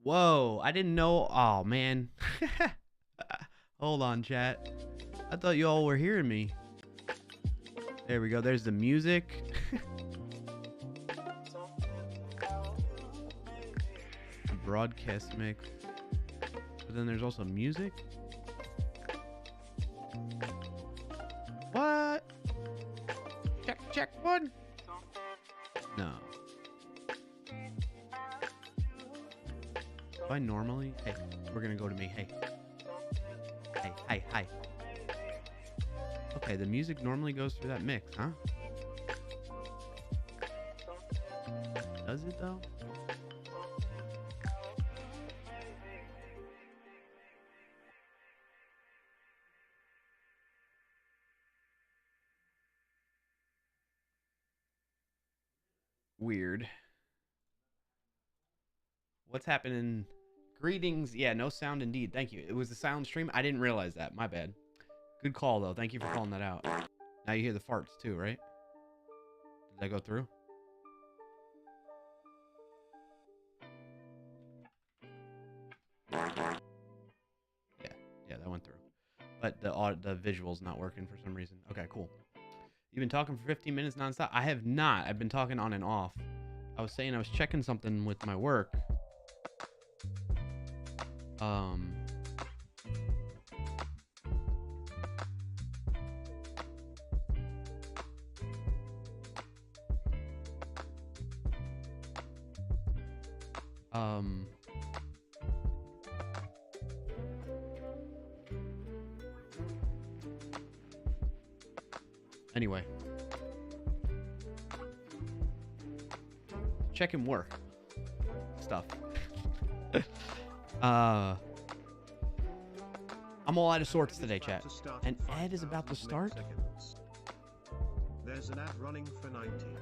Whoa, I didn't know. Oh, man. Hold on, chat. I thought you all were hearing me. There we go. There's the music. Broadcast mix. But then there's also music. What? Check one. No. Do I normally? Hey, we're gonna go to me. Hey. Hi. Okay, the music normally goes through that mix, huh? Does it though? Weird. What's happening? Greetings. Yeah, no sound indeed. Thank you. It was the sound stream. I didn't realize that. My bad. Good call, though. Thank you for calling that out. Now you hear the farts, too, right? Did that go through? Yeah, that went through. But the visual's not working for some reason. Okay, cool. You've been talking for 15 minutes nonstop? I have not. I've been talking on and off. I was saying I was checking something with my work. Anyway. Checking work stuff. I'm all out of sorts today, chat. An ad is about to start? There's an ad running for 19.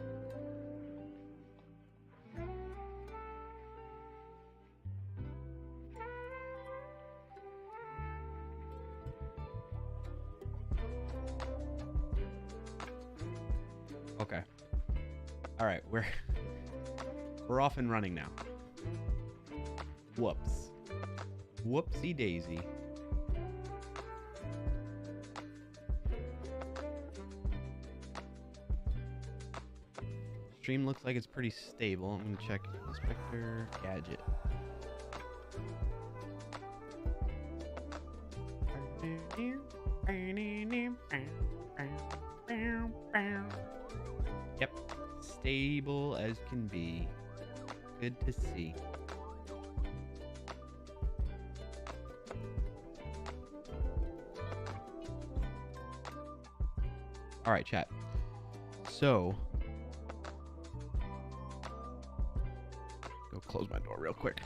Okay. All right, we're off and running now. Whoops. Whoopsie daisy. Stream looks like it's pretty stable. I'm gonna check Inspector Gadget. Yep, stable as can be. Good to see. All right, chat. So, go close my door real quick.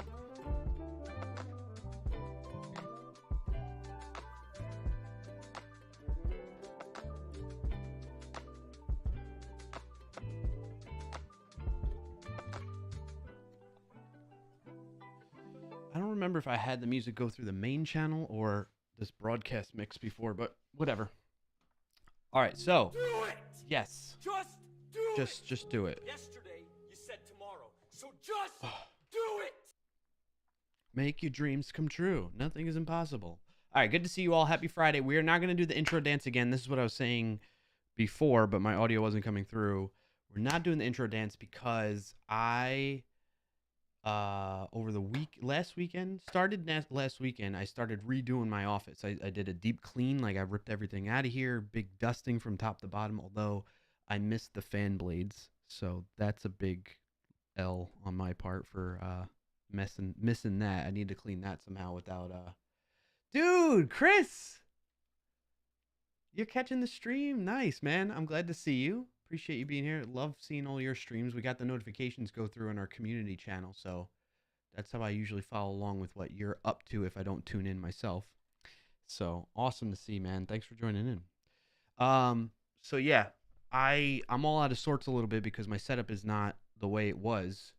I don't remember if I had the music go through the main channel or this broadcast mix before, but whatever. All right, so do it. Yes. Just do it. Yesterday you said tomorrow, so just do it. Make your dreams come true. Nothing is impossible. All right, good to see you all. Happy Friday. We are not going to do the intro dance again. This is what I was saying before, but my audio wasn't coming through. We're not doing the intro dance because I over the last weekend I started redoing my office. I did a deep clean, like I ripped everything out of here, big dusting from top to bottom, although I missed the fan blades, so that's a big L on my part for missing that. I need to clean that somehow without dude, Chris, you're catching the stream. Nice, man. I'm glad to see you. Appreciate you being here. Love seeing all your streams. We got the notifications go through on our community channel, so that's how I usually follow along with what you're up to if I don't tune in myself. So awesome to see, man. Thanks for joining in. So yeah, I'm all out of sorts a little bit because my setup is not the way it was.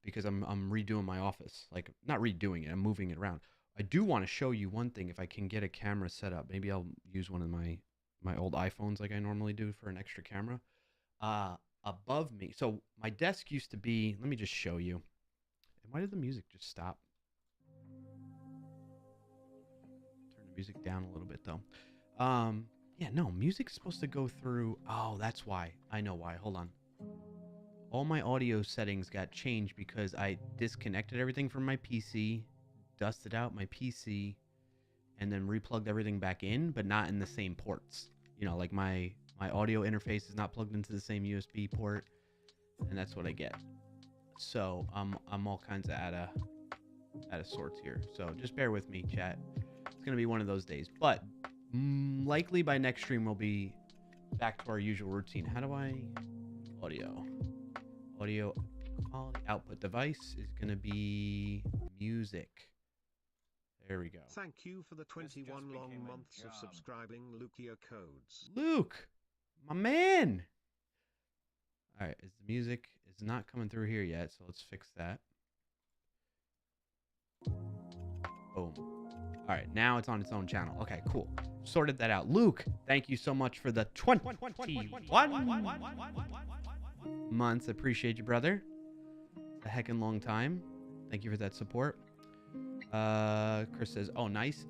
Because I'm redoing my office. Like, not redoing it, I'm moving it around. I do want to show you one thing if I can get a camera set up. Maybe I'll use one of my old iPhones like I normally do for an extra camera. Above me. So my desk used to be, let me just show you. Why did the music just stop? Turn the music down a little bit though. Yeah, no, music's supposed to go through. Oh, that's why. I know why. Hold on. All my audio settings got changed because I disconnected everything from my PC, dusted out my PC, and then replugged everything back in, but not in the same ports. You know, like my audio interface is not plugged into the same USB port, and that's what I get. So I'm all kinds of out of sorts here. So just bear with me, chat. It's gonna be one of those days, but likely by next stream we'll be back to our usual routine. How do I audio quality output device is gonna be music. There we go. Thank you for the 21 long months of subscribing, Lucio Codes. Luke, my man. All right, the music is not coming through here yet, so let's fix that. Boom. All right, now it's on its own channel. Okay, cool. Sorted that out. Luke, thank you so much for the 21 months. Appreciate you, brother. A heckin' long time. Thank you for that support. Chris says, oh, nice.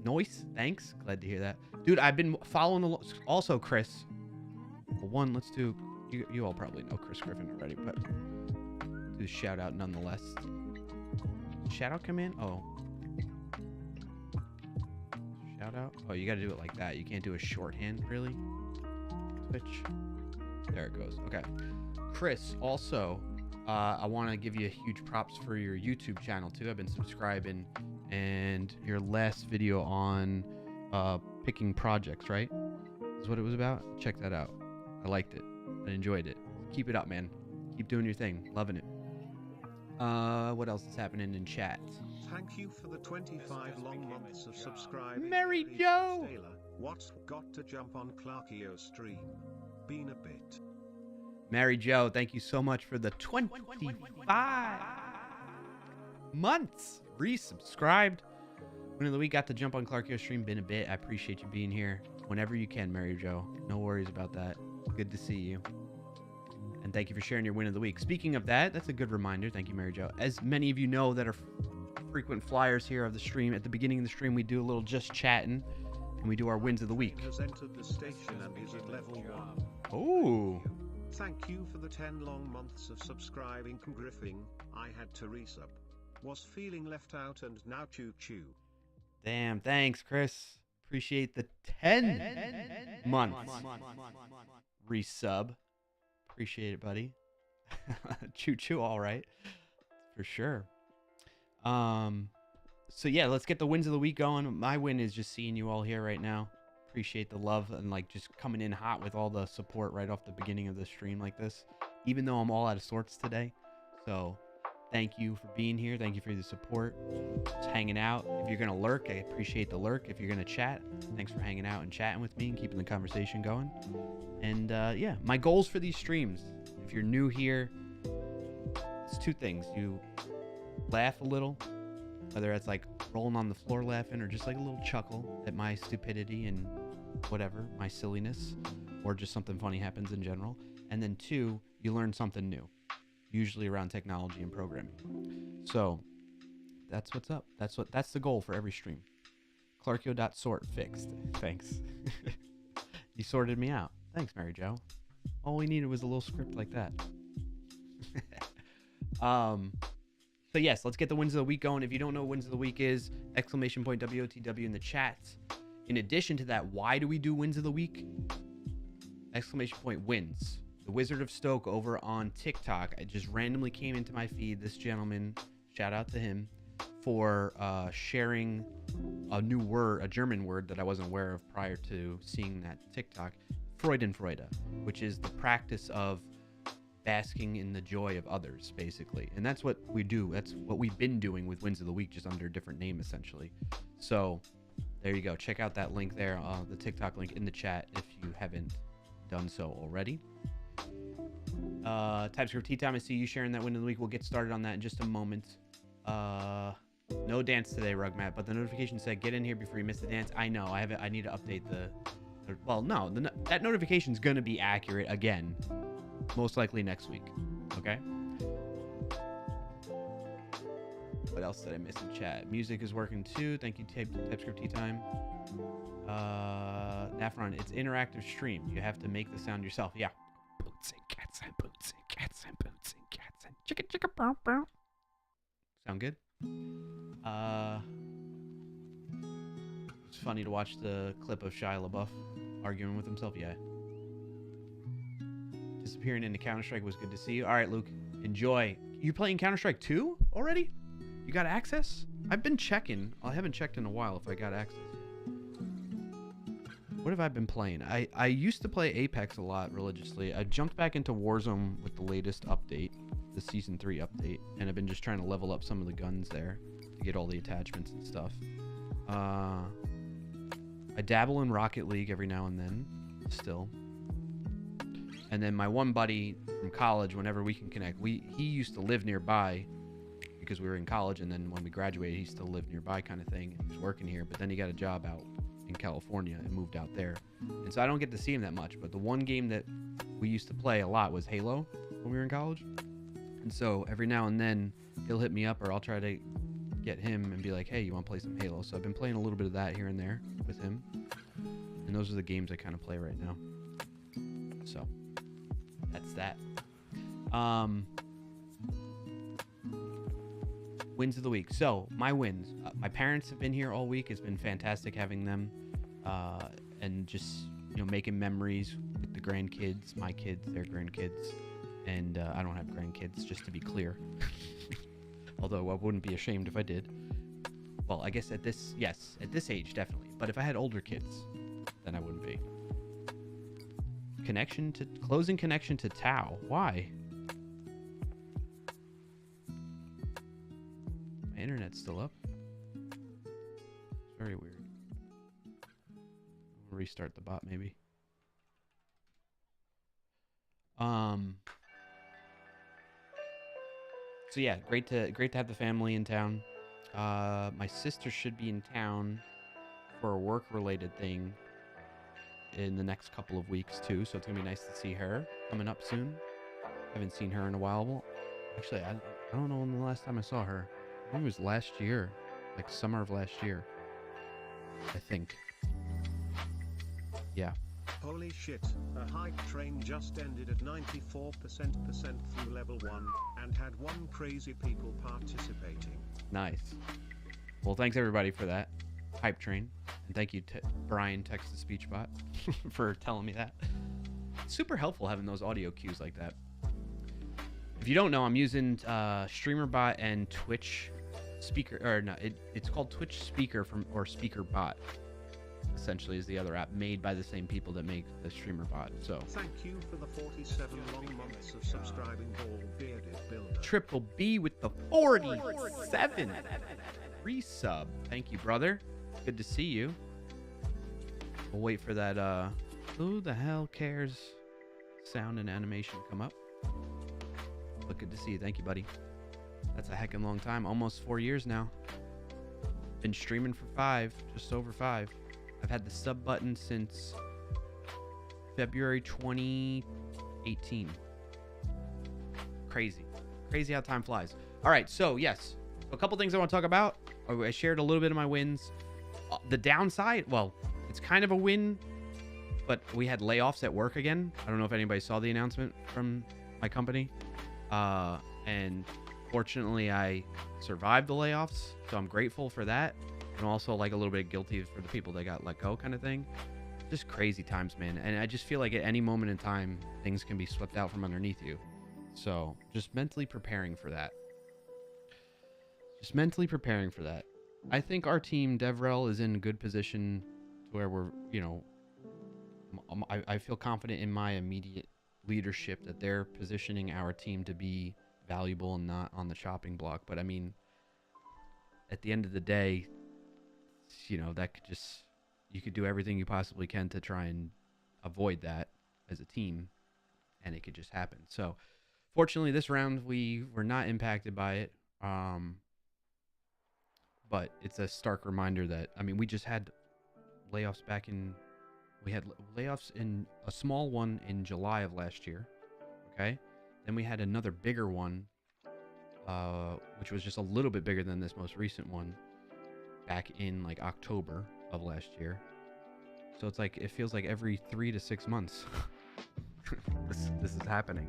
Thanks. Glad to hear that. Dude, I've been following also, Chris. Well, one, let's do, you all probably know Chris Griffin already, but do shout out nonetheless. Shout out command? Oh. Shout out? Oh, you got to do it like that. You can't do a shorthand, really? Twitch. There it goes. Okay. Chris, also, I want to give you a huge props for your YouTube channel, too. I've been subscribing. And your last video on picking projects, right? Is what it was about? Check that out. I liked it. I enjoyed it. Keep it up, man. Keep doing your thing. Loving it. What else is happening in chat? Thank you for the 25 long months of subscribing. Mary Joe! What's got to jump on clarkio stream? Been a bit. Mary Joe, thank you so much for the 25 months. Resubscribed. Win of the week, got to jump on clarkio stream. Been a bit. I appreciate you being here whenever you can, Mary Joe. No worries about that. Good to see you. And thank you for sharing your win of the week. Speaking of that, that's a good reminder. Thank you, Mary Jo. As many of you know that are frequent flyers here of the stream, at the beginning of the stream, we do a little just chatting, and we do our wins of the week. Has entered the station and is at level 1. Oh. Thank you for the 10 long months of subscribing, Griffin. I had to resub. Was feeling left out and now choo-choo. Damn, thanks, Chris. Appreciate the 10 months resub. Appreciate it, buddy. Choo-choo, all right. For sure. So yeah, let's get the wins of the week going. My win is just seeing you all here right now. Appreciate the love and like just coming in hot with all the support right off the beginning of the stream like this, even though I'm all out of sorts today. So thank you for being here. Thank you for the support. Just hanging out. If you're going to lurk, I appreciate the lurk. If you're going to chat, thanks for hanging out and chatting with me and keeping the conversation going. And yeah, my goals for these streams, if you're new here, it's two things. You laugh a little, whether it's like rolling on the floor laughing or just like a little chuckle at my stupidity and whatever, my silliness, or just something funny happens in general. And then two, you learn something new, usually around technology and programming. So that's what's up. That's the goal for every stream. clarkio.sort fixed. Thanks. You sorted me out. Thanks, Mary Jo. All we needed was a little script like that. So yes, let's get the wins of the week going. If you don't know what wins of the week is, exclamation point WOTW in the chats. In addition to that, why do we do wins of the week? Exclamation point wins. The Wizard of Stoke over on TikTok. It just randomly came into my feed. This gentleman, shout out to him, for sharing a new word, a German word that I wasn't aware of prior to seeing that TikTok. Freudenfreude, which is the practice of basking in the joy of others, basically. And that's what we do. That's what we've been doing with Wins of the Week, just under a different name, essentially. So there you go. Check out that link there, the TikTok link in the chat if you haven't done so already. TypeScript Tea Time, I see you sharing that Win of the Week. We'll get started on that in just a moment. No dance today, Rugmat, but the notification said get in here before you miss the dance. I know. I need to update the... Well, no, that notification is going to be accurate again, most likely next week. Okay. What else did I miss in chat? Music is working too. Thank you, TypeScript Tea Time. Nafron, it's interactive stream. You have to make the sound yourself. Yeah. Boots and cats and boots and cats and boots and cats and chicka chicka bow bow. Sound good? It's funny to watch the clip of Shia LaBeouf arguing with himself. Yeah. Disappearing into Counter-Strike was good to see you. All right, Luke. Enjoy. You're playing Counter-Strike 2 already? You got access? I've been checking. I haven't checked in a while if I got access. What have I been playing? I used to play Apex a lot religiously. I jumped back into Warzone with the latest update, the Season 3 update, and I've been just trying to level up some of the guns there to get all the attachments and stuff. I dabble in Rocket League every now and then, still. And then my one buddy from college, whenever we can connect, he used to live nearby because we were in college, and then when we graduated, he still lived nearby kind of thing. He was working here, but then he got a job out in California and moved out there. And so I don't get to see him that much, but the one game that we used to play a lot was Halo when we were in college. And so every now and then he'll hit me up, or I'll try to get him and be like, hey, you want to play some Halo? So I've been playing a little bit of that here and there with him. And those are the games I kind of play right now. So that's that. Wins of the week. So my wins. My parents have been here all week. It's been fantastic having them, and just making memories with the grandkids, my kids, their grandkids, and I don't have grandkids, just to be clear. Although I wouldn't be ashamed if I did. Well, I guess at this age definitely. But if I had older kids, then I wouldn't be. Closing connection to Tau. Why? My internet's still up. It's very weird. I'll restart the bot maybe. So yeah, great to have the family in town. My sister should be in town for a work-related thing in the next couple of weeks too, so it's gonna be nice to see her coming up soon. Haven't seen her in a while. Well, actually, I don't know when the last time I saw her. I think it was last year, like summer of last year, I think. Yeah. Holy shit, a hype train just ended at 94% through level 1, and had one crazy people participating. Nice. Well, thanks everybody for that hype train, and thank you to Brian, text-to-speech bot, for telling me that. It's super helpful having those audio cues like that. If you don't know, I'm using StreamerBot and Twitch Speaker, or no, it's called Twitch Speaker or SpeakerBot. Essentially, is the other app made by the same people that make the StreamerBot. So thank you for the 47 long months of subscribing, bald bearded builder. Triple B with the 47 resub. Thank you, brother. Good to see you. We'll wait for that who the hell cares sound and animation to come up. But good to see you. Thank you, buddy. That's a heckin' long time. Almost 4 years now. Been streaming for 5, just over 5. I've had the sub button since February 2018. Crazy how time flies. All right, so yes, a couple things I want to talk about. I shared a little bit of my wins. The downside, well, it's kind of a win, but we had layoffs at work again. I don't know if anybody saw the announcement from my company, and fortunately I survived the layoffs, so I'm grateful for that. And also like a little bit guilty for the people that got let go, kind of thing. Just crazy times, man. And I just feel like at any moment in time, things can be swept out from underneath you. So just mentally preparing for that. I think our team, DevRel, is in a good position to where we're, I feel confident in my immediate leadership that they're positioning our team to be valuable and not on the chopping block. But I mean, at the end of the day, that could just, you could do everything you possibly can to try and avoid that as a team, and it could just happen. So fortunately this round we were not impacted by it, but it's a stark reminder that, I mean, we just had layoffs we had layoffs in a small one in July of last year. Okay, then we had another bigger one which was just a little bit bigger than this most recent one back in like October of last year. So it's like it feels like every 3 to 6 months this is happening.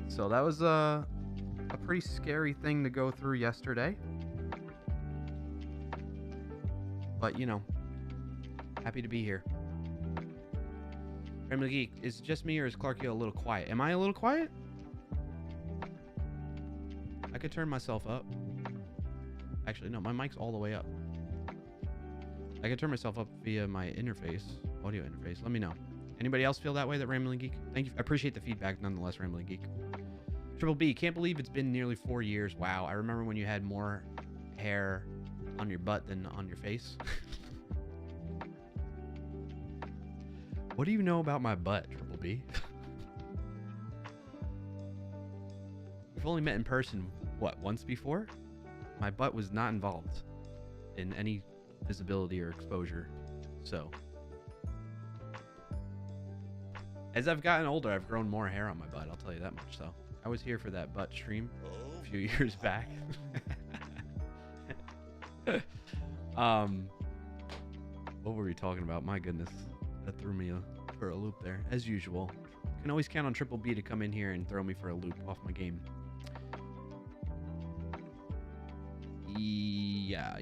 So that was a pretty scary thing to go through yesterday. But you know, happy to be here. Rambling Geek, is it just me or is clarkio a little quiet? Am I a little quiet? I could turn myself up. Actually, no, my mic's all the way up. I could turn myself up via my interface, audio interface. Let me know. Anybody else feel that way, that Rambling Geek? Thank you. I appreciate the feedback nonetheless, Rambling Geek. Triple B, can't believe it's been nearly 4 years. Wow, I remember when you had more hair on your butt than on your face. What do you know about my butt, Triple B? We've only met in person, what, once before? My butt was not involved in any visibility or exposure. So, as I've gotten older, I've grown more hair on my butt, I'll tell you that much. So, I was here for that butt stream a few years back. What were we talking about? My goodness, that threw me for a loop there, as usual. Can always count on Triple B to come in here and throw me for a loop off my game. Yeah.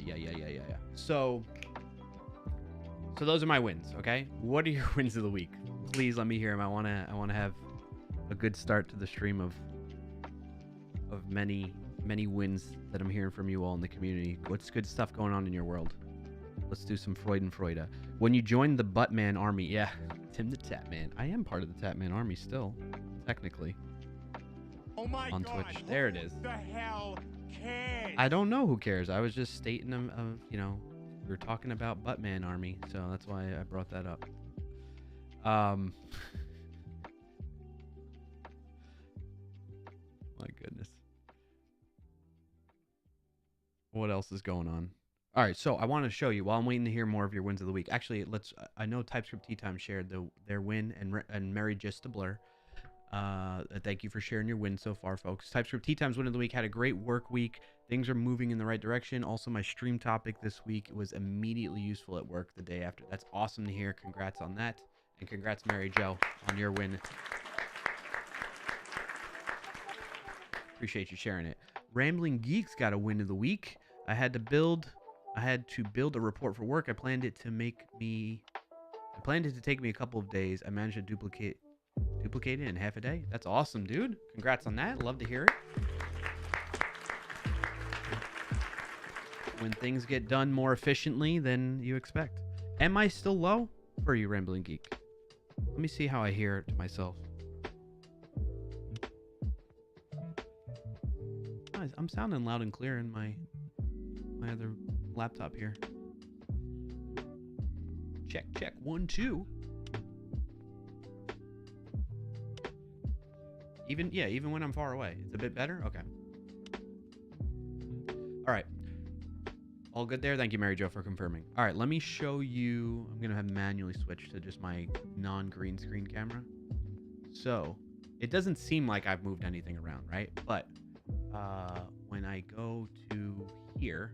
So those are my wins. Okay, what are your wins of the week? Please let me hear them. I wanna have a good start to the stream of many wins that I'm hearing from you all in the community. What's good stuff going on in your world? Let's do some Freud and Freuda. When you joined the Buttman army, yeah, Tim the Tapman. I am part of the Tapman army still, technically. Oh my on God, Twitch. There it is. Who the hell cares? I don't know who cares. I was just stating them. You know, we were talking about Buttman army, so that's why I brought that up. My goodness. What else is going on? All right, so I want to show you while I'm waiting to hear more of your wins of the week. Actually, let's. I know TypeScript Tea Time shared their win and Mary Just a Blur. Thank you for sharing your win so far, folks. TypeScript Tea Time's win of the week had a great work week. Things are moving in the right direction. Also, my stream topic this week was immediately useful at work the day after. That's awesome to hear. Congrats on that, and congrats, Mary Jo, on your win. Appreciate you sharing it. Rambling Geeks got a win of the week. I had to build a report for work. I planned it to take me a couple of days. I managed to duplicate it in half a day. That's awesome, dude. Congrats on that. Love to hear it. When things get done more efficiently than you expect. Am I still low for you, Rambling Geek? Let me see how I hear it to myself. I'm sounding loud and clear in my other laptop here. Check 1 2. Even when I'm far away, it's a bit better. Okay. All right. All good there. Thank you, Mary Jo, for confirming. All right, let me show you. I'm gonna have manually switch to just my non-green screen camera. So it doesn't seem like I've moved anything around, right? But when I go to here,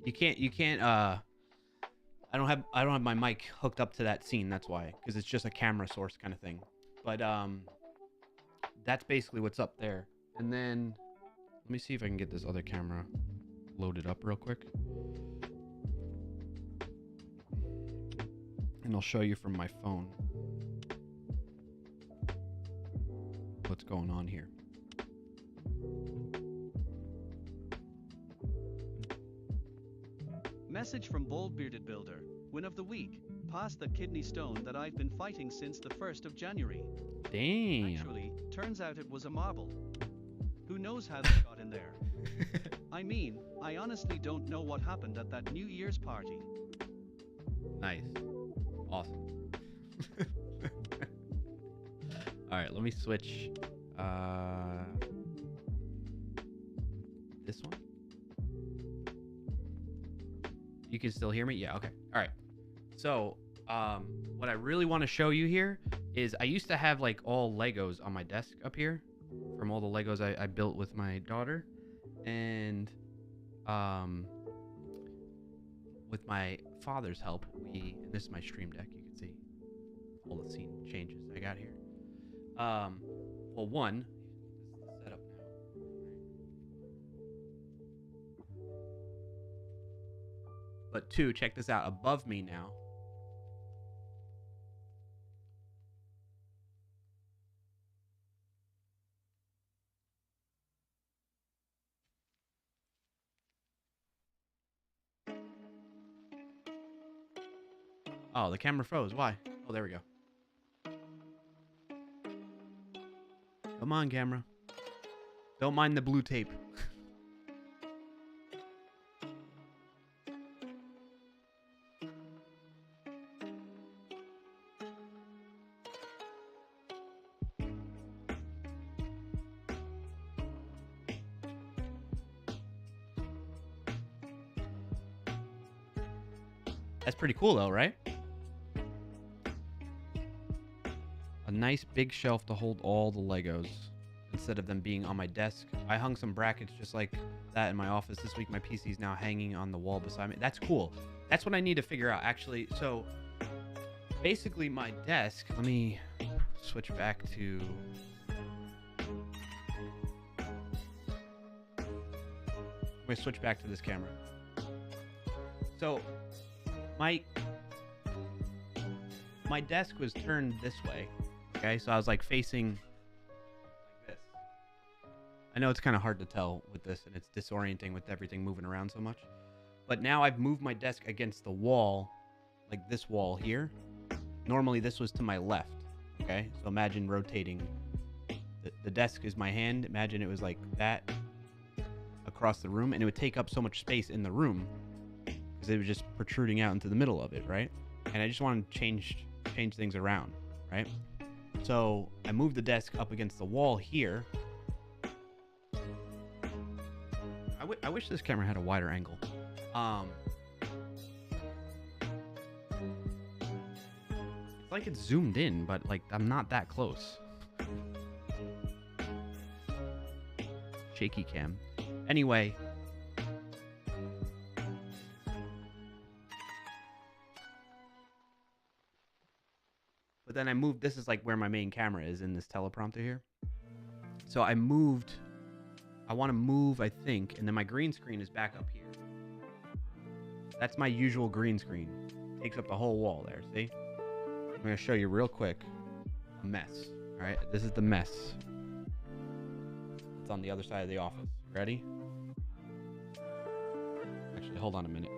you can't I don't have my mic hooked up to that scene, that's why, because it's just a camera source kind of thing. But that's basically what's up there. And then let me see if I can get this other camera loaded up real quick. And I'll show you from my phone what's going on here. Message from Bold Bearded Builder. Win of the week. Past the kidney stone that I've been fighting since the 1st of January. Damn. Actually, turns out it was a marble. Who knows how they got in there? I mean, I honestly don't know what happened at that New Year's party. Nice. Awesome. All right, let me switch. This one. You can still hear me? Yeah, okay. All right. So, what I really want to show you here is I used to have like all Legos on my desk up here from all the Legos I built with my daughter. And with my father's help, and this is my stream deck, you can see all the scene changes I got here. Well, one, this is the setup now. But two, check this out. Above me now. Oh, the camera froze. Why? Oh, there we go. Come on, camera. Don't mind the blue tape. That's pretty cool though, right? A nice big shelf to hold all the Legos instead of them being on my desk. I hung some brackets just like that in my office this week. My PC is now hanging on the wall beside me. That's cool. That's what I need to figure out actually. So basically my desk, let me switch back to... I'm going to switch back to this camera. So my desk was turned this way. Okay, so I was like facing like this. I know it's kind of hard to tell with this, and it's disorienting with everything moving around so much. But now I've moved my desk against the wall, like this wall here. Normally this was to my left. Okay, so imagine rotating. The desk is my hand. Imagine it was like that across the room, and it would take up so much space in the room because it was just protruding out into the middle of it, right? And I just wanted to change things around, right? So I moved the desk up against the wall here. I wish this camera had a wider angle. It's like it's zoomed in, but like I'm not that close. Shaky cam. Anyway. But then I moved, this is like where my main camera is in this teleprompter here. So I want to move, I think, and then my green screen is back up here. That's my usual green screen. Takes up the whole wall there, see? I'm going to show you real quick a mess. All right, this is the mess. It's on the other side of the office. Ready? Actually, hold on a minute.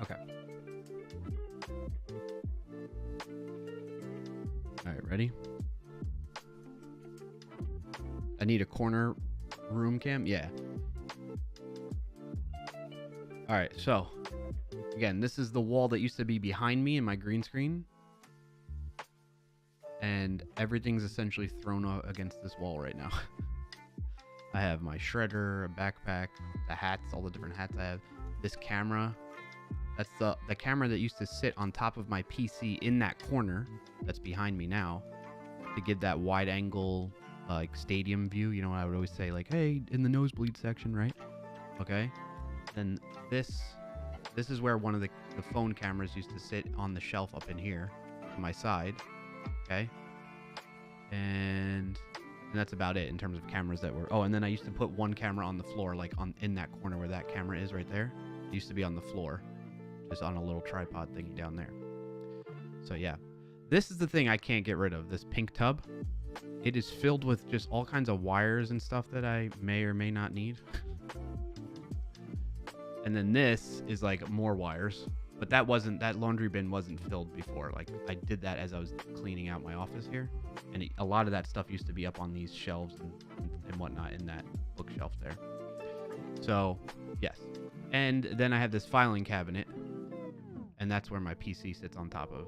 Okay. All right, ready? I need a corner room cam. Yeah. All right, so again, this is the wall that used to be behind me in my green screen. And everything's essentially thrown against this wall right now. I have my shredder, a backpack, the hats, all the different hats I have. This camera. That's the camera that used to sit on top of my PC in that corner that's behind me now to get that wide angle like stadium view. You know, I would always say like, hey, in the nosebleed section, right? Okay. Then this is where one of the phone cameras used to sit on the shelf up in here to my side. Okay. And that's about it in terms of cameras that were... Oh, and then I used to put one camera on the floor, like in that corner where that camera is right there. It used to be on the floor, just on a little tripod thingy down there. So yeah, this is the thing I can't get rid of, this pink tub. It is filled with just all kinds of wires and stuff that I may or may not need. And then this is like more wires. But that laundry bin wasn't filled before. Like I did that as I was cleaning out my office here. And a lot of that stuff used to be up on these shelves and whatnot in that bookshelf there. So, yes. And then I have this filing cabinet. And that's where my PC sits on top of.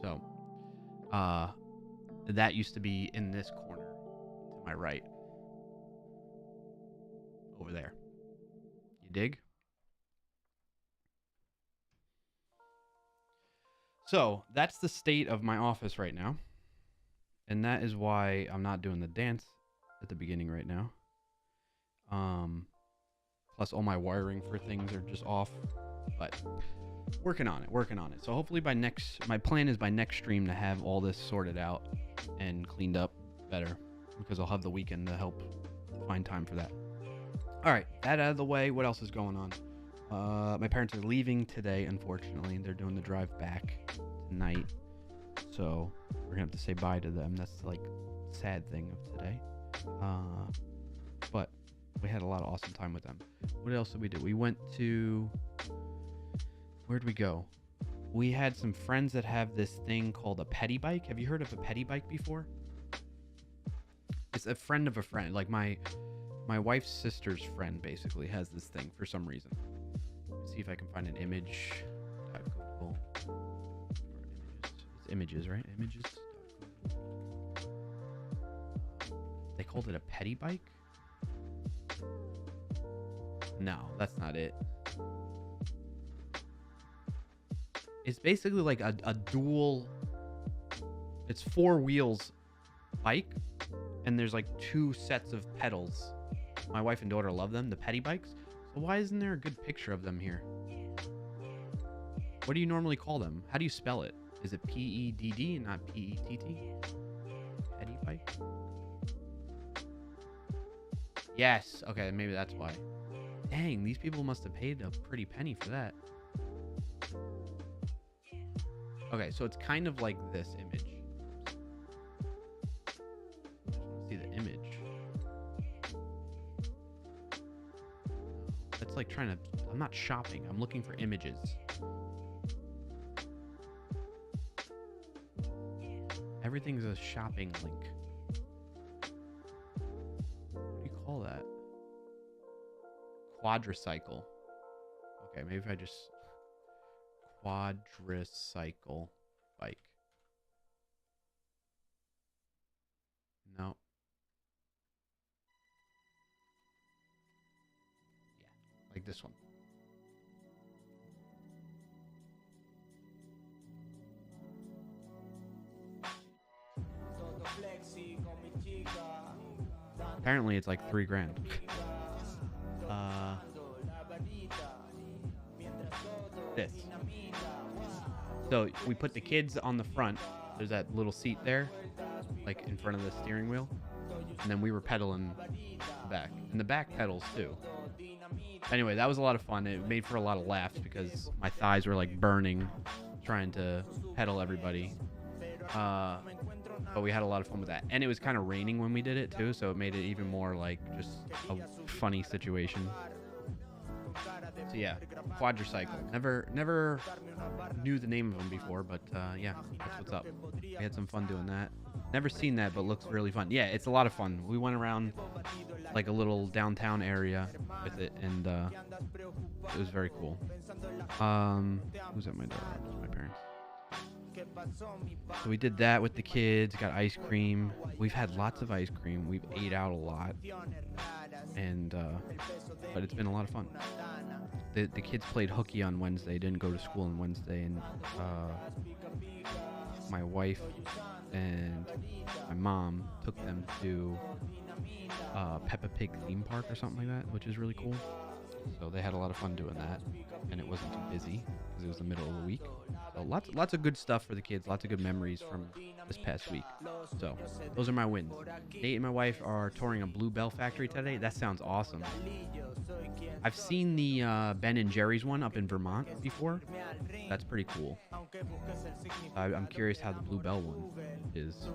So, that used to be in this corner to my right. Over there. You dig? So, that's the state of my office right now. And that is why I'm not doing the dance at the beginning right now. Plus all my wiring for things are just off. But working on it. So hopefully my plan is by next stream to have all this sorted out and cleaned up better. Because I'll have the weekend to help find time for that. Alright, that out of the way. What else is going on? My parents are leaving today, unfortunately. They're doing the drive back tonight. So we're gonna have to say bye to them. That's like sad thing of today. But we had a lot of awesome time with them. What else did we do? We went to... Where'd we go? We had some friends that have this thing called a petty bike. Have you heard of a petty bike before? It's a friend of a friend. Like my wife's sister's friend basically has this thing for some reason. Let me see if I can find an image. Google. It's images, right? Images. They called it a petty bike? No, that's not it. It's basically like a dual... It's 4 wheels bike, and there's like 2 sets of pedals. My wife and daughter love them, the petty bikes. So why isn't there a good picture of them here? What do you normally call them? How do you spell it? Is it P-E-D-D and not P-E-T-T? Petty bike? Yes. Okay, maybe that's why. Dang, these people must have paid a pretty penny for that. Okay, so it's kind of like this image. I just want to see the image. It's like trying to... I'm not shopping. I'm looking for images. Everything's a shopping link. What do you call that? Quadricycle. Okay, maybe if I just... Quadricycle bike. No. Yeah, like this one. Apparently it's like $3,000. This. So we put the kids on the front. There's that little seat there, like in front of the steering wheel. And then we were pedaling the back. And the back pedals too. Anyway, that was a lot of fun. It made for a lot of laughs because my thighs were like burning trying to pedal everybody. But we had a lot of fun with that. And it was kind of raining when we did it too, so it made it even more like just a funny situation. So yeah, quadricycle. Never knew the name of them before, but yeah, that's what's up. We had some fun doing that. Never seen that, but looks really fun. Yeah, it's a lot of fun. We went around like a little downtown area with it, and it was very cool. Who's at my door? My parents. So we did that with the kids, got ice cream. We've had lots of ice cream. We've ate out a lot. And, but it's been a lot of fun. The kids played hooky on Wednesday, didn't go to school on Wednesday. And my wife and my mom took them to Peppa Pig theme park or something like that, which is really cool. So they had a lot of fun doing that. And it wasn't too busy because it was the middle of the week. So lots of good stuff for the kids. Lots of good memories from this past week. So those are my wins. Nate and my wife are touring a Blue Bell factory today. That sounds awesome. I've seen the Ben and Jerry's one up in Vermont before. That's pretty cool. I'm curious how the Bluebell one is.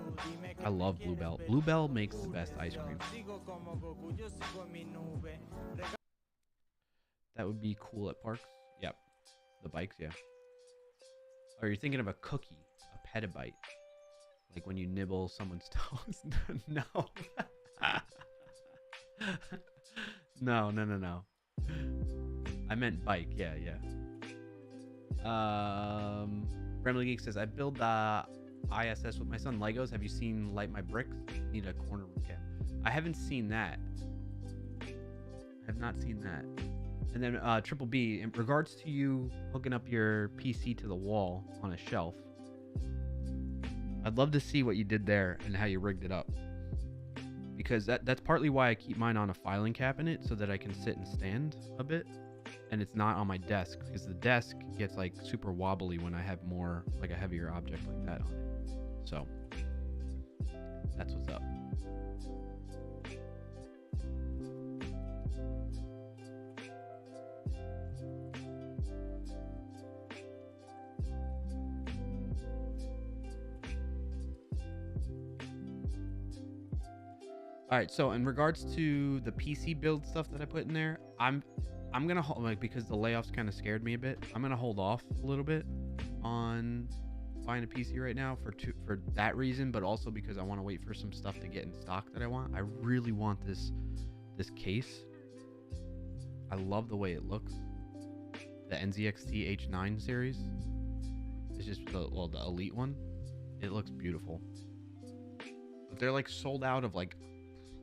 I love Bluebell. Bluebell makes the best ice cream. That would be cool at parks. Yep. The bikes, yeah. Or you're thinking of a cookie, a petabyte. Like when you nibble someone's toes. No. No. I meant bike. Yeah. Remley Geek says, I build the ISS with my son Legos. Have you seen Light My Bricks? Need a corner room cam. I haven't seen that. I have not seen that. And then Triple B, in regards to you hooking up your PC to the wall on a shelf, I'd love to see what you did there and how you rigged it up. Because that's partly why I keep mine on a filing cabinet, so that I can sit and stand a bit. And it's not on my desk, because the desk gets like super wobbly when I have more, like a heavier object like that on it. So that's what's up. All right, so in regards to the PC build stuff that I put in there, I'm gonna hold, because the layoffs kind of scared me a bit. I'm gonna hold off a little bit on buying a PC right now for that reason, but also because I want to wait for some stuff to get in stock that I want. I really want this case. I love the way it looks. The NZXT H9 series. It's just the elite one. It looks beautiful. But they're like sold out of like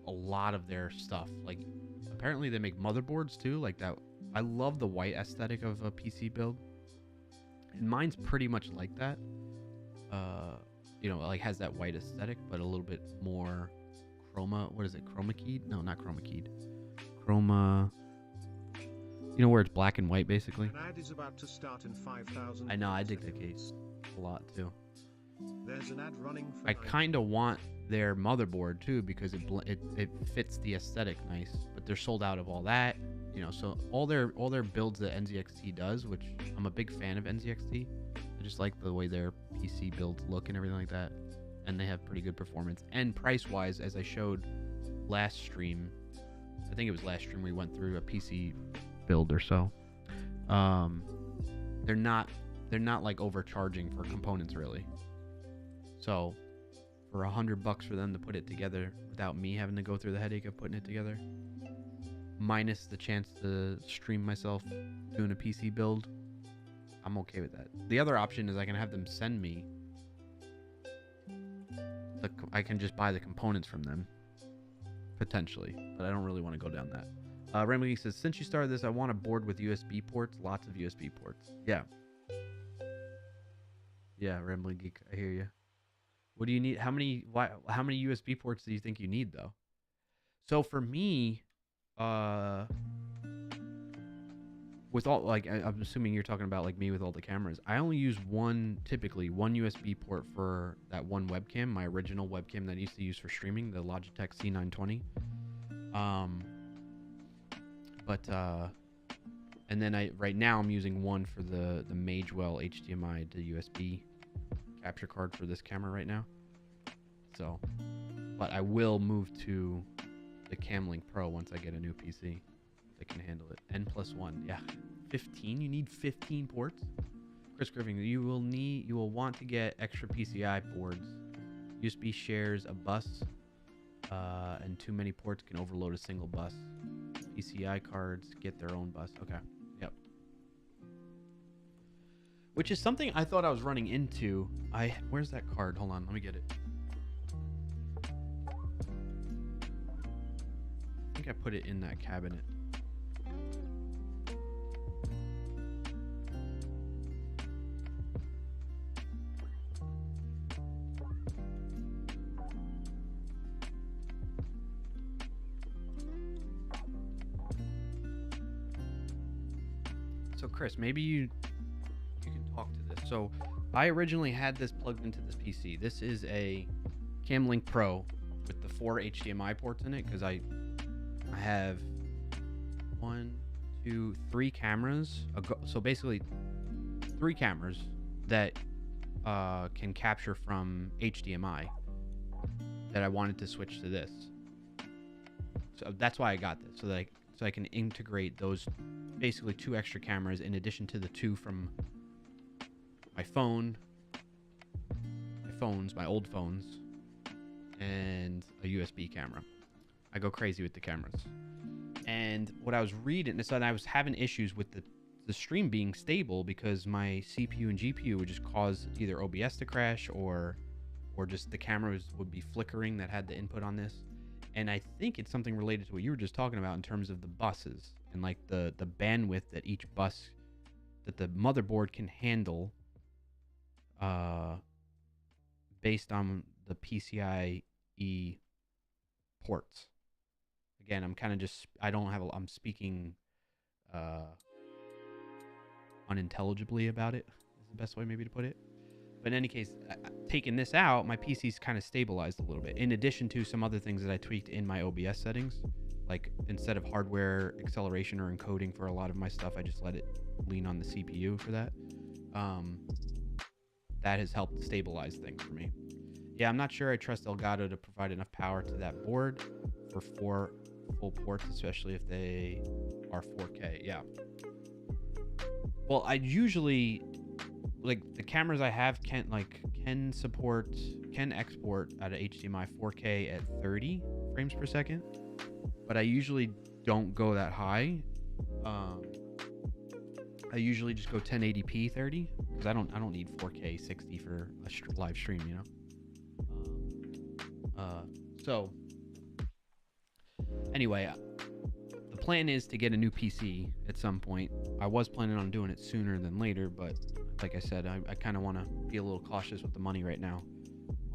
a lot of their stuff. Like apparently they make motherboards too, like that. I love the white aesthetic of a PC build, and mine's pretty much like that. Like has that white aesthetic, but a little bit more chroma. What is it? Chroma keyed? No, not chroma keyed. Chroma. Where it's black and white basically. An ad is about to start in 5,000. I know. I dig the case a lot too. There's an ad running for I kind of want their motherboard too, because it fits the aesthetic nice, but they're sold out of all that, so all their builds that NZXT does, which I'm a big fan of NZXT. I just like the way their PC builds look and everything like that, and they have pretty good performance. And price wise, as I showed last stream, I think it was last stream we went through a PC build or so, they're not like overcharging for components really. So for $100 for them to put it together without me having to go through the headache of putting it together, minus the chance to stream myself doing a PC build, I'm okay with that. The other option is I can have them send me I can just buy the components from them potentially, but I don't really want to go down that. Ramley says, since you started this, I want a board with USB ports, lots of USB ports. Yeah, Ramley Geek, I hear you. What do you need? How many USB ports do you think you need though? So for me, with all, like, I'm assuming you're talking about like me with all the cameras. I only use typically one USB port for that one webcam, my original webcam that I used to use for streaming, the Logitech C920. And then right now I'm using one for the Magewell HDMI to USB capture card for this camera right now. So, but I will move to the Camlink Pro once I get a new PC that can handle it. N+1, yeah, 15. You need 15 ports. Chris Griffin, you will want to get extra PCI boards. USB shares a bus, and too many ports can overload a single bus. PCI cards get their own bus. Okay, yep. Which is something I thought I was running into. Where's that card? Hold on, let me get it. I think I put it in that cabinet. So Chris, maybe you can talk to this. So I originally had this plugged into this PC. This is a Camlink Pro with the 4 HDMI ports in it, because I have 1, to 3 cameras. So basically, 3 cameras that can capture from HDMI that I wanted to switch to this. So that's why I got this, so I can integrate those basically 2 extra cameras in addition to the 2 from my my old phones, and a USB camera. I go crazy with the cameras. And what I was reading is that I was having issues with the stream being stable because my CPU and GPU would just cause either OBS to crash or just the cameras would be flickering that had the input on this. And I think it's something related to what you were just talking about in terms of the buses and like the bandwidth that each bus, that the motherboard can handle based on the PCIe ports. Again, I'm kind of just, I'm speaking unintelligibly about it, is the best way maybe to put it. But in any case, taking this out, my PC's kind of stabilized a little bit, in addition to some other things that I tweaked in my OBS settings. Like, instead of hardware acceleration or encoding for a lot of my stuff, I just let it lean on the CPU for that. That has helped stabilize things for me. Yeah, I'm not sure I trust Elgato to provide enough power to that board for 4 full ports, especially if they are 4K. Yeah. Well, I usually, like, the cameras I have can export out of HDMI 4K at 30 frames per second, but I usually don't go that high. I usually just go 1080p 30 because I don't need 4K 60 for a live stream, you know. So anyway, the plan is to get a new PC at some point. I was planning on doing it sooner than later, but like I said, I kind of want to be a little cautious with the money right now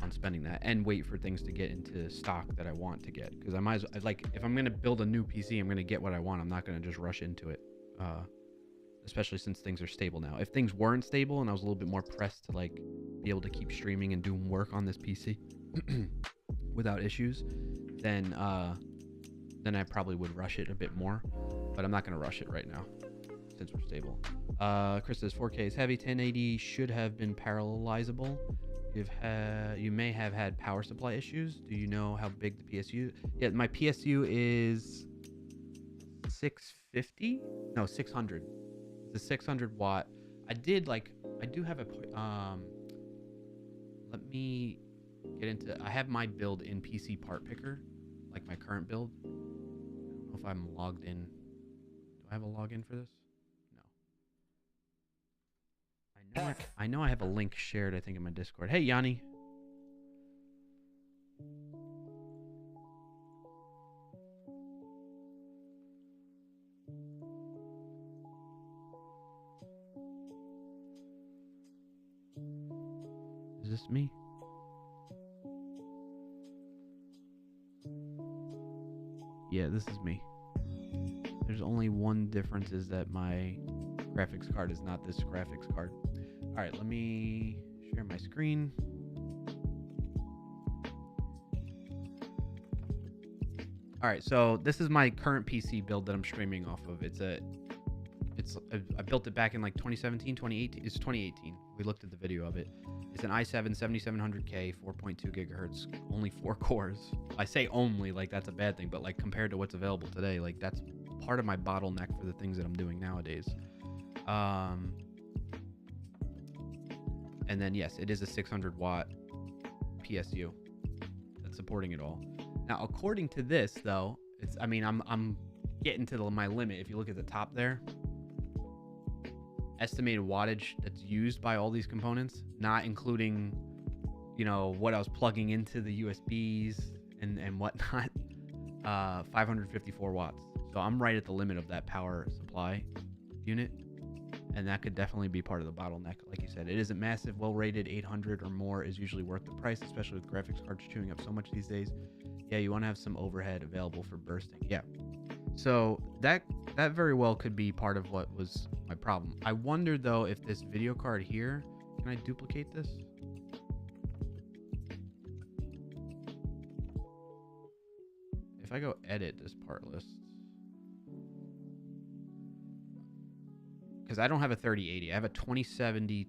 on spending that and wait for things to get into stock that I want to get, because I might as well, like, if I'm going to build a new PC, I'm going to get what I want. I'm not going to just rush into it, especially since things are stable now. If things weren't stable and I was a little bit more pressed to like be able to keep streaming and doing work on this PC without issues, then I probably would rush it a bit more, but I'm not going to rush it right now since we're stable. Chris says 4K is heavy. 1080 should have been parallelizable. You may have had power supply issues. Do you know how big the PSU? Yeah, my PSU is 650. No, 600. It's a 600 watt. I do have a. Let me get into. I have my build in PC Part Picker, like my current build. I don't know if I'm logged in. Do I have a login for this? No. I know I have a link shared, I think, in my Discord. Hey, Yanni. Is this me? Yeah, this is me. There's only one difference, is that my graphics card is not this graphics card. All right, let me share my screen. All right, so this is my current PC build that I'm streaming off of. I built it back in like 2017, 2018. It's 2018. We looked at the video of it. It's an i7 7700K, 4.2 gigahertz, only 4 cores. I say only like that's a bad thing, but like compared to what's available today, like that's part of my bottleneck for the things that I'm doing nowadays. And then yes, it is a 600 watt PSU that's supporting it all. Now, according to this though, I'm getting to my limit. If you look at the top there, estimated wattage that's used by all these components, not including, you know, what I was plugging into the USBs and whatnot, 554 watts. So I'm right at the limit of that power supply unit, and that could definitely be part of the bottleneck. Like you said, it isn't massive. Well rated 800 or more is usually worth the price, especially with graphics cards chewing up so much these days. Yeah, you want to have some overhead available for bursting. Yeah. So that very well could be part of what was my problem. I wonder though if this video card here, can I duplicate this? If I go edit this part list, because I don't have a 3080. I have a 2070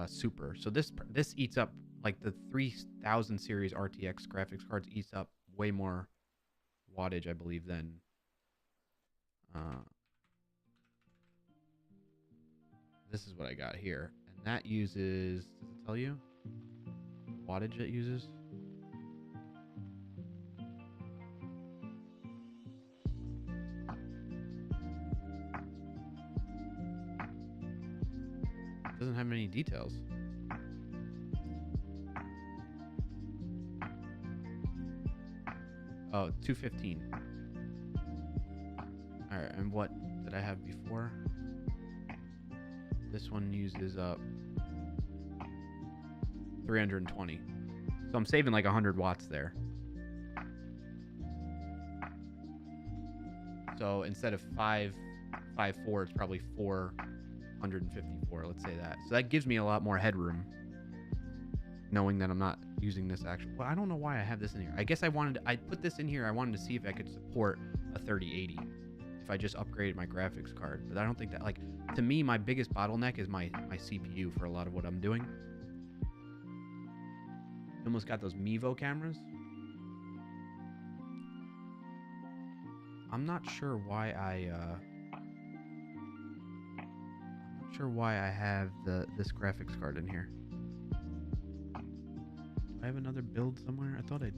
Super. So this eats up, like, the 3000 series RTX graphics cards eats up way more wattage, I believe, than this is what I got here. And that uses, does it tell you the wattage it uses? It doesn't have any details. Oh, 215. All right, and what did I have before? This one uses up 320. So I'm saving like 100 watts there. So instead of 554, it's probably 454. Let's say that. So that gives me a lot more headroom, knowing that I'm not using this actual. Well, I don't know why I have this in here. I guess I put this in here. I wanted to see if I could support a 3080 if I just upgraded my graphics card. But I don't think that, like, to me, my biggest bottleneck is my CPU for a lot of what I'm doing. Almost got those Mevo cameras. I'm not sure why I have this graphics card in here. Do I have another build somewhere? I thought I did.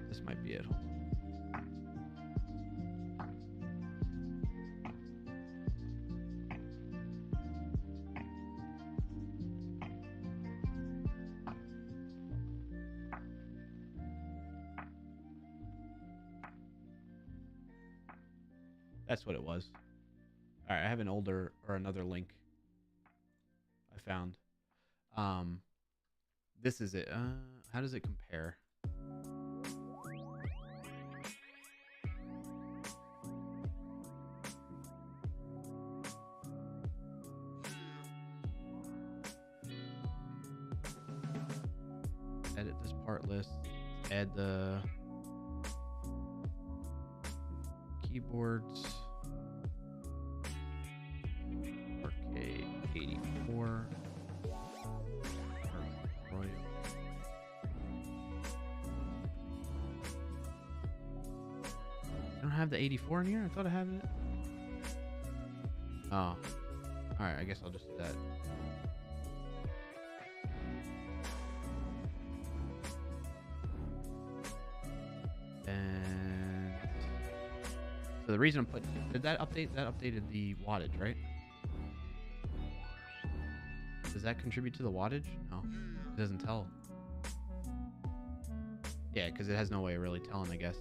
This might be it. Hold on. That's what it was. All right, I have an older or another link I found. This is it. How does it compare? Edit this part list. Add the keyboards. 4K 84. Royal. I don't have the 84 in here? I thought I had it. Oh. Alright, I guess I'll just do that. And so the reason I'm putting, did that update? That updated the wattage, right? Does that contribute to the wattage? No, it doesn't tell. Yeah, because it has no way of really telling, I guess.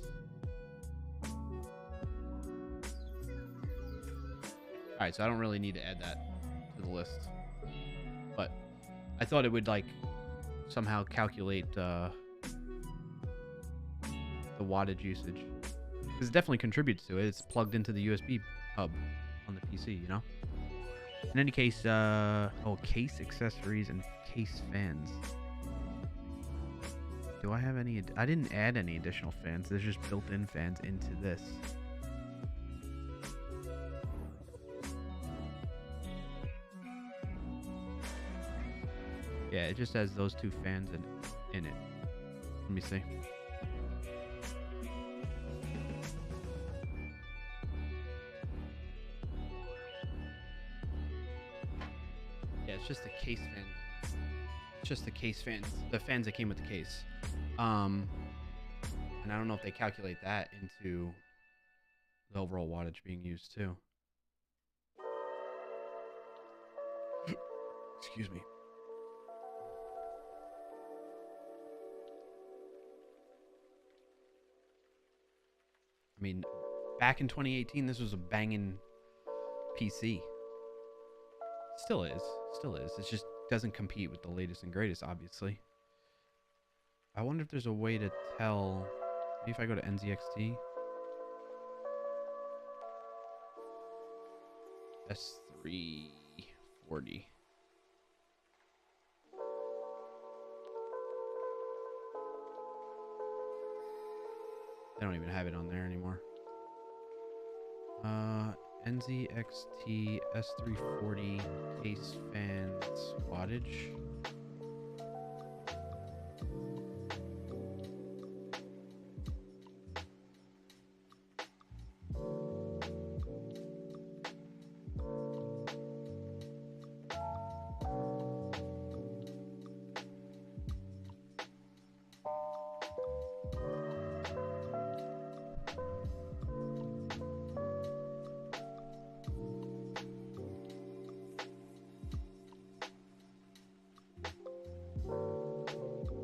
Alright, so I don't really need to add that to the list. But I thought it would, like, somehow calculate the wattage usage. Because it definitely contributes to it. It's plugged into the USB hub on the PC, you know? In any case, case accessories and case fans. Do I have any? I didn't add any additional fans. There's just built-in fans into this. Yeah, it just has those two fans in it. Let me see. Yeah, it's just the case fan. It's just the case fans. The fans that came with the case. And I don't know if they calculate that into the overall wattage being used too. Excuse me. I mean, back in 2018, this was a banging PC. Still is. Still is. It just doesn't compete with the latest and greatest, obviously. I wonder if there's a way to tell. Maybe if I go to NZXT. S340. They don't even have it on there anymore. NZXT S340 case fans wattage.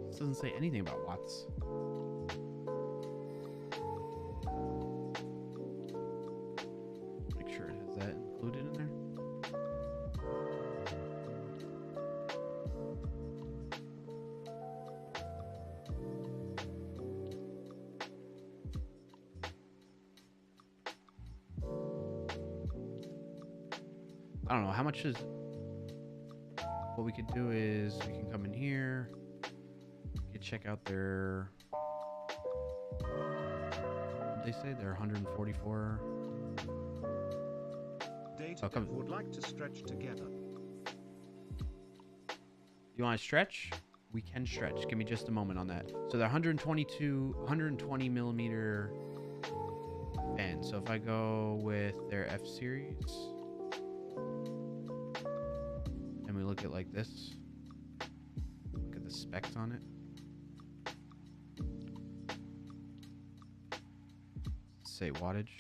This doesn't say anything about watts. Make sure it has that included in there. I don't know how much is. What we could do is we can come in here. We could check out their. What did they say? They're 144. Data come- would like to stretch together. You want to stretch? We can stretch. Give me just a moment on that. So they're 120 millimeter fans. So if I go with their F series. And we look at like this. Look at the specs on it. Say wattage.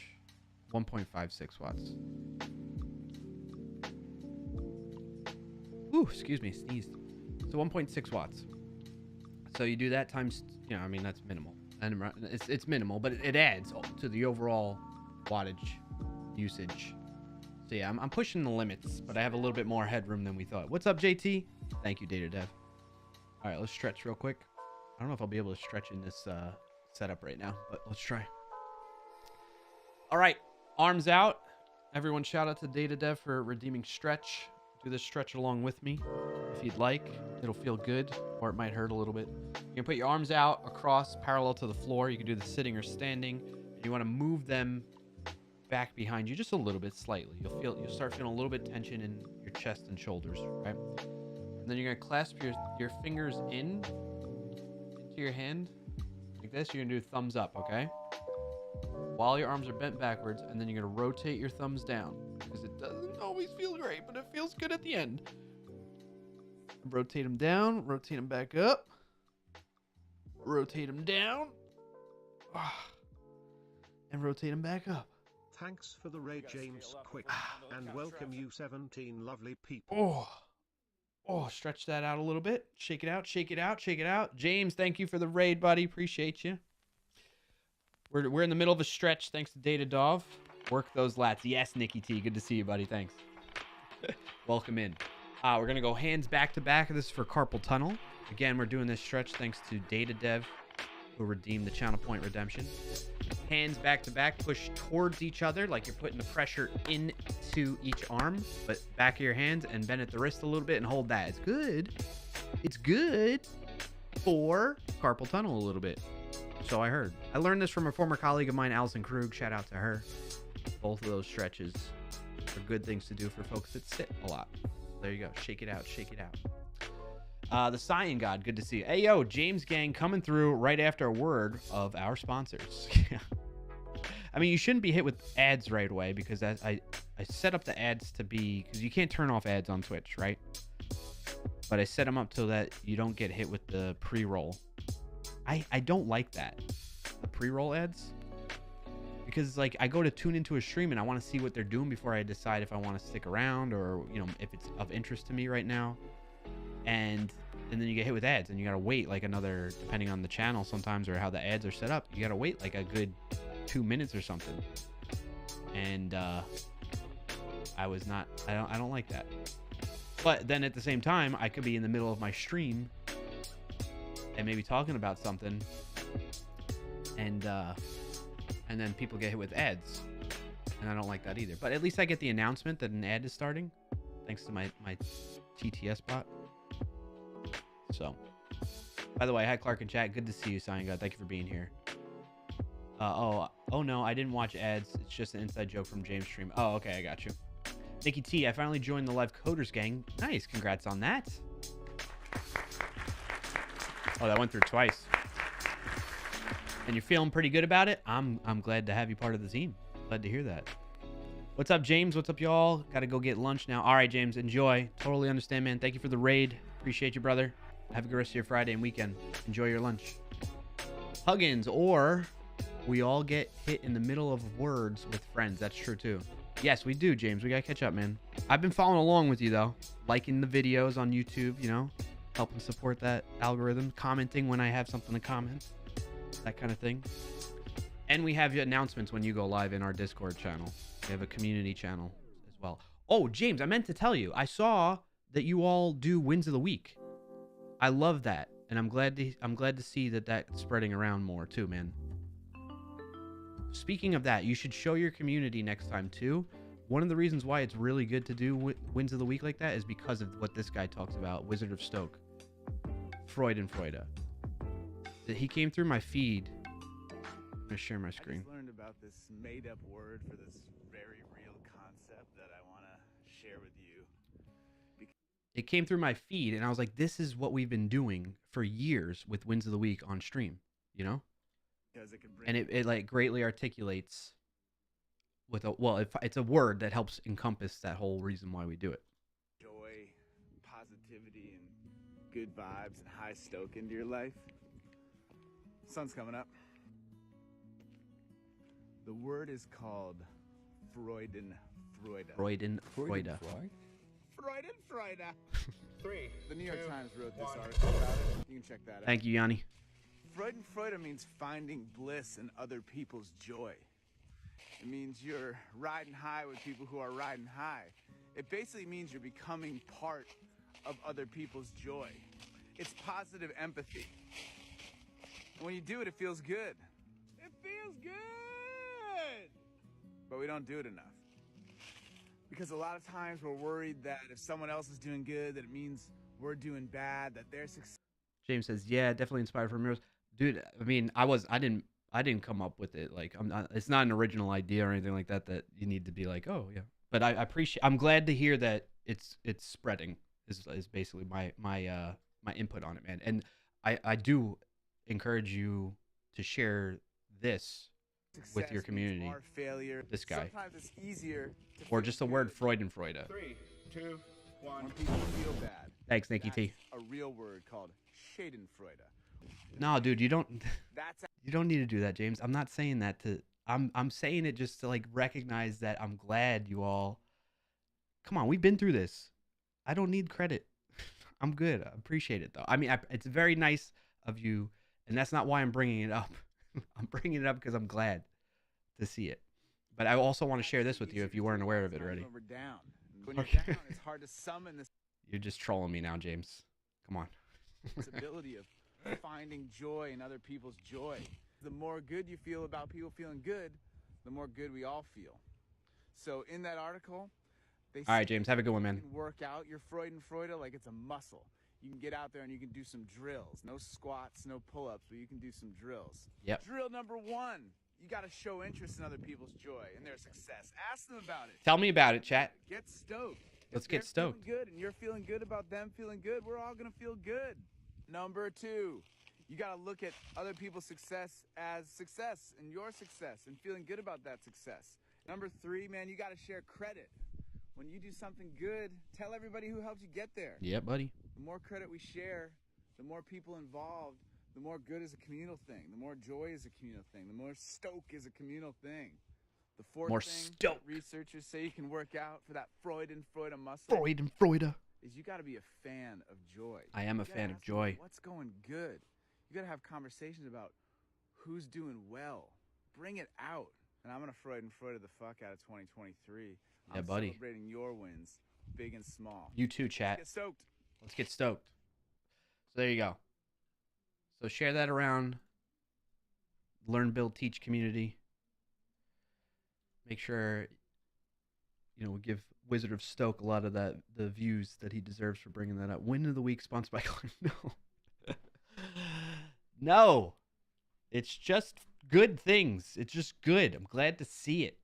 1.56 watts. Ooh, excuse me, sneezed. So 1.6 watts. So you do that times, you know, I mean, that's minimal. And it's minimal, but it adds to the overall wattage usage. So yeah, I'm pushing the limits, but I have a little bit more headroom than we thought. What's up, JT? Thank you, Data Dev. All right, let's stretch real quick. I don't know if I'll be able to stretch in this setup right now, but let's try. All right, arms out. Everyone shout out to Data Dev for redeeming stretch. Do this stretch along with me if you'd like. It'll feel good, or it might hurt a little bit. You can put your arms out across parallel to the floor. You can do the sitting or standing. You want to move them back behind you just a little bit, slightly. You'll start feeling a little bit tension in your chest and shoulders, right? And then you're gonna clasp your fingers into your hand like this. You're gonna do thumbs up, okay? While your arms are bent backwards, and then you're gonna rotate your thumbs down because it doesn't always feel great, but it feels good at the end. Rotate them down, rotate them back up, rotate them down, and rotate them back up. Thanks for the raid, James Quick, and welcome you 17 lovely people. Oh, stretch that out a little bit. Shake it out, shake it out, shake it out. James, thank you for the raid, buddy. Appreciate you. We're in the middle of a stretch, thanks to Data Dov. Work those lats. Yes, Nikki T. Good to see you, buddy. Thanks. Welcome in. We're going to go hands back to back. This is for carpal tunnel. Again, we're doing this stretch thanks to Data Dev, who redeemed the channel point redemption. Hands back to back. Push towards each other like you're putting the pressure into each arm, but back of your hands, and bend at the wrist a little bit and hold that. It's good. It's good for carpal tunnel a little bit. So I heard. I learned this from a former colleague of mine, Allison Krug. Shout out to her. Both of those stretches are good things to do for folks that sit a lot. There you go. Shake it out. Shake it out. The Cyan God. Good to see you. Hey, yo, James Gang coming through right after a word of our sponsors. I mean, you shouldn't be hit with ads right away because I set up the ads to be... Because you can't turn off ads on Twitch, right? But I set them up so that you don't get hit with the pre-roll. I don't like that. The pre-roll ads. Because, like, I go to tune into a stream and I want to see what they're doing before I decide if I want to stick around or, you know, if it's of interest to me right now. And then you get hit with ads and you got to wait like another, depending on the channel sometimes or how the ads are set up, you got to wait like a good 2 minutes or something. And I don't like that. But then at the same time, I could be in the middle of my stream and maybe talking about something, and then people get hit with ads, and I don't like that either. But at least I get the announcement that an ad is starting, thanks to my TTS bot. So, by the way, hi Clark and chat. Good to see you, Cyan God. Thank you for being here. Oh no, I didn't watch ads. It's just an inside joke from James' stream. Oh, okay, I got you. Nikki T, I finally joined the Live Coders gang. Nice, congrats on that. Oh, that went through twice. And you're feeling pretty good about it? I'm glad to have you part of the team. Glad to hear that. What's up, James? What's up, y'all? Got to go get lunch now. All right, James, enjoy. Totally understand, man. Thank you for the raid. Appreciate you, brother. Have a good rest of your Friday and weekend. Enjoy your lunch. Huggins, or we all get hit in the middle of words with friends. That's true, too. Yes, we do, James. We got to catch up, man. I've been following along with you, though. Liking the videos on YouTube, you know, helping support that algorithm. Commenting when I have something to comment. That kind of thing. And we have announcements when you go live in our Discord channel. We have a community channel as well. Oh, James, I meant to tell you. I saw that you all do wins of the week. I love that, and I'm glad to see that that's spreading around more too, man. Speaking of that, you should show your community next time too. One of the reasons why it's really good to do wins of the week like that is because of what this guy talks about, Wizard of Stoke, Freud and Freuda. That he came through my feed. I'm gonna share my screen. I just learned about this made-up word for this very real concept that I want to share with you. It came through my feed, and I was like, "This is what we've been doing for years with wins of the week on stream," you know. Because it can bring And it like greatly articulates with it's a word that helps encompass that whole reason why we do it. joy, positivity, and good vibes and high stoke into your life. Sun's coming up. The word is called Freudenfreude. Freuda. Freudenfreude. 3. The New York Times wrote this article about it. You can check that out. Thank you, Yanni. Freudenfreude means finding bliss in other people's joy. It means you're riding high with people who are riding high. It basically means you're becoming part of other people's joy. It's positive empathy. And when you do it, it feels good. It feels good! But we don't do it enough. Because a lot of times we're worried that if someone else is doing good, that it means we're doing bad, that they're successful. James says, "Yeah, definitely inspired from yours, dude." I mean, I didn't come up with it. Like, it's not an original idea or anything like that. That you need to be like, "Oh yeah." But I appreciate. I'm glad to hear that it's spreading. Is basically my input on it, man. And I do encourage you to share this with your community. Our failure. This guy. Sometimes it's easier to Or feel just the good word Freudenfreude. 3, 2, 1. when people feel bad. Thanks, Nikki T. That's a real word called Schadenfreude. No, dude, you don't That's need to do that, James. I'm not saying that to. I'm saying it just to like recognize that I'm glad you all. Come on, we've been through this. I don't need credit. I'm good. I appreciate it though. I mean, it's very nice of you, and that's not why I'm bringing it up. I'm bringing it up because I'm glad to see it. But I also want to share this with you if you weren't aware of it already. when we're down. When Okay. you're down, it's hard to summon this You're just trolling me now, James. Come on. ability of finding joy in other people's joy. The more good you feel about people feeling good, the more good we all feel. So in that article, they All right, say James. Have a good one, you man. can work out your Freudenfreude like it's a muscle. You can get out there and you can do some drills. No squats, no pull-ups, but you can do some drills. Yep. Drill number 1. You got to show interest in other people's joy and their success. Ask them about it. Tell me about it, chat. Get stoked. Let's If get they're stoked. feeling good and you're feeling good about them feeling good, we're all going to feel good. Number 2, you got to look at other people's success as success and your success and feeling good about that success. Number 3, man, you got to share credit. When you do something good, tell everybody who helped you get there. Yeah, buddy. The more credit we share, the more people involved, the more good is a communal thing. The more joy is a communal thing. The more stoke is a communal thing. The fourth More thing stoke. researchers say you can work out for that Freudenfreude muscle Freude. is you got to be a fan of joy. I am a You gotta fan of ask people, joy. What's going good? You got to have conversations about who's doing well. Bring it out. And I'm going to Freudenfreude the fuck out of 2023. Yeah, I'm buddy. celebrating your wins, big and small. You too, chat. Get stoked. Let's get stoked. So there you go. So share that around. Learn, build, teach community. Make sure, we give Wizard of Stoke a lot of the views that he deserves for bringing that up. Win of the week sponsored by Clark. No. No. It's just good things. It's just good. I'm glad to see it.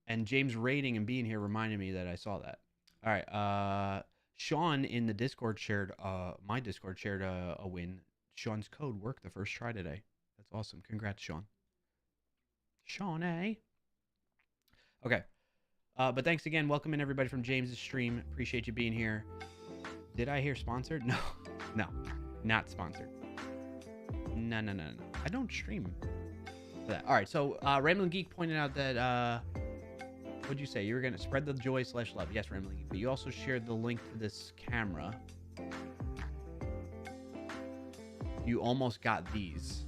And James rating and being here reminded me that I saw that. All right. Sean in the Discord shared, my Discord shared a win. Sean's code worked the first try today. That's awesome. Congrats, Sean. Sean, eh? Okay. But thanks again. Welcome in everybody from James's stream. Appreciate you being here. Did I hear sponsored? No. No. Not sponsored. No. I don't stream for that. All right. So Rambling Geek pointed out that what'd you say? You were gonna spread the joy / love. Yes, Rambling Geek. But you also shared the link to this camera. You almost got these.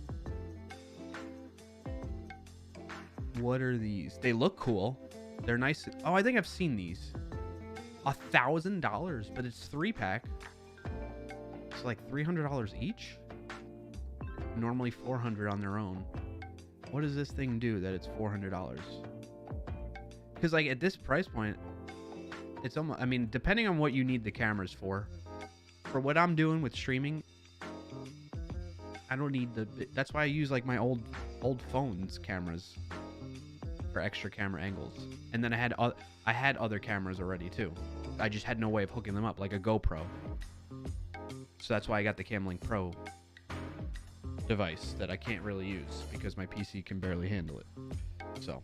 What are these? They look cool. They're nice. Oh, I think I've seen these. $1,000, but it's 3-pack. It's like $300 each. Normally $400 on their own. What does this thing do that it's $400? Because like at this price point, it's almost. I mean, depending on what you need the cameras for what I'm doing with streaming, I don't need the. That's why I use like my old phones cameras for extra camera angles. And then I had other cameras already too. I just had no way of hooking them up, like a GoPro. So that's why I got the Camlink Pro device that I can't really use because my PC can barely handle it. So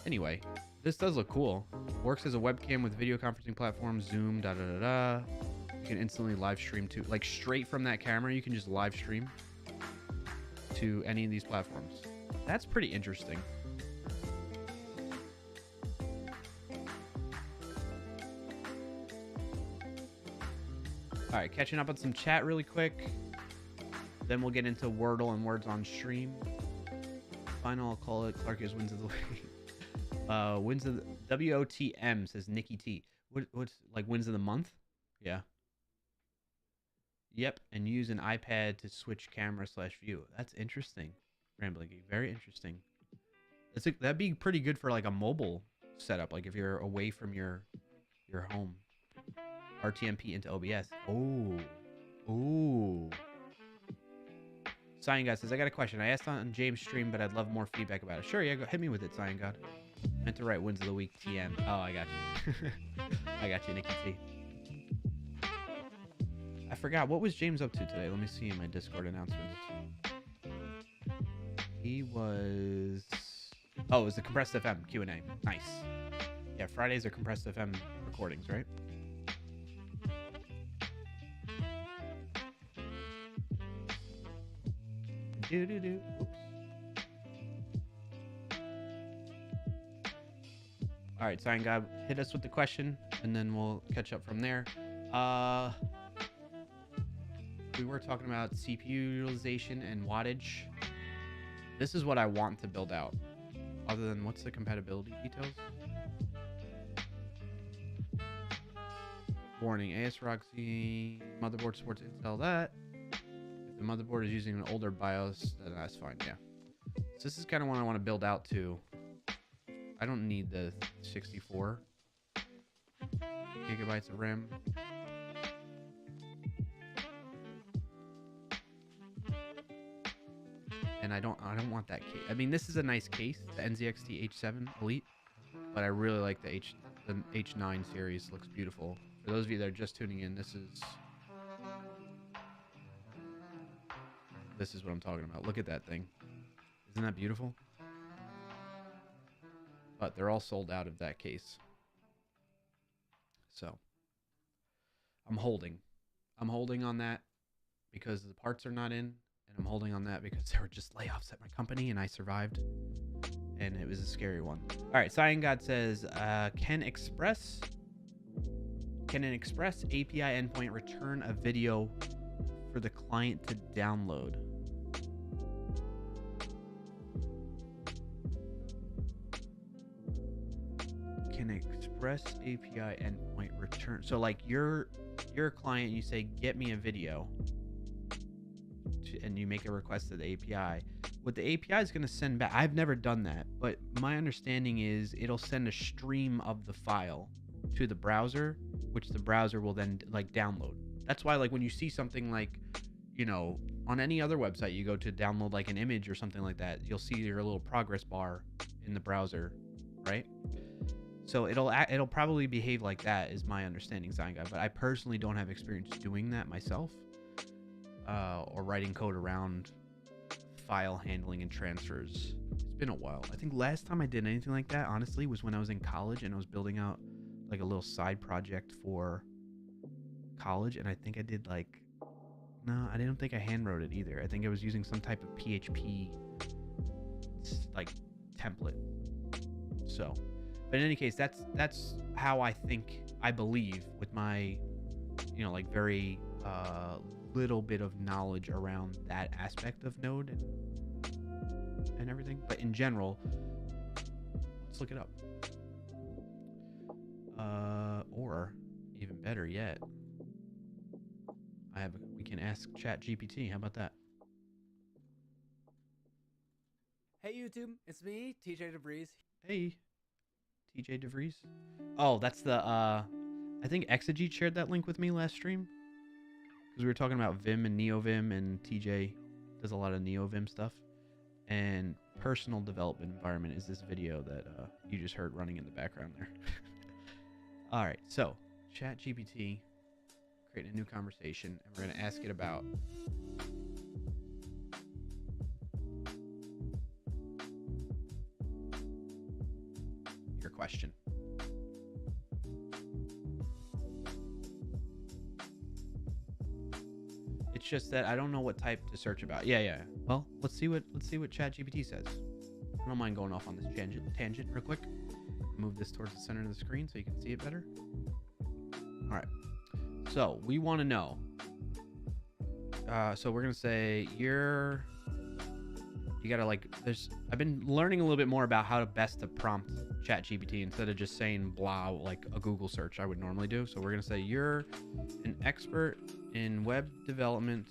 anyway, this does look cool. Works as a webcam with video conferencing platform, Zoom, You can instantly live stream to, like straight from that camera, you can just live stream to any of these platforms. That's pretty interesting. All right, catching up on some chat really quick. Then we'll get into Wordle and words on stream. Final, I'll call it Clarkio's wins of the week. Wins of the WOTM says Nikki T. What's like wins of the month? Yeah. Yep, and use an iPad to switch camera / view. That's interesting. Rambling Geek, very interesting. That'd be pretty good for like a mobile setup, like if you're away from your home. RTMP into OBS. Oh. Cyan God says, I got a question. I asked on James' stream, but I'd love more feedback about it. Sure, yeah, go hit me with it, Cyan God. Meant to write wins of the week, TM. Oh, I got you. I got you, Nikki T. I forgot. What was James up to today? Let me see in my Discord announcements. He was... Oh, it was the Compressed FM Q&A. Nice. Yeah, Fridays are Compressed FM recordings, right? Oops. All right, Cyan God, hit us with the question, and then we'll catch up from there. We were talking about CPU utilization and wattage. This is what I want to build out. Other than what's the compatibility details? Warning, ASRoxy motherboard supports Intel that. If the motherboard is using an older BIOS, then that's fine, yeah. So this is kind of what I want to build out to. I don't need the 64 gigabytes of RAM. And I don't want that case. I mean, this is a nice case, the NZXT H7 Elite, but I really like the H9 series. Looks beautiful. For those of you that are just tuning in, this is what I'm talking about. Look at that thing. Isn't that beautiful? But they're all sold out of that case. So I'm holding on that because the parts are not in, and I'm holding on that because there were just layoffs at my company and I survived, and it was a scary one. All right, Cyan God says, can an Express API endpoint return a video for the client to download? Can Express API endpoint return? So like you're a client, you say, get me a video, and you make a request to the API. What the API is going to send back, I've never done that, but my understanding is it'll send a stream of the file to the browser, which the browser will then like download. That's why like when you see something like, you know, on any other website you go to download like an image or something like that, you'll see your little progress bar in the browser, right? So it'll probably behave like that, is my understanding, Sign Guy. But I personally don't have experience doing that myself, or writing code around file handling and transfers. It's been a while. I think last time I did anything like that, honestly, was when I was in college and I was building out like a little side project for college, and I think I did like, no, I didn't think I hand wrote it either. I think I was using some type of PHP like template. So, but in any case, that's how I think, I believe, with my, like very little bit of knowledge around that aspect of Node and everything. But in general, let's look it up. Or even better yet, we can ask ChatGPT. How about that? Hey YouTube, it's me, TJ DeVries. Hey, TJ DeVries. Oh, that's the I think Exegete shared that link with me last stream, because we were talking about Vim and NeoVim, and TJ does a lot of NeoVim stuff. And personal development environment is this video that you just heard running in the background there. All right, so ChatGPT, create a new conversation, and we're going to ask it about your question. It's just that I don't know what type to search about. Yeah. Well, let's see what ChatGPT says. I don't mind going off on this tangent real quick. Move this towards the center of the screen so you can see it better. All right. So we want to know. So we're gonna say you gotta I've been learning a little bit more about how to best to prompt ChatGPT instead of just saying blah like a Google search I would normally do. So we're gonna say you're an expert in web development.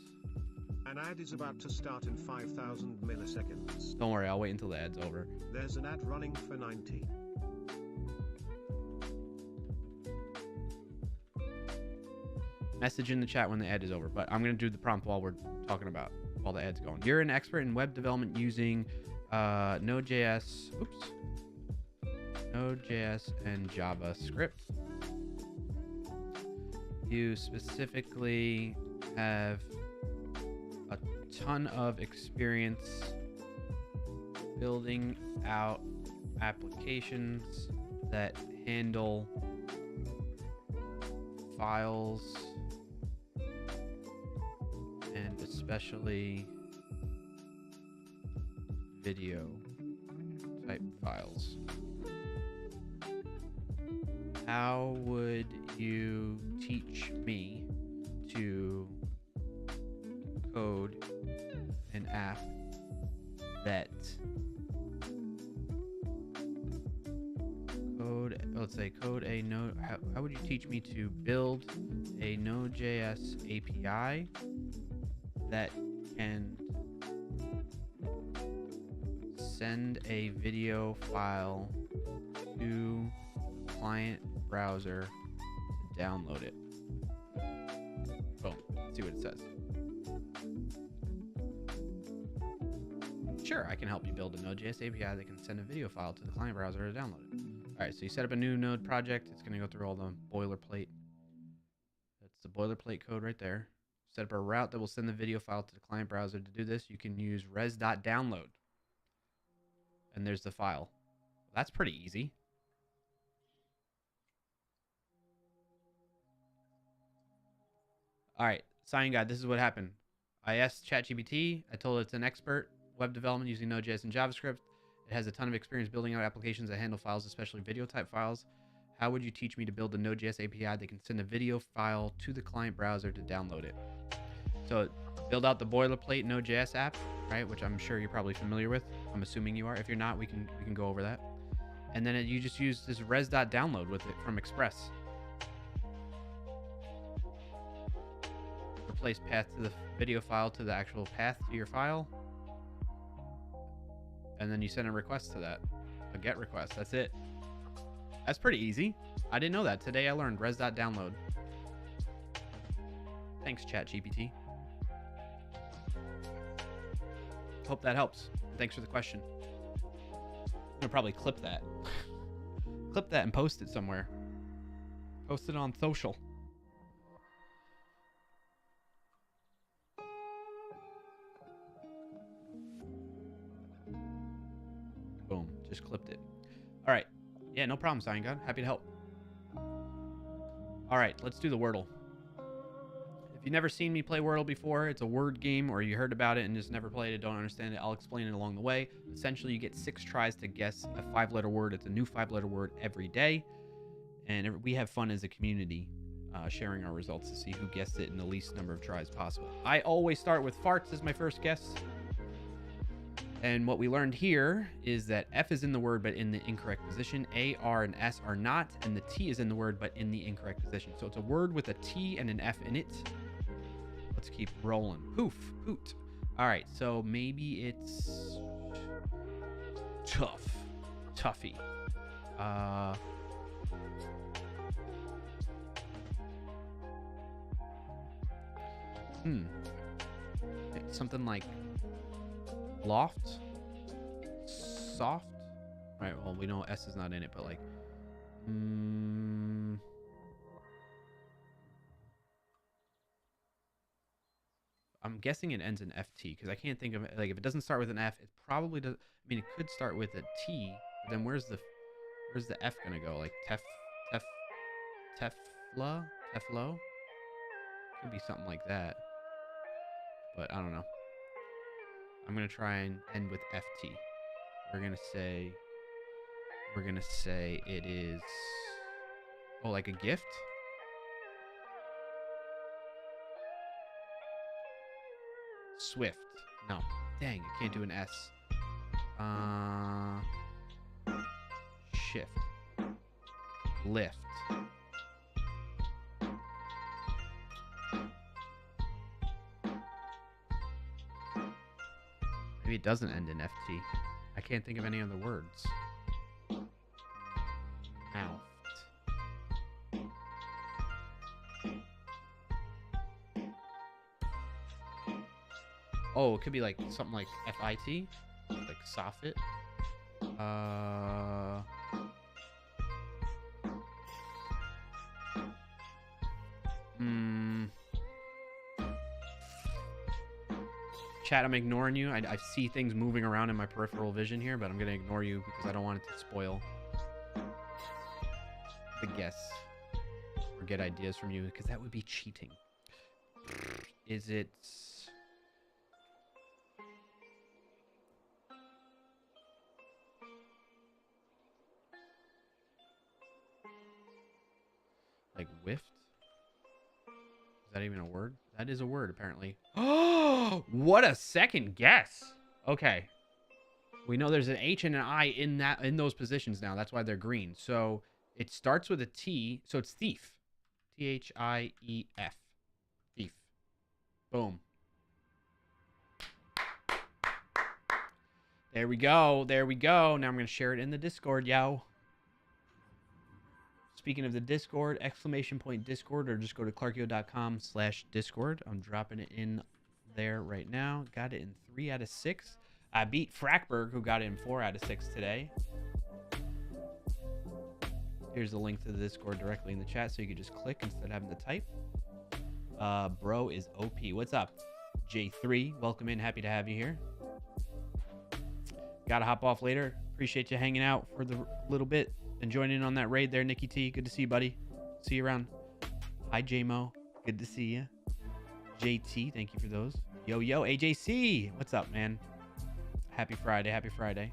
An ad is about to start in 5,000 milliseconds. Don't worry, I'll wait until the ad's over. There's an ad running for 90. Message in the chat when the ad is over, but I'm going to do the prompt while the ad's going. You're an expert in web development using Node.js and JavaScript. You specifically have a ton of experience building out applications that handle files, and especially video type files. How would you teach me to code an app that code a node? How would you teach me to build a Node.js API that can send a video file to client browser to download it? Boom. Let's see what it says. Sure, I can help you build a Node.js API that can send a video file to the client browser to download it. All right, so you set up a new Node project. It's going to go through all the boilerplate. That's the boilerplate code right there. Set up a route that will send the video file to the client browser. To do this, you can use res.download. And there's the file. That's pretty easy. All right, sign guide. This is what happened. I asked ChatGPT. I told it it's an expert web development using Node.js and JavaScript. It has a ton of experience building out applications that handle files, especially video type files. How would you teach me to build a Node.js API that can send a video file to the client browser to download it? So build out the boilerplate Node.js app, right? Which I'm sure you're probably familiar with. I'm assuming you are. If you're not, we can go over that. And then you just use this res.download with it from Express. Replace path to the video file to the actual path to your file. And then you send a request to that, a GET request. That's it. That's pretty easy. I didn't know that. Today I learned res.download. Thanks, ChatGPT. Hope that helps. Thanks for the question. I'm gonna probably clip that. Clip that and post it somewhere. Post it on social. Boom. Just clipped it. All right. Yeah, no problem, Sign God. Happy to help. All right, let's do the Wordle. If you've never seen me play Wordle before, it's a word game, or you heard about it and just never played it, don't understand it, I'll explain it along the way. Essentially, you get 6 tries to guess a 5-letter word. It's a new 5-letter word every day. And we have fun as a community sharing our results to see who guessed it in the least number of tries possible. I always start with farts as my first guess. And what we learned here is that F is in the word but in the incorrect position. A, R, and S are not, and the T is in the word but in the incorrect position. So it's a word with a T and an F in it. Let's keep rolling. Poof, hoot. All right, so maybe it's tough. Tuffy. Something like loft, soft. All right, well, we know S is not in it, but like I'm guessing it ends in FT because I can't think of it. Like, if it doesn't start with an F, it probably does. I mean, it could start with a T, but then where's the F gonna go? Like Teflo? Could be something like that, but I don't know. I'm gonna try and end with FT. We're gonna say it is, oh, like a gift. Swift. No. Dang, I can't do an S. Shift. Lift. Maybe it doesn't end in FT. I can't think of any other words. Mouth. Oh, it could be like something like FIT, like soffit. Chat, I'm ignoring you. I see things moving around in my peripheral vision here, but I'm going to ignore you because I don't want it to spoil the guess or get ideas from you, because that would be cheating. Is it... like whiffed? Is that even a word? That is a word, apparently. Oh, what a second guess. Okay. We know there's an H and an I in those positions now. That's why they're green. So it starts with a T. So it's thief. Thief. Thief. Boom. There we go. There we go. Now I'm going to share it in the Discord, yo. Speaking of the Discord, !Discord, or just go to clarkio.com/Discord. I'm dropping it in there right now. Got it in 3 out of 6. I beat Frackberg, who got it in 4 out of 6 today. Here's the link to the Discord directly in the chat, so you can just click instead of having to type. Bro is OP. What's up? J3, welcome in. Happy to have you here. Gotta hop off later. Appreciate you hanging out for the little bit and joining in on that raid there, Nikki T. Good to see you, buddy. See you around. Hi, JMO. Good to see you. JT, thank you for those. Yo, AJC. What's up, man? Happy Friday. Happy Friday.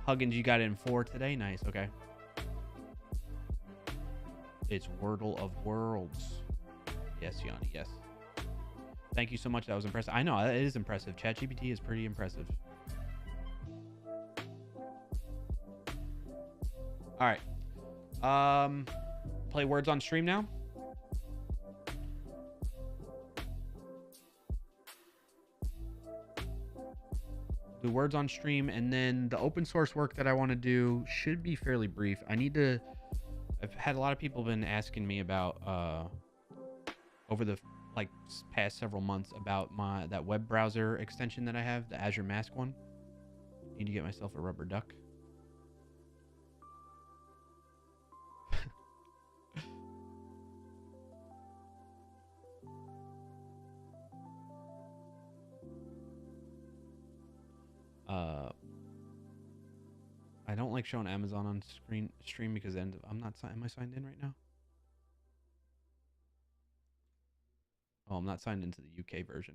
Huggins, you got it in 4 today. Nice. Okay. It's Wordle of Worlds. Yes, Yanni. Yes. Thank you so much. That was impressive. I know. It is impressive. ChatGPT is pretty impressive. All right. Play words on stream now. Do words on stream, and then the open source work that I want to do should be fairly brief. I've had a lot of people been asking me about over the like past several months about that web browser extension that I have, the Azure Mask one. Need to get myself a rubber duck. I don't like showing Amazon on stream because then I'm not am I signed in right now? Oh, I'm not signed into the UK version.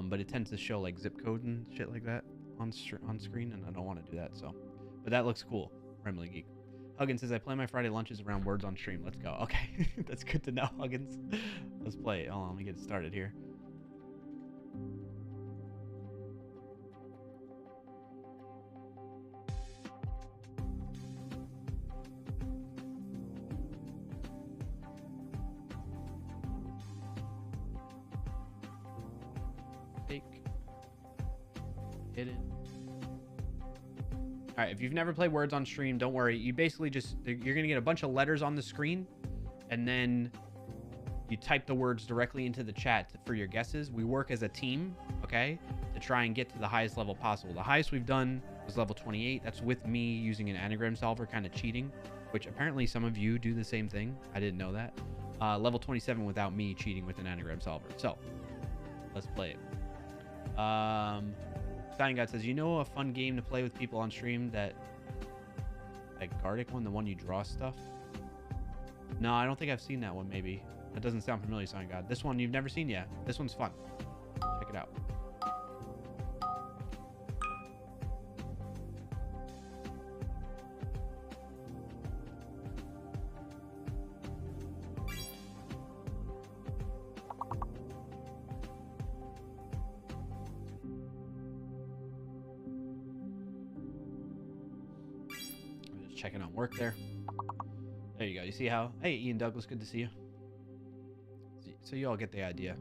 But it tends to show like zip code and shit like that on screen, and I don't want to do that. So, but that looks cool. Remley Geek. Huggins says I play my Friday lunches around words on stream. Let's go. Okay, that's good to know, Huggins. Let's play it. Hold on, let me get it started here. Hidden. All right, if you've never played words on stream, don't worry. You basically just, you're going to get a bunch of letters on the screen, and then you type the words directly into the chat for your guesses. We work as a team, okay, to try and get to the highest level possible. The highest we've done was level 28. That's with me using an anagram solver, kind of cheating, which apparently some of you do the same thing. I didn't know that. Level 27 without me cheating with an anagram solver. So, let's play it. Stein God says, you know a fun game to play with people on stream, that Gardic one, the one you draw stuff? No, I don't think I've seen that one, maybe. That doesn't sound familiar, Stein God. This one you've never seen yet. This one's fun. Check it out. Checking on work there. There you go. You see how? Hey, Ian Douglas, good to see you. So you all get the idea.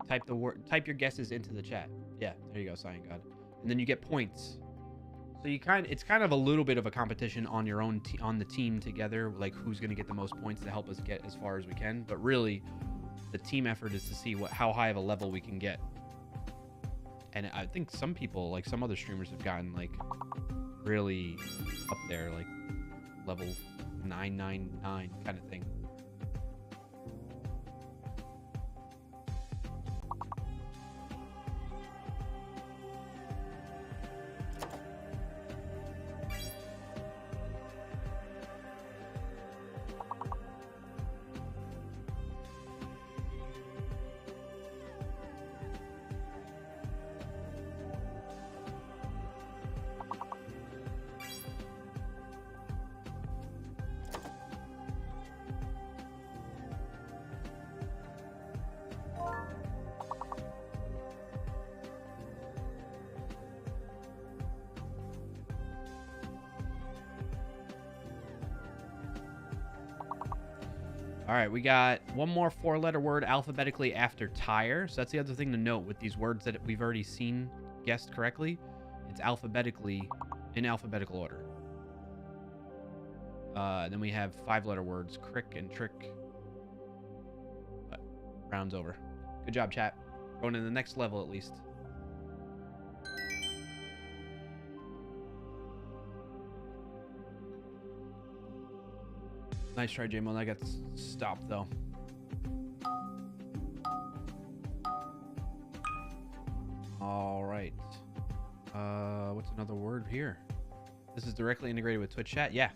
Type your guesses into the chat. Yeah, there you go, Cyan God. And then you get points. So it's kind of a little bit of a competition on your own on the team together, like who's going to get the most points to help us get as far as we can. But really, the team effort is to see how high of a level we can get. And I think some people, like some other streamers, have gotten like really up there, like level 999 kind of thing. All right, we got one more 4-letter word alphabetically after tire. So that's the other thing to note with these words that we've already seen guessed correctly. It's alphabetically in alphabetical order. Then we have 5-letter words, crick and trick. But rounds over. Good job, chat. Going to the next level at least. Nice try, J-Mo. That got stopped, though. All right. What's another word here? This is directly integrated with Twitch chat? Yeah.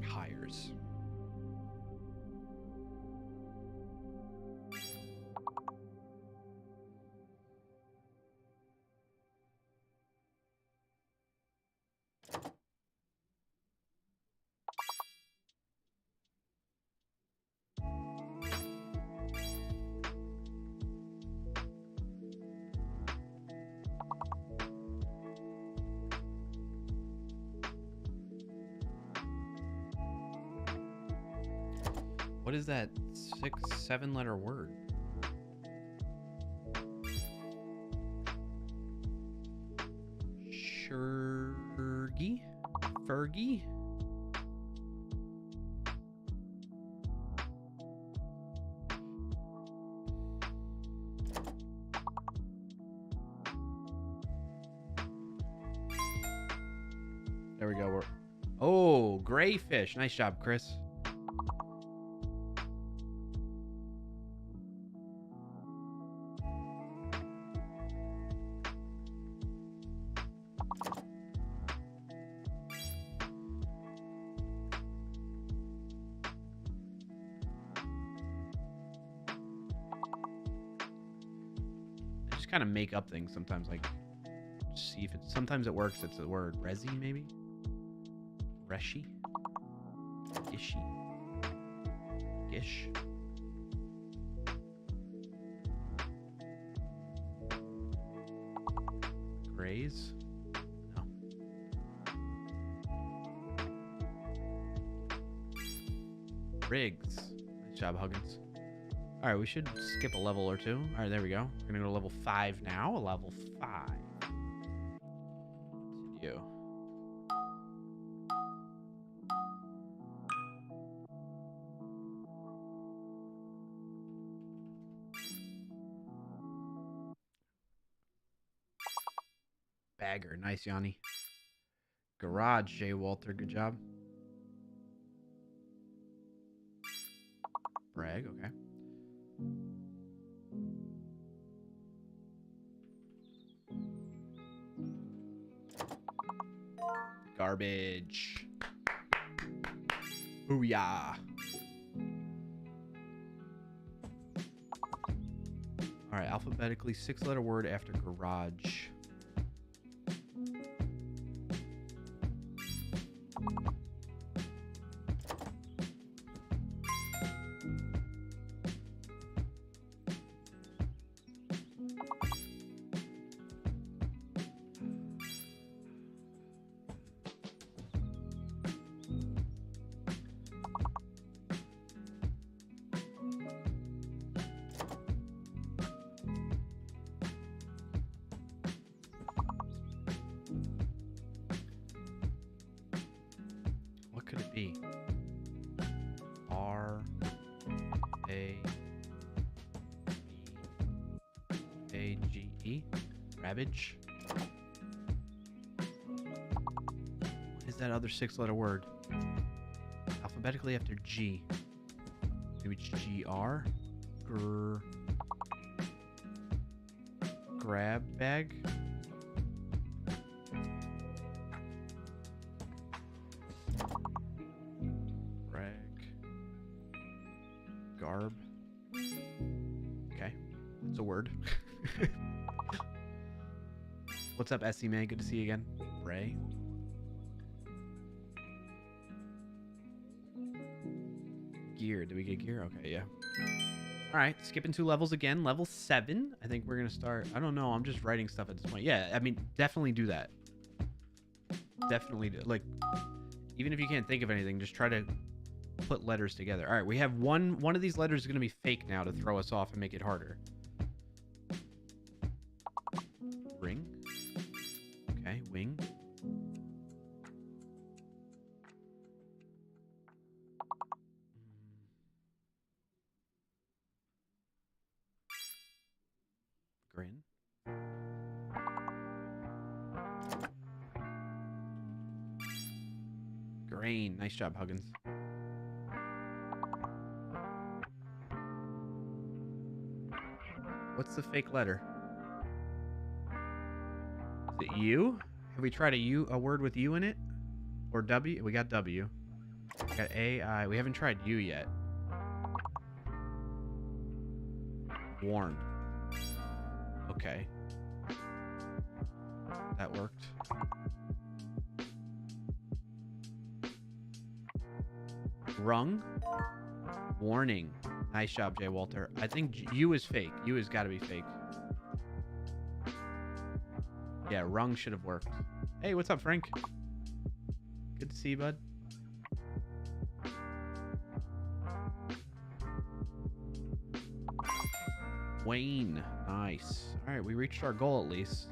Hires. What is that 6-7 letter word? Clarky. There we go. Oh, gray fish. Nice job, Chris. I just kind of make up things sometimes, like see if it's. Sometimes it works. It's the word resi, maybe. Reshi. Gishi. Gish. Graze. No. Riggs. Nice job, Huggins. All right, we should skip a level or two. All right, there we go. We're going to go to level 5 now. Level 5. Continue. Bagger. Nice, Yanni. Garage, J. Walter. Good job. Brag, okay. Garbage. Booyah. All right, alphabetically, 6-letter word after garage. What could it be? R A B A G E? Rabbage? What is that other 6-letter word? Alphabetically after G. Maybe it's G-R? Grab bag? Garb. Okay, that's a word. What's up, Essie man? Good to see you again. Ray. Gear. Did we get gear? Okay, yeah. All right, skipping 2 levels again. Level 7. I think we're gonna start. I don't know. I'm just writing stuff at this point. Yeah, I mean, definitely do that. Definitely do. Like, even if you can't think of anything, just try to put letters together. All right, we have one of these letters is going to be fake now to throw us off and make it harder. Ring. Okay, wing. Grin. Grain. Nice job, Huggins. What's the fake letter? Is it U? Have we tried a word with U in it? Or W? We got W. We got A, I. We haven't tried U yet. Warned. Okay. That worked. Rung. Warning. Nice job, Jay Walter. I think U is fake. U has got to be fake. Yeah, rung should have worked. Hey, what's up, Frank? Good to see you, bud. Wayne. Nice. All right, we reached our goal at least.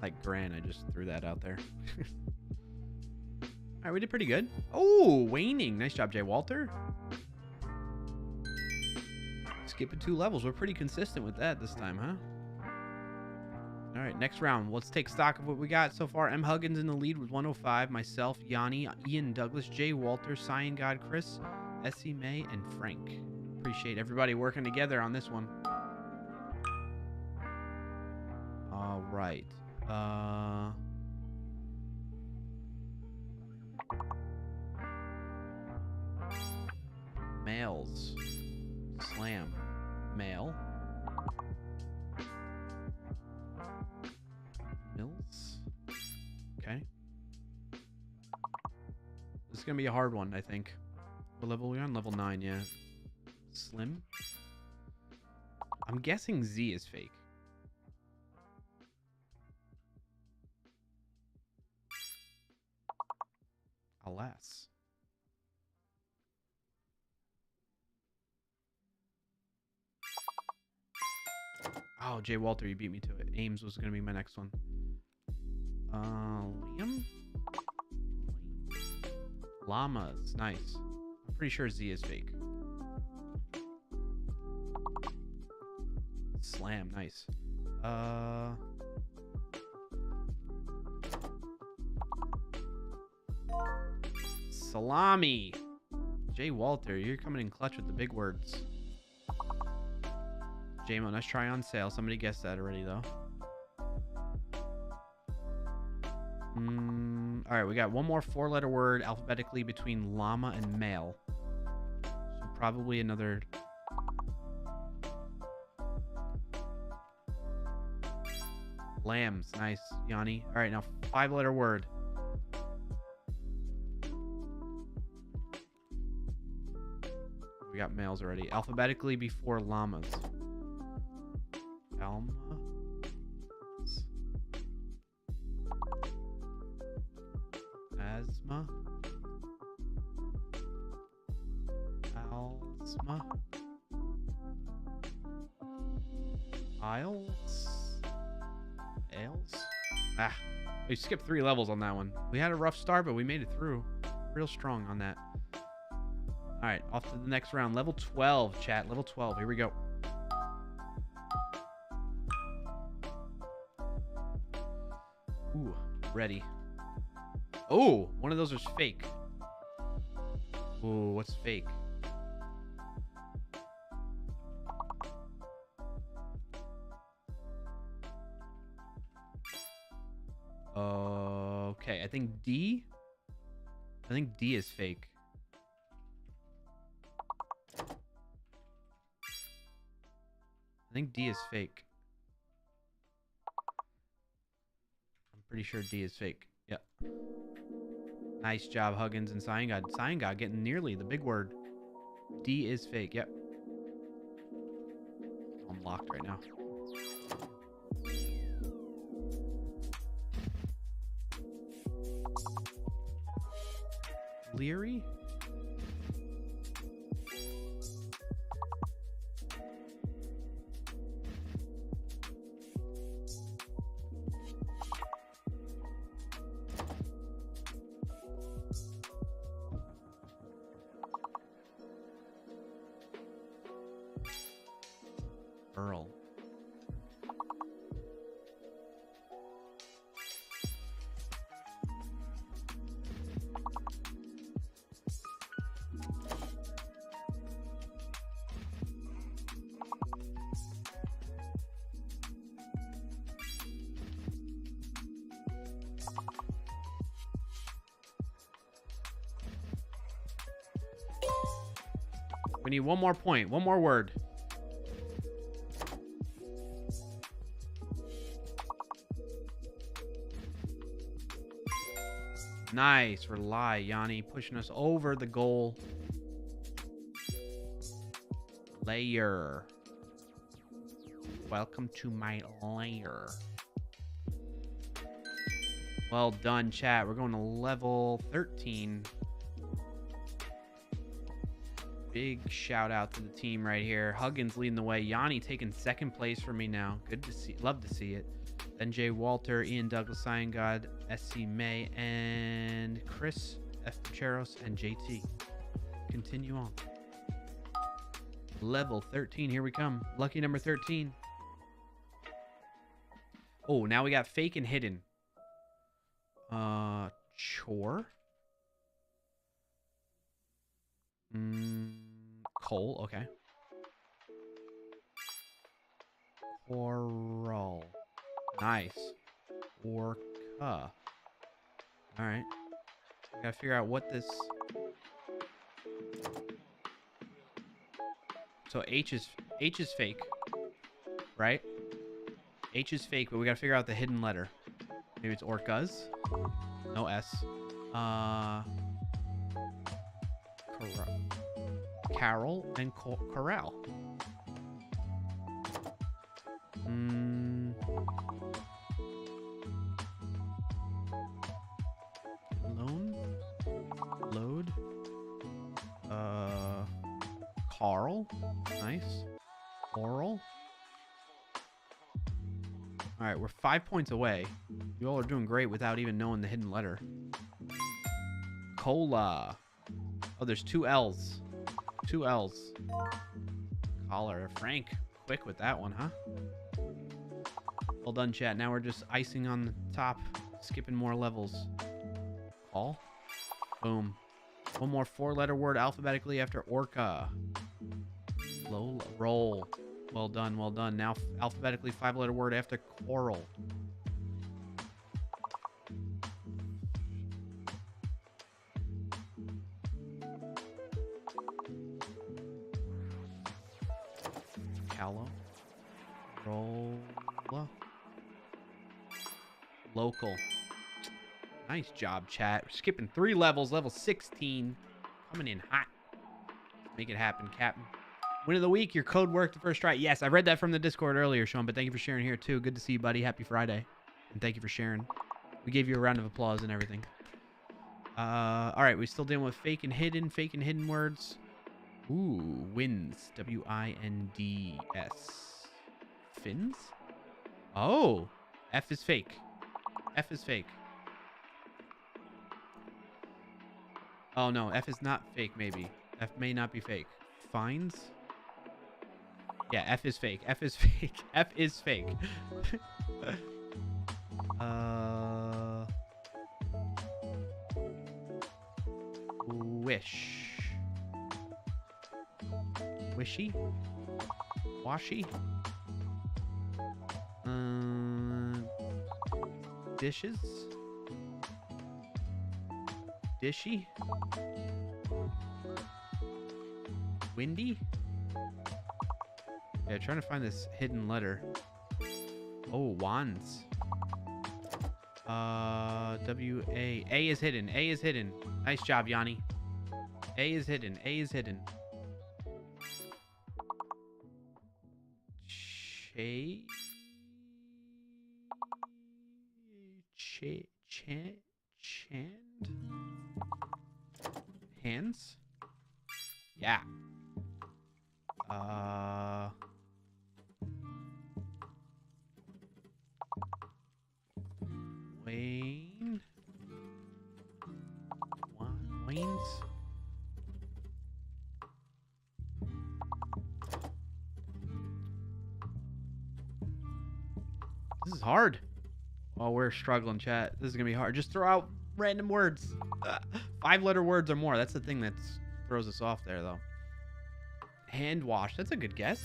Like Grant, I just threw that out there. All right, we did pretty good. Oh, waning. Nice job, Jay Walter. Skipping 2 levels. We're pretty consistent with that this time, huh? All right, next round. Let's take stock of what we got so far. M. Huggins in the lead with 105. Myself, Yanni, Ian Douglas, Jay Walter, Cyan God, Chris, Essie May, and Frank. Appreciate everybody working together on this one. All right. Males. Slam. Male. Mills. Okay. This is going to be a hard one, I think. What level are we on? Level 9, yeah. Slim. I'm guessing Z is fake. Alas. Oh, Jay Walter, you beat me to it. Ames was going to be my next one. Liam? Llamas. Nice. I'm pretty sure Z is fake. Slam. Nice. Salami. Jay Walter, you're coming in clutch with the big words. JMO, nice try on sale. Somebody guessed that already, though. All right, we got one more 4-letter word alphabetically between llama and male. So probably another... Lambs. Nice, Yanni. All right, now 5-letter word. We got males already. Alphabetically before llamas. Alma. Asthma. Alsma. Isles. Ales. Ah, we skipped 3 levels on that one. We had a rough start, but we made it through. Real strong on that. All right, off to the next round. Level 12, chat. Level 12. Here we go. Ooh, ready. Oh, one of those is fake. Ooh, what's fake? Okay, I think D. I think D is fake. I think D is fake. I'm pretty sure D is fake. Yep. Nice job, Huggins and Cyan God. Cyan God getting nearly the big word. D is fake. Yep. I'm locked right now. Leary? Earl. We need one more point, one more word. Nice. Rely, Yanni. Pushing us over the goal. Layer. Welcome to my lair. Well done, chat. We're going to level 13. Big shout out to the team right here. Huggins leading the way. Yanni taking second place for me now. Good to see. Love to see it. then J. Walter, Ian Douglas, Cyan God, SC May, and Chris F. Pacheros, and JT. Continue on. Level 13. Here we come. Lucky number 13. Oh, now we got fake and hidden. Chore. Coal. Okay. Coral. Nice. Orca. All right. Gotta figure out what this. So H is fake, right? H is fake, but we gotta figure out the hidden letter. Maybe it's orcas. No S. Carol and corral. Load. Carl. Nice. Oral. All right, we're 5 points away. You all are doing great without even knowing the hidden letter. Cola. Oh, there's 2 L's. 2 L's. Collar. Frank. Quick with that one, huh? Well done, chat. Now we're just icing on the top. Skipping more levels. Call. Boom. One more 4-letter word alphabetically after orca. Lola. Roll. Well done, well done. Now alphabetically 5-letter word after coral. Callow. Rolla. Local. Nice job, chat. We're skipping 3 levels. Level 16. Coming in hot. Make it happen, Captain. Win of the week. Your code worked the first try. Yes, I read that from the Discord earlier, Sean, but thank you for sharing here, too. Good to see you, buddy. Happy Friday. And thank you for sharing. We gave you a round of applause and everything. All right, we're still dealing with fake and hidden words. Ooh, wins. W-I-N-D-S. Fins? Oh, F is fake. F is fake. Oh, no, F is not fake, maybe. F may not be fake. Fines? Yeah, F is fake. F is fake. F is fake. Wish. Wishy? Washy? Dishes? Dishy? Windy? Yeah, trying to find this hidden letter. Oh, wands. W-A. A is hidden. A is hidden. Nice job, Yanni. A is hidden. A is hidden. Chand? Hands? Yeah. Wayne? Wayne's? This is hard. Oh, we're struggling, chat. This is gonna be hard. Just throw out random words. 5-letter words or more. That's the thing that throws us off there, though. Hand wash. That's a good guess.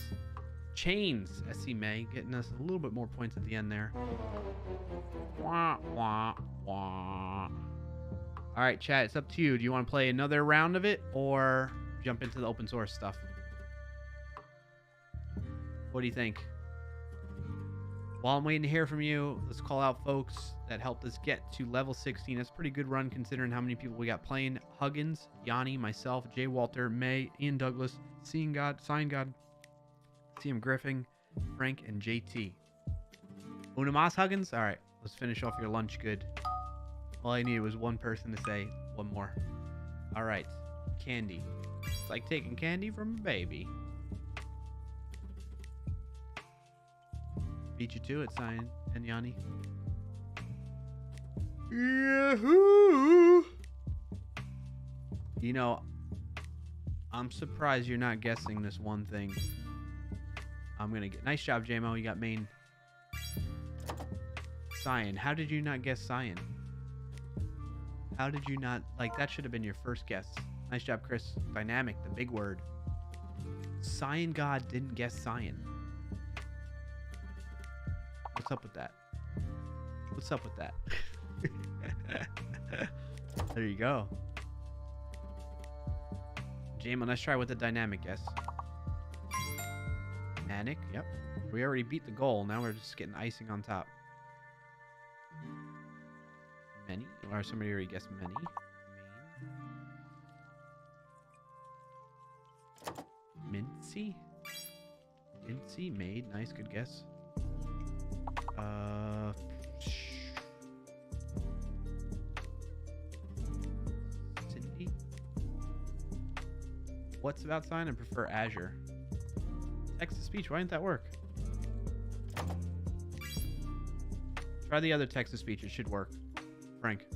Chains. SC May getting us a little bit more points at the end there. Wah, wah, wah. All right, chat. It's up to you. Do you want to play another round of it or jump into the open source stuff? What do you think? While I'm waiting to hear from you, let's call out folks that helped us get to level 16. That's a pretty good run considering how many people we got playing. Huggins, Yanni, myself, Jay Walter, May, Ian Douglas, Seeing God, Sign God, CM Griffin, Frank, and JT. Una mas, Huggins? All right, let's finish off your lunch good. All I needed was one person to say one more. All right, candy. It's like taking candy from a baby. Beat you to it, Sign. and Yanni. Yahoo! You know, I'm surprised you're not guessing this one thing. I'm gonna get. Nice job, JMO. You got main. Cyan. How did you not guess cyan? How did you not? Like, that should have been your first guess. Nice job, Chris. Dynamic, the big word. Cyan God didn't guess cyan. What's up with that? What's up with that? There you go. JMO, let's try with the dynamic guess. Manic, yep. We already beat the goal. Now we're just getting icing on top. Many? Or somebody already guessed many. Main. Mincy? Mincy, made. Nice, good guess. Cindy? What's about sign? I prefer Azure. Text-to-speech, why didn't that work? Try the other text-to-speech, it should work. Frank.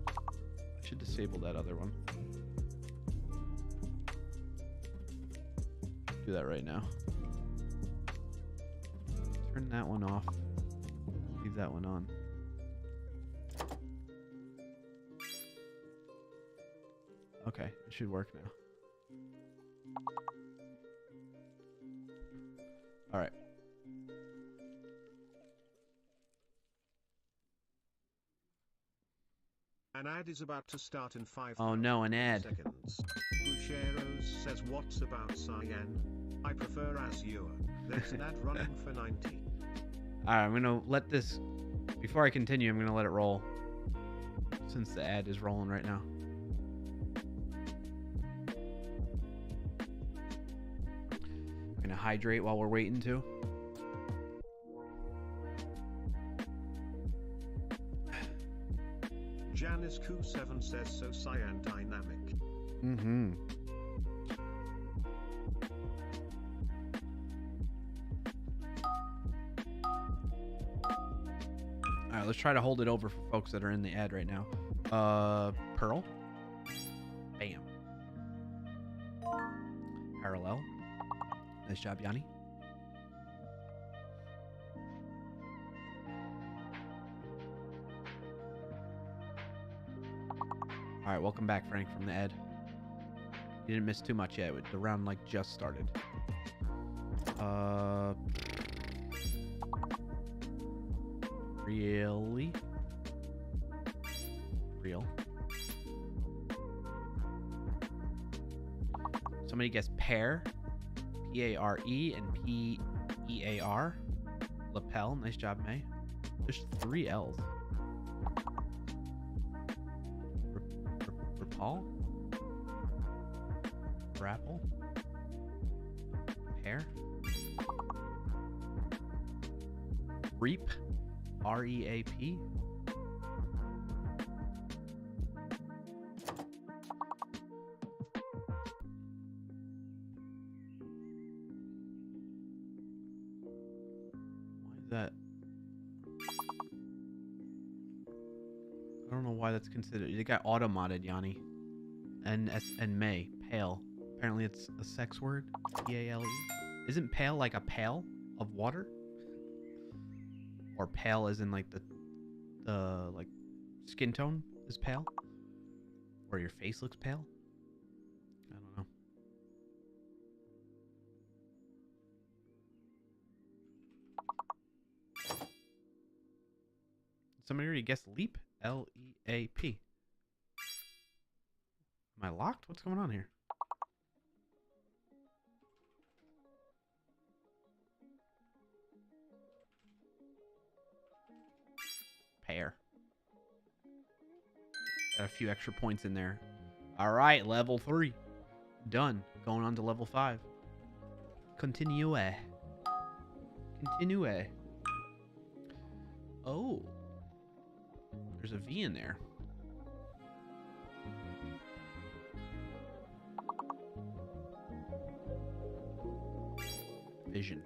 I should disable that other one. Do that right now. Turn that one off. Leave that one on. Okay, it should work now. All right. An ad is about to start in 5 Oh no, an ad. seconds. Bucheros says, what's about cyan? I prefer Azure. There's an ad running for 90. Alright, I'm gonna let this, before I continue, I'm gonna let it roll. Since the ad is rolling right now. I'm gonna hydrate while we're waiting too. Janice Q7 says, so cyan dynamic. Mm-hmm. Alright, let's try to hold it over for folks that are in the ad right now. Pearl. Bam. Parallel. Nice job, Yanni. Alright, welcome back, Frank, from the ad. You didn't miss too much yet. The round, like, just started. Really? Real. Somebody guessed pear. P-A-R-E and P-E-A-R. Lapel. Nice job, May. There's 3 L's. Rapal? Rapple? Pear? Reap? R-E-A-P? Why is that? I don't know why that's considered. They got auto-modded, Yanni. And May. Pale. Apparently it's a sex word. P-A-L-E. Isn't pale like a pail of water? Or pale as in like the like skin tone is pale? Or your face looks pale? I don't know. Somebody already guessed leap? L-E-A-P. Am I locked? What's going on here? Pear. Got a few extra points in there. All right, level 3. Done. Going on to level 5. Continue. Continue. Oh. There's a V in there. Vision.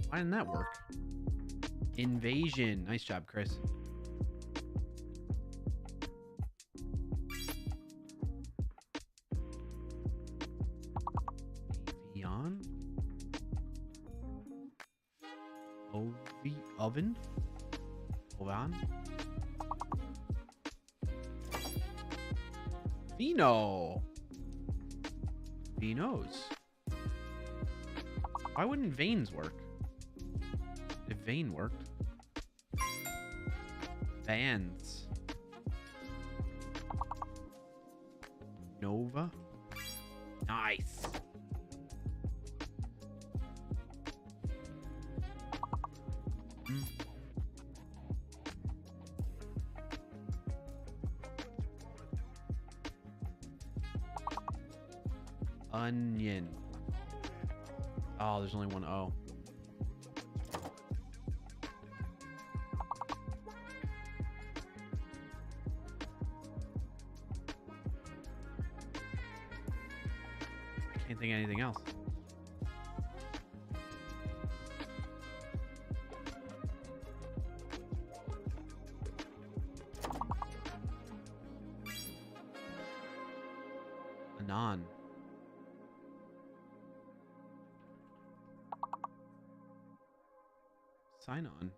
Why didn't that work? Invasion. Nice job, Chris. Avion. Oven. Ovan. Vino. Vinos. Why wouldn't veins work? If vein worked. Vans. Nova. Nice. Onion. Oh, there's only one O. I can't think of anything else. Anon. Sign on.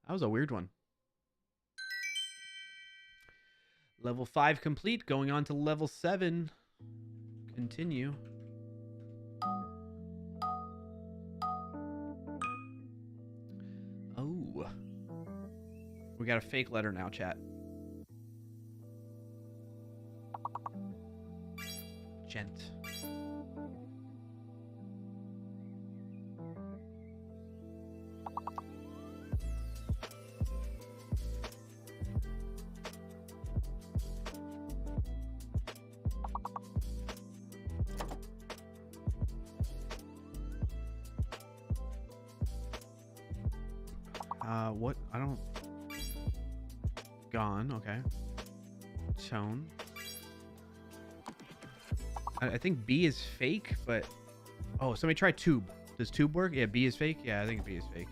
That was a weird one. Level 5 complete. Going on to level 7. Continue. Oh. We got a fake letter now, chat. Gent. What? I don't... Gone, okay. Tone. I think B is fake, but... Oh, somebody try tube. Does tube work? Yeah, B is fake? Yeah, I think B is fake.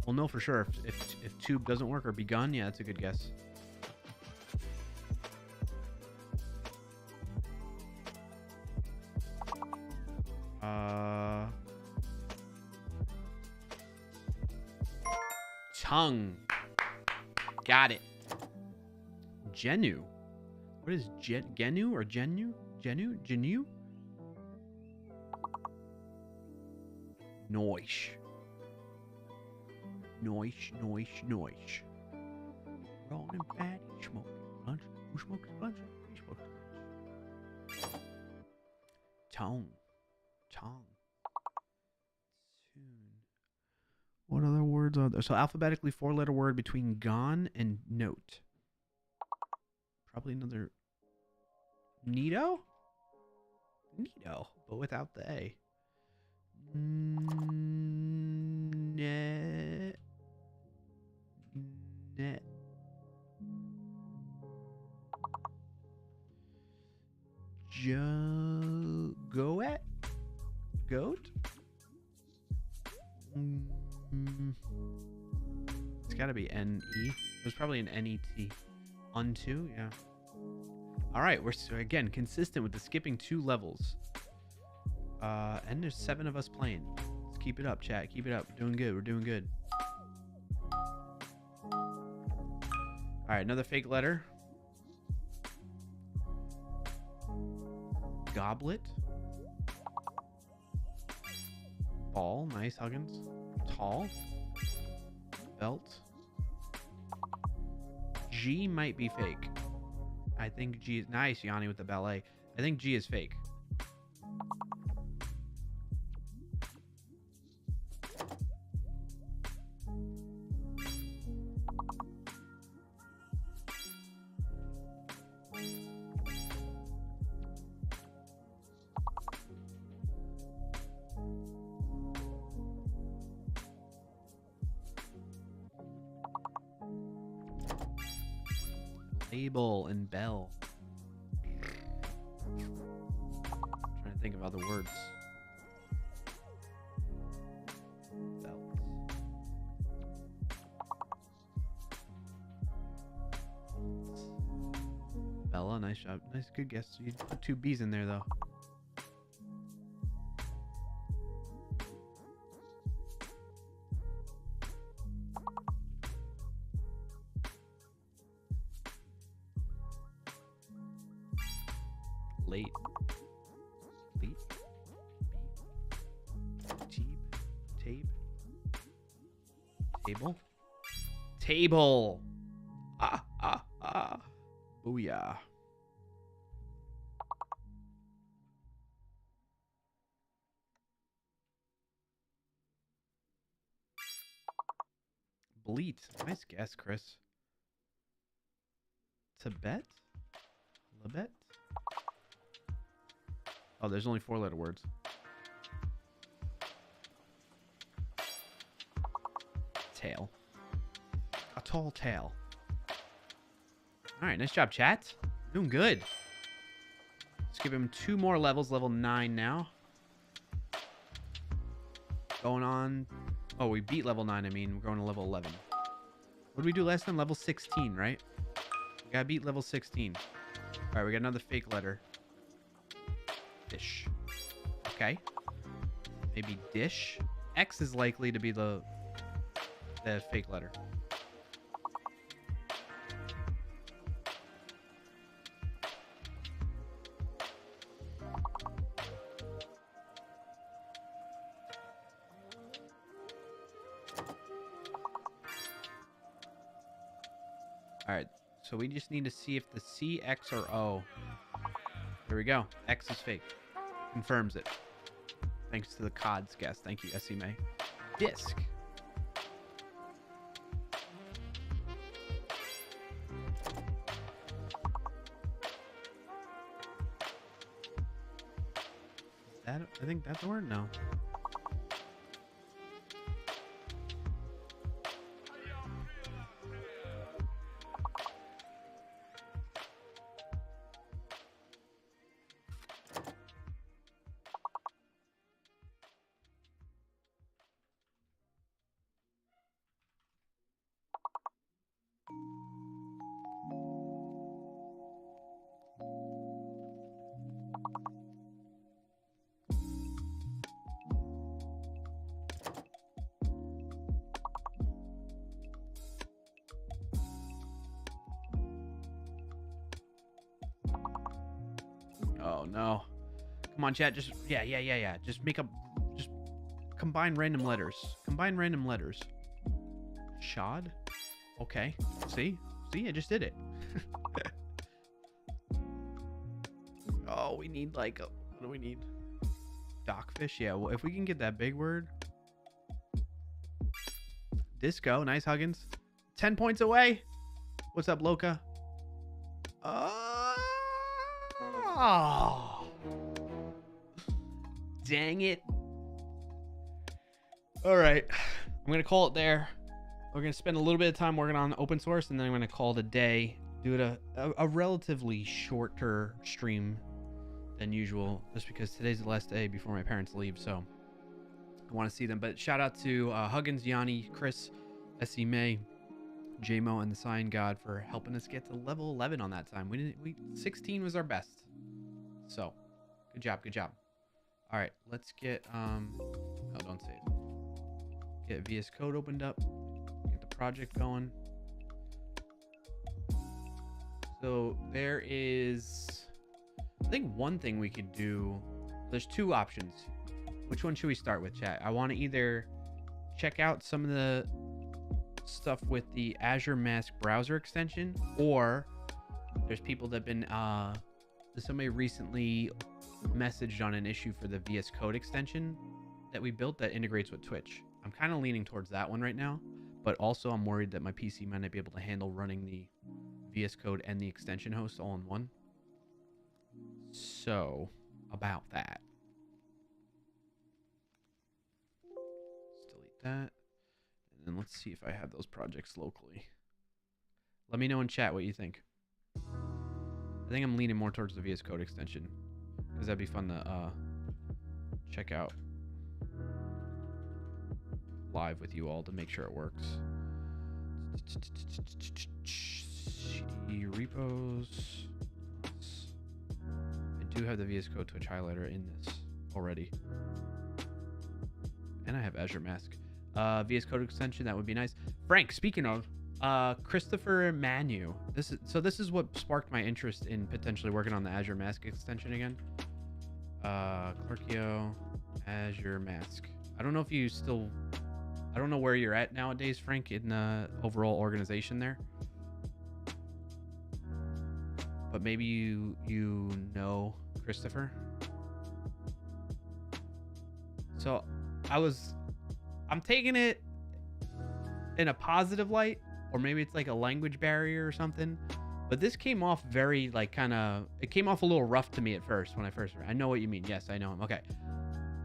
We'll know for sure if tube doesn't work or begun. Yeah, that's a good guess. Tongue. Got it. Genu. What is Genu or Genu? Genu? Genu? Noish. Noish, noish, noish. Rolling fatty, smoking lunch. Who smokes lunch? We smokes lunch. Tone. Tongue. Tune. What other words are there? So alphabetically 4-letter word between gone and note. Probably another Nito? Nito, but without the A. Net. Net. Goat? Goat? It's gotta be N-E. There's probably an N-E-T. Unto, yeah. Alright, we're again consistent with the skipping 2 levels. And there's 7 of us playing. Let's keep it up, chat. Keep it up. We're doing good. We're doing good. Alright, another fake letter. Goblet. Ball. Nice, Huggins. Tall. Belt. G might be fake. I think G is... Nice, Yanni with the ballet. I think G is fake. Label and bell. think of other words. Belt. Bella, nice job. Nice, good guess. You put 2 B's in there, though. Late. Late. Beep. Tape. Table. Table. Ah, ah, ah. Booyah. Bleat. Nice guess, Chris. Tibet? Libet? Oh, there's only 4-letter words. Tail. A tall tail. All right, nice job, chat. Doing good. Let's give him 2 more levels. Level 9 now. Going on. Oh, we beat level 9. I mean, we're going to level 11. What did we do last time? Level 16, right? We gotta beat level 16. All right, we got another fake letter. Dish. Okay. Maybe dish. X is likely to be the fake letter. All right. So we just need to see if the C, X, or O. There we go. X is fake. Confirms it. Thanks to the COD's guess. Thank you, SE May. Disc. Is that, I think that's a word? No. Oh no. Come on, chat. Just yeah. Just make up. Just combine random letters. Combine random letters. Shod. Okay. See, I just did it. Oh, we need like what do we need? Dockfish. Yeah. Well, if we can get that big word. Disco. Nice, Huggins. 10 points away. What's up, Loca? Oh, dang it. All right. I'm going to call it there. We're going to spend a little bit of time working on open source, and then I'm going to call it a day. Do it a relatively shorter stream than usual, just because today's the last day before my parents leave, so I want to see them. But shout out to Huggins, Yanni, Chris, SE May, JMO, and the Sign God for helping us get to level 11 on that time. 16 was our best. So, good job. All right, let's get no, don't save. Get VS Code opened up. Get the project going. So there is, I think one thing we could do. There's 2 options. Which one should we start with, chat? I want to either check out some of the stuff with the Azure Mask browser extension, or there's people that have been somebody recently messaged on an issue for the VS Code extension that we built that integrates with Twitch. I'm kind of leaning towards that one right now, but also I'm worried that my PC might not be able to handle running the VS Code and the extension host all in one. So, about that. Let's delete that. And then let's see if I have those projects locally. Let me know in chat what you think. I think I'm leaning more towards the VS Code extension, because that'd be fun to check out live with you all to make sure it works. Repos. I do have the VS Code Twitch highlighter in this already. And I have Azure Mask. VS Code extension, that would be nice. Frank, speaking of, Christopher Manu. This is what sparked my interest in potentially working on the Azure Mask extension again. clarkio, Azure Mask. I don't know if you still... I don't know where you're at nowadays, Frank, in the overall organization there. But maybe you know Christopher. So I'm taking it in a positive light, or maybe it's like a language barrier or something. But this came off very like it came off a little rough to me at first when I first read. I know what you mean. Yes, I know him. Okay.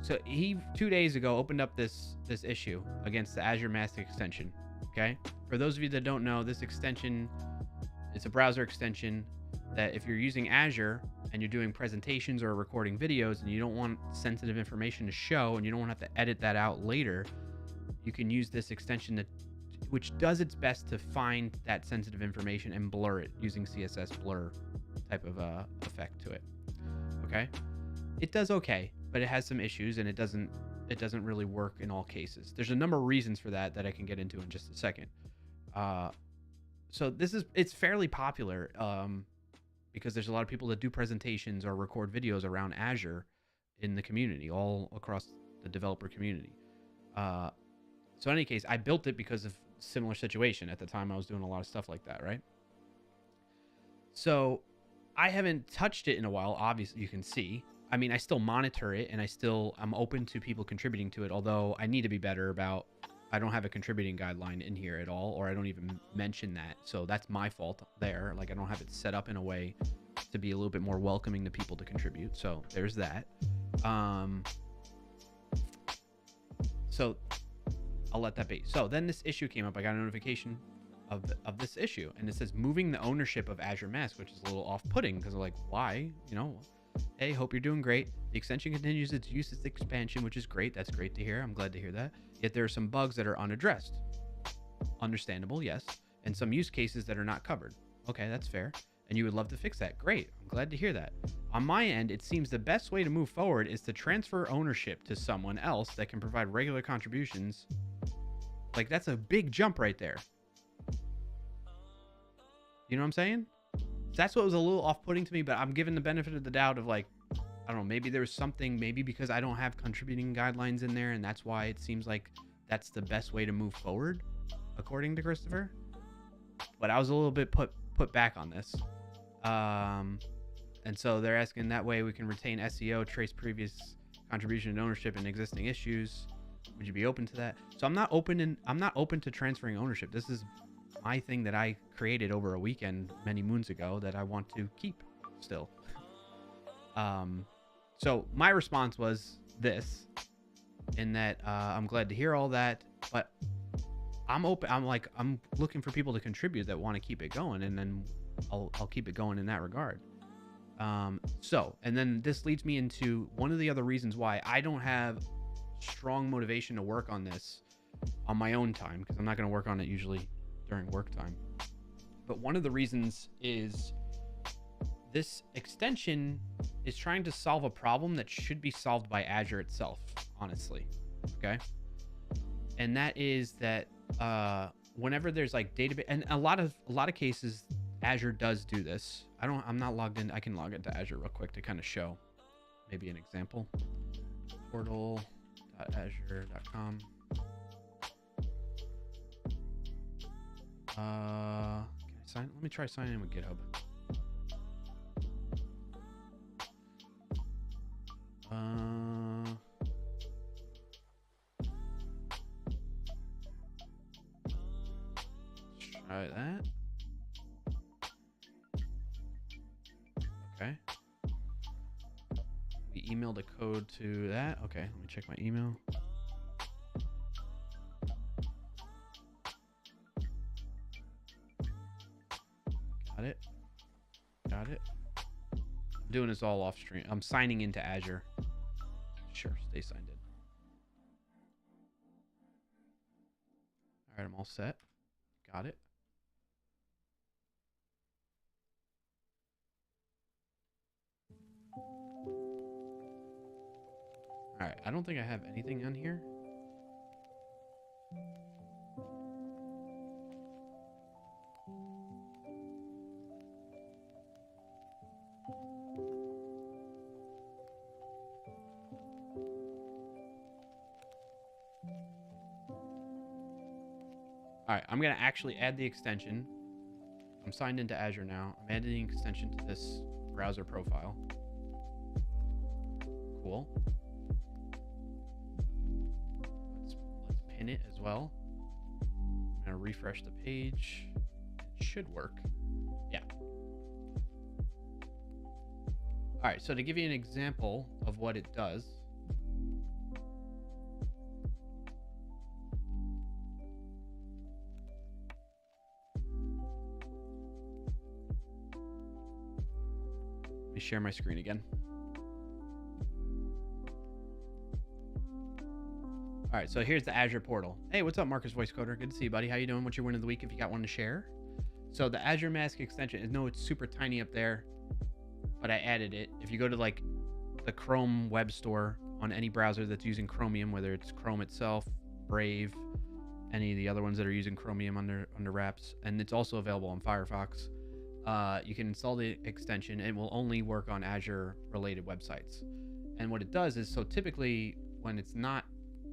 So he 2 days ago opened up this issue against the Azure Mask extension. Okay. For those of you that don't know, this extension, it's a browser extension that if you're using Azure and you're doing presentations or recording videos and you don't want sensitive information to show and you don't want to have to edit that out later, you can use this extension which does its best to find that sensitive information and blur it using CSS blur type of effect to it. Okay. It does okay, but it has some issues and it doesn't really work in all cases. There's a number of reasons for that I can get into in just a second. So it's fairly popular because there's a lot of people that do presentations or record videos around Azure in the community, all across the developer community. So in any case, I built it because of similar situation. At the time, I was doing a lot of stuff like that, right? So I haven't touched it in a while. Obviously, you can see. I mean, I still monitor it, and I'm open to people contributing to it, although I need to be better about... I don't have a contributing guideline in here at all, or I don't even mention that. So that's my fault there. Like, I don't have it set up in a way to be a little bit more welcoming to people to contribute. So there's that. So I'll let that be. So then this issue came up. I got a notification of this issue, and it says moving the ownership of Azure Mask, which is a little off-putting because I'm like, why? You know, hey, hope you're doing great. The extension continues its use, its expansion, which is great. That's great to hear. I'm glad to hear that. Yet there are some bugs that are unaddressed. Understandable, yes. And some use cases that are not covered. Okay, that's fair. And you would love to fix that. Great. I'm glad to hear that. On my end, it seems the best way to move forward is to transfer ownership to someone else that can provide regular contributions. Like, that's a big jump right there. You know what I'm saying? That's what was a little off-putting to me, but I'm given the benefit of the doubt of, like, I don't know, maybe there was something, maybe because I don't have contributing guidelines in there, and that's why it seems like that's the best way to move forward, according to Christopher. But I was a little bit put back on this. And so they're asking that way we can retain SEO, trace previous contribution and ownership and existing issues. Would you be open to that? So I'm not open to transferring ownership. This is my thing that I created over a weekend many moons ago that I want to keep still. So my response was this, in that I'm glad to hear all that, but I'm open. I'm looking for people to contribute that want to keep it going, and then I'll keep it going in that regard. And then this leads me into one of the other reasons why I don't have strong motivation to work on this on my own time, because I'm not going to work on it usually during work time. But one of the reasons is this extension is trying to solve a problem that should be solved by Azure itself, honestly. Okay. And that is that whenever there's like database, and a lot of cases, Azure does do this. I'm not logged in. I can log into Azure real quick to kind of show maybe an example. Portal.azure.com. Can I sign? Let me try signing in with GitHub. Try that. Okay. We emailed a code to that. Okay, let me check my email. Got it. I'm doing this all off stream. I'm signing into Azure. Sure, stay signed in. All right, I'm all set. Got it. All right, I don't think I have anything on here. All right, I'm going to actually add the extension. I'm signed into Azure now. I'm adding the extension to this browser profile. Cool. Let's pin it as well. I'm going to refresh the page. It should work. Yeah. All right, so to give you an example of what it does, let me share my screen again. All right, so here's the Azure portal. Hey, what's up, Marcus Voice Coder? Good to see you, buddy. How you doing? What's your win of the week if you got one to share? So the Azure Mask extension is, no, it's super tiny up there, but I added it. If you go to like the Chrome web store on any browser that's using Chromium, whether it's Chrome itself, Brave, any of the other ones that are using Chromium under wraps, and it's also available on Firefox, you can install the extension and it will only work on Azure related websites. And what it does is, so typically when it's not,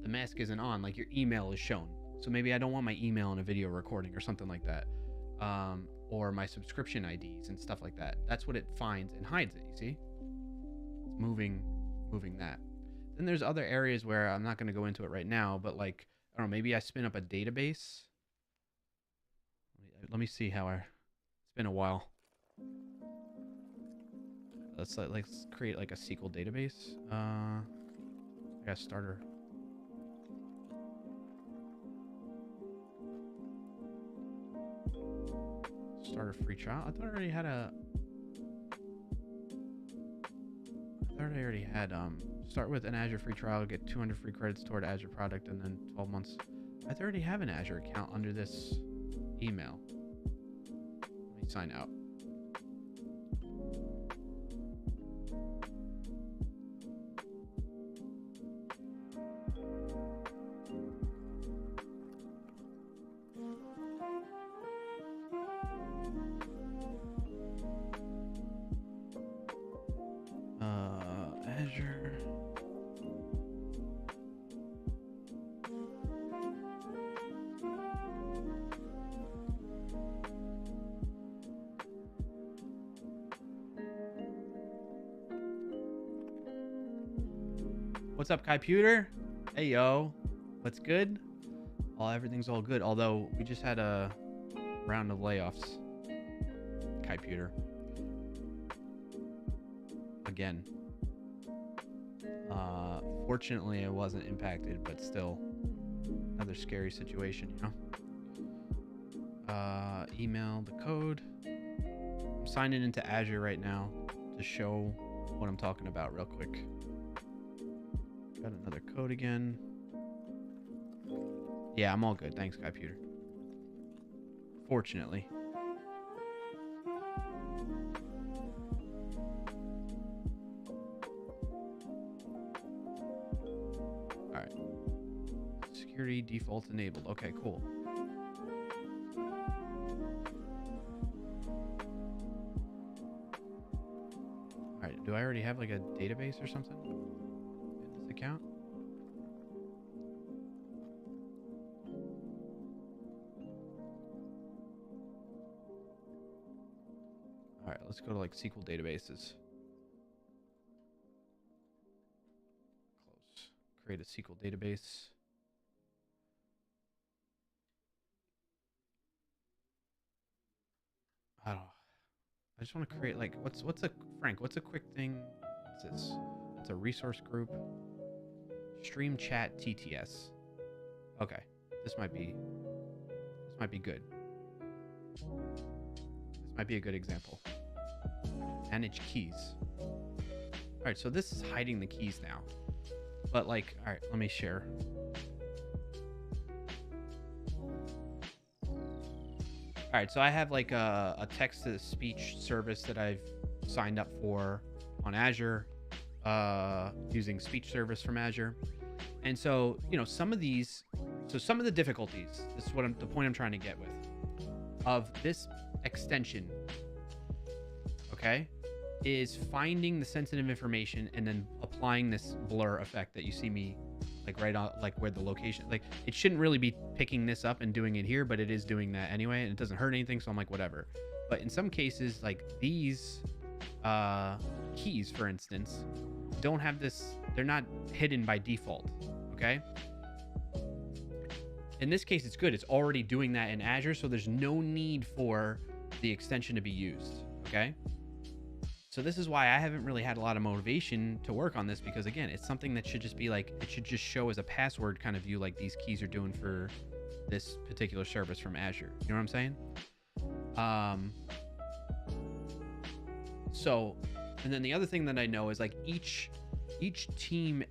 the mask isn't on, like your email is shown. So maybe I don't want my email in a video recording or something like that. Or my subscription IDs and stuff like that. That's what it finds and hides it, you see? It's moving that. Then there's other areas where I'm not going to go into it right now, but like, I don't know, maybe I spin up a database. Let me see how it's been a while. Let's create like a SQL database. I got a starter. Start a free trial. I thought I already had start with an Azure free trial, get 200 free credits toward Azure product, and then 12 months. I already have an Azure account under this email. Let me sign out. Azure. What's up, Computer? Hey, yo. What's good? Everything's all good. Although we just had a round of layoffs. Computer. Again. Fortunately, I wasn't impacted, but still, another scary situation, you know? Email the code. I'm signing into Azure right now to show what I'm talking about real quick. Got another code again. Yeah, I'm all good. Thanks, Computer. Fortunately. Alright. Security default enabled. Okay, cool. Alright, do I already have like a database or something in this account? Alright, let's go to like SQL databases. Close. Create a SQL database. I don't know. I just want to create like what's a Frank, what's a quick thing? What's this? It's a resource group. Stream chat TTS. Okay. This might be good. This might be a good example. Manage keys. Alright, so this is hiding the keys now. But like, all right, let me share. All right, so I have like a text-to-speech service that I've signed up for on Azure, using speech service from Azure. And so, you know, some of the difficulties, this is the point I'm trying to get with, of this extension, okay, is finding the sensitive information and then applying this blur effect that you see me like right on, like where the location, like it shouldn't really be picking this up and doing it here, but it is doing that anyway, and it doesn't hurt anything, so I'm like, whatever. But in some cases, like these keys, for instance, don't have this, they're not hidden by default, okay? In this case, it's good. It's already doing that in Azure, so there's no need for the extension to be used, okay? So this is why I haven't really had a lot of motivation to work on this, because again, it's something that should just be like, it should just show as a password kind of view, like these keys are doing for this particular service from Azure. You know what I'm saying? So, and then the other thing that I know is like each team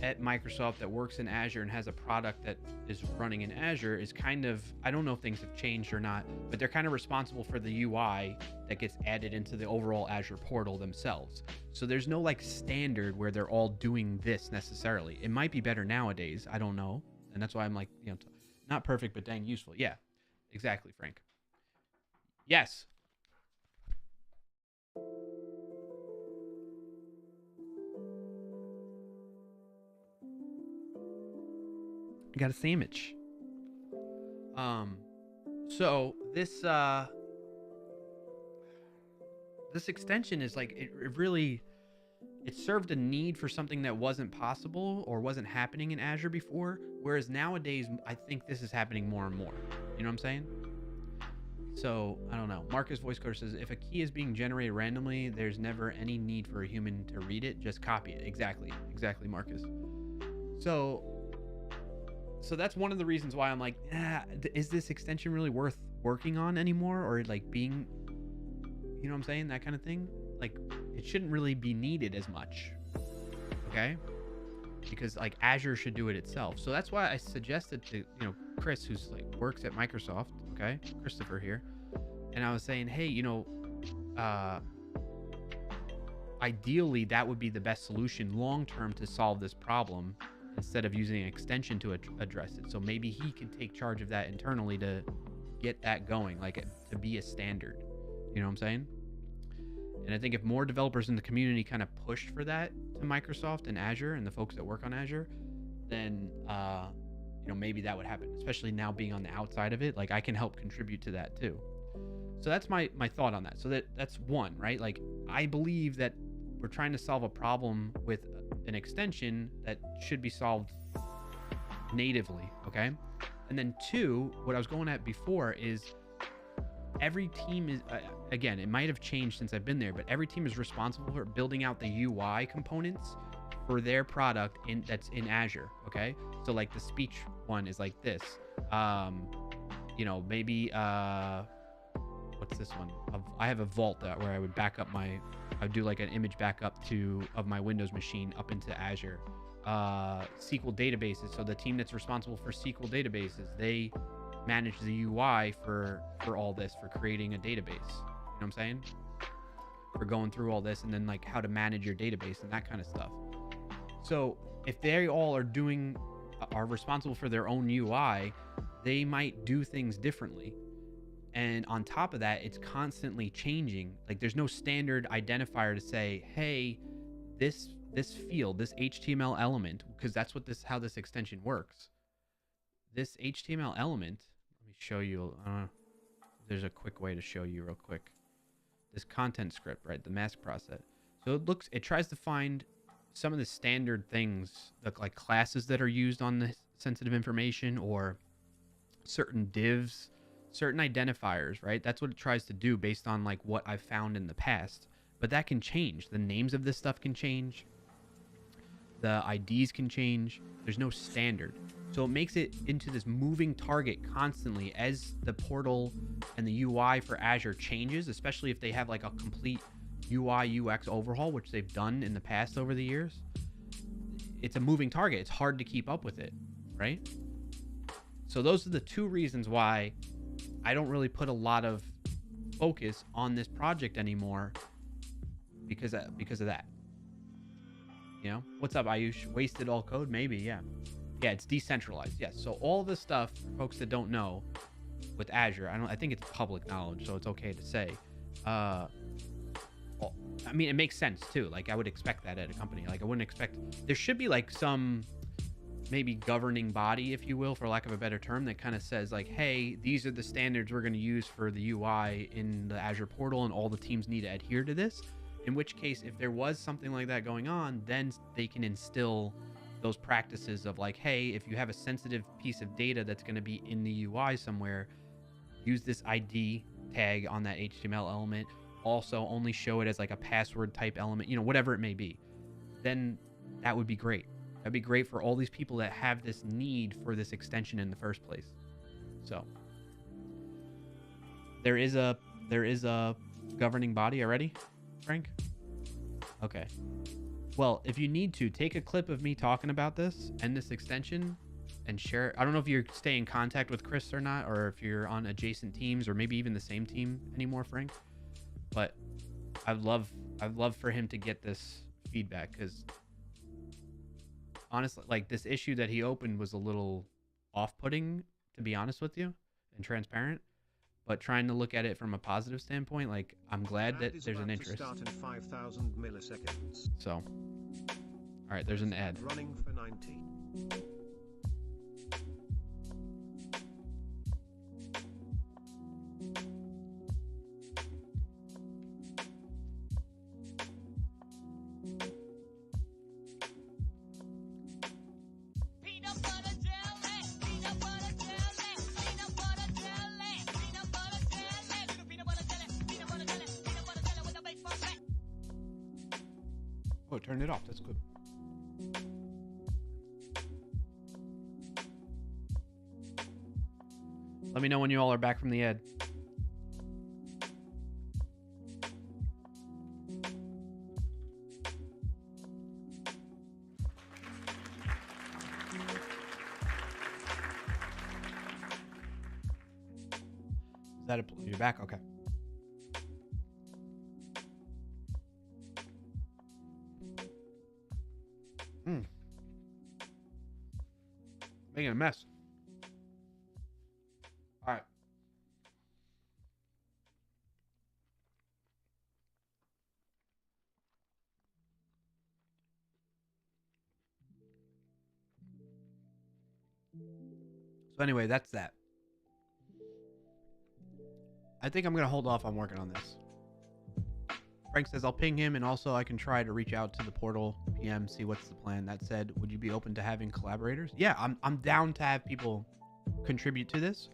at Microsoft that works in Azure and has a product that is running in Azure is kind of, I don't know if things have changed or not, but they're kind of responsible for the UI that gets added into the overall Azure portal themselves. So there's no like standard where they're all doing this necessarily. It might be better nowadays. I don't know. And that's why I'm like, you know, not perfect, but dang useful. Yeah, exactly, Frank. Yes. I got a sandwich. So this this extension is like, it really, it served a need for something that wasn't possible or wasn't happening in Azure before, whereas nowadays I think this is happening more and more. You know what I'm saying? So I don't know. Marcus Voice Coder says, if a key is being generated randomly, there's never any need for a human to read it, just copy it. Exactly, Marcus. So that's one of the reasons why I'm like, is this extension really worth working on anymore, or like being, you know what I'm saying, that kind of thing? Like, it shouldn't really be needed as much, okay? Because like Azure should do it itself. So that's why I suggested to, you know, Chris, who's like works at Microsoft, okay, Christopher here, and I was saying, hey, you know, ideally that would be the best solution long term to solve this problem, instead of using an extension to address it. So maybe he can take charge of that internally to get that going, like to be a standard. You know what I'm saying? And I think if more developers in the community kind of pushed for that to Microsoft and Azure and the folks that work on Azure, then you know, maybe that would happen, especially now being on the outside of it. Like I can help contribute to that too. So that's my thought on that. So that's one, right? Like I believe that we're trying to solve a problem with an extension that should be solved natively, okay? And then two, what I was going at before is every team is, again, it might have changed since I've been there, but every team is responsible for building out the UI components for their product that's in Azure, okay? So like the speech one is like this. You know, maybe, what's this one? I have a vault where I would back up I would do like an image backup of my Windows machine up into Azure. SQL databases. So the team that's responsible for SQL databases, they manage the UI for all this, for creating a database. You know what I'm saying? For going through all this, and then like how to manage your database and that kind of stuff. So if they all are responsible for their own UI, they might do things differently. And on top of that, it's constantly changing. Like there's no standard identifier to say, hey, this field, this HTML element, because that's how this extension works. This HTML element, let me show you. There's a quick way to show you real quick. This content script, right? The mask process. So it tries to find some of the standard things, like classes that are used on the sensitive information, or certain divs, certain identifiers, right? That's what it tries to do based on like what I've found in the past. But that can change. The names of this stuff can change. The IDs can change. There's no standard. So it makes it into this moving target constantly as the portal and the UI for Azure changes, especially if they have like a complete UI UX overhaul, which they've done in the past over the years. it's a moving target. It's hard to keep up with it, right? So those are the two reasons why I don't really put a lot of focus on this project anymore, because of that. You know, what's up, Ayush? Wasted all code? Maybe, yeah. Yeah, it's decentralized. Yes. So all this stuff, for folks that don't know, with Azure, I think it's public knowledge, so it's okay to say. I mean, it makes sense too. Like, I would expect that at a company. Like, I wouldn't expect, there should be like some maybe governing body, if you will, for lack of a better term, that kind of says like, hey, these are the standards we're going to use for the UI in the Azure portal, and all the teams need to adhere to this. In which case, if there was something like that going on, then they can instill those practices of like, hey, if you have a sensitive piece of data that's going to be in the UI somewhere, use this ID tag on that HTML element. Also, only show it as like a password type element, you know, whatever it may be. Then that would be great. That'd be great for all these people that have this need for this extension in the first place. So there is a governing body already, Frank? Okay. Well, if you need to, take a clip of me talking about this and this extension and share it. I don't know if you stay in contact with Chris or not, or if you're on adjacent teams or maybe even the same team anymore, Frank. But I'd love for him to get this feedback, because honestly, like, this issue that he opened was a little off-putting, to be honest with you, and transparent. But trying to look at it from a positive standpoint, like, I'm glad that there's an interest. Start in 5,000 milliseconds. So, all right, there's an ad. Running for 90. Peanut butter jelly, peanut butter jelly, peanut butter jelly, peanut butter jelly, peanut butter jelly, peanut butter jelly, peanut butter jelly with a baseball bat. Oh, turn it off. That's good. Let me know when you all are back from the ad. Is that you're back? Okay. Making a mess. All right. So anyway, that's that. I think I'm going to hold off on working on this. Frank says I'll ping him, and also I can try to reach out to the portal PM, see what's the plan. That said, would you be open to having collaborators? Yeah, I'm down to have people contribute to this.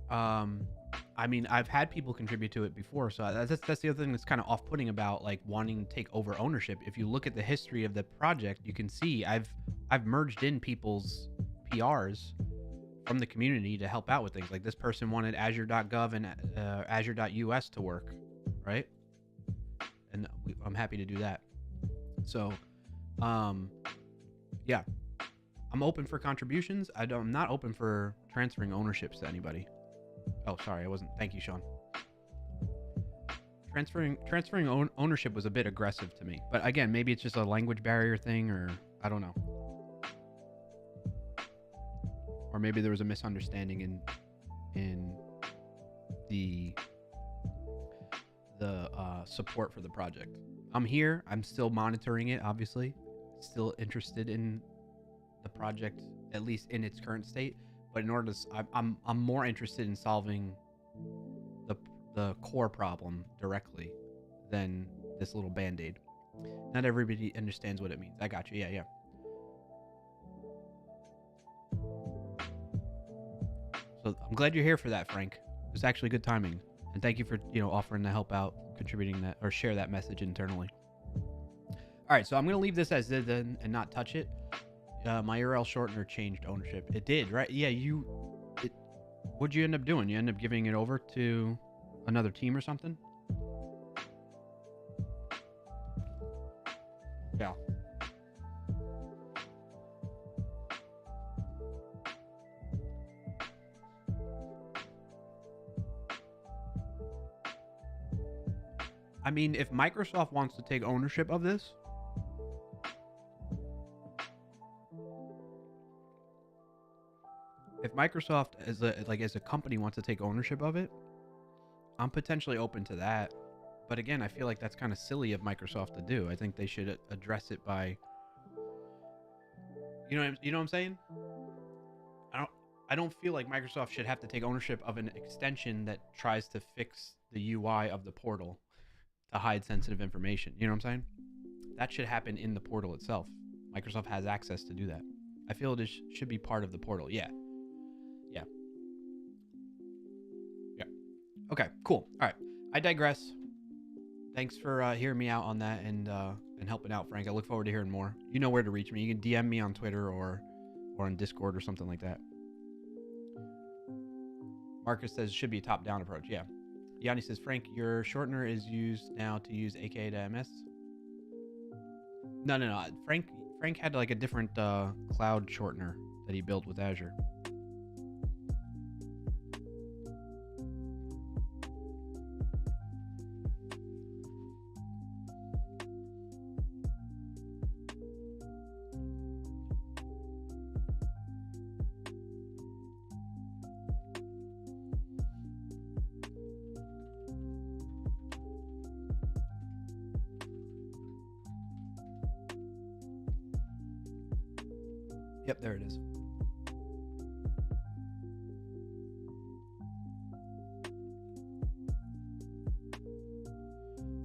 I mean, I've had people contribute to it before, so that's the other thing that's kind of off-putting about like wanting to take over ownership. If you look at the history of the project, you can see I've merged in people's PRs from the community to help out with things. Like, this person wanted Azure.gov and Azure.us to work, right? And I'm happy to do that. So, yeah, I'm open for contributions. I'm not open for transferring ownerships to anybody. Oh, sorry, I wasn't. Thank you, Sean. Transferring ownership was a bit aggressive to me, but again, maybe it's just a language barrier thing, or I don't know. Or maybe there was a misunderstanding in the support for the project. I'm here. I'm still monitoring it, obviously. Still interested in the project, at least in its current state. But in order to, I'm more interested in solving the core problem directly than this little band-aid. Not everybody understands what it means. I got you. Yeah. So I'm glad you're here for that, Frank. It was actually good timing. And thank you for, offering to help out, contributing that, or share that message internally. All right, so I'm going to leave this as is and not touch it. My URL shortener changed ownership. It did, right? Yeah, what'd you end up doing? You end up giving it over to another team or something? Yeah. I mean, if Microsoft wants to take ownership of this, if Microsoft as a company wants to take ownership of it, I'm potentially open to that. But again, I feel like that's kind of silly of Microsoft to do. I think they should address it by, you know what I'm saying? I don't feel like Microsoft should have to take ownership of an extension that tries to fix the UI of the portal to hide sensitive information. You know what I'm saying? That should happen in the portal itself. Microsoft has access to do that. I feel it should be part of the portal. Yeah. Yeah. Yeah. Okay, cool. All right. I digress. Thanks for hearing me out on that and helping out, Frank. I look forward to hearing more. You know where to reach me. You can DM me on Twitter or on Discord or something like that. Marcus says it should be a top-down approach. Yeah. Yanni says, Frank, your shortener is used now to use AKA to MS. No. Frank had like a different cloud shortener that he built with Azure. Yep, there it is.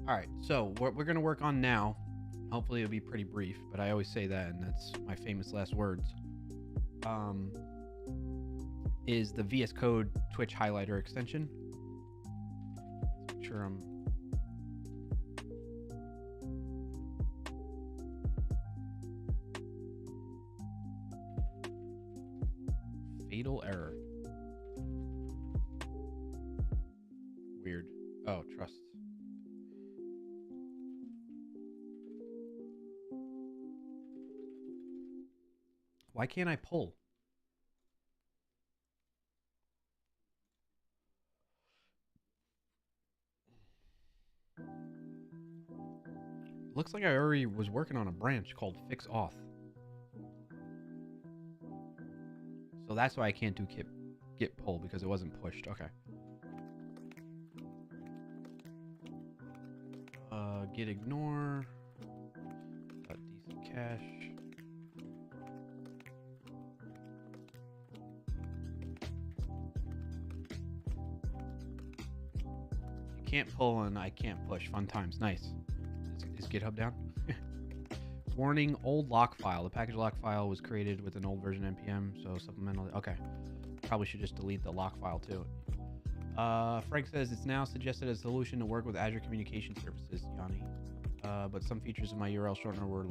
All right, so what we're going to work on now, hopefully it'll be pretty brief, but I always say that, and that's my famous last words, is the VS Code Twitch highlighter extension. Let's make sure I'm... Fatal error. Weird. Oh, trust. Why can't I pull? Looks like I already was working on a branch called fix auth. So that's why I can't do git pull, because it wasn't pushed. Okay. Git ignore. Decent cache. You can't pull and I can't push. Fun times. Nice. Is GitHub down? Warning, old lock file. The package lock file was created with an old version npm, so supplemental. Okay. Probably should just delete the lock file too. Frank says it's now suggested as a solution to work with Azure Communication Services, Yanni. But some features of my URL shortener were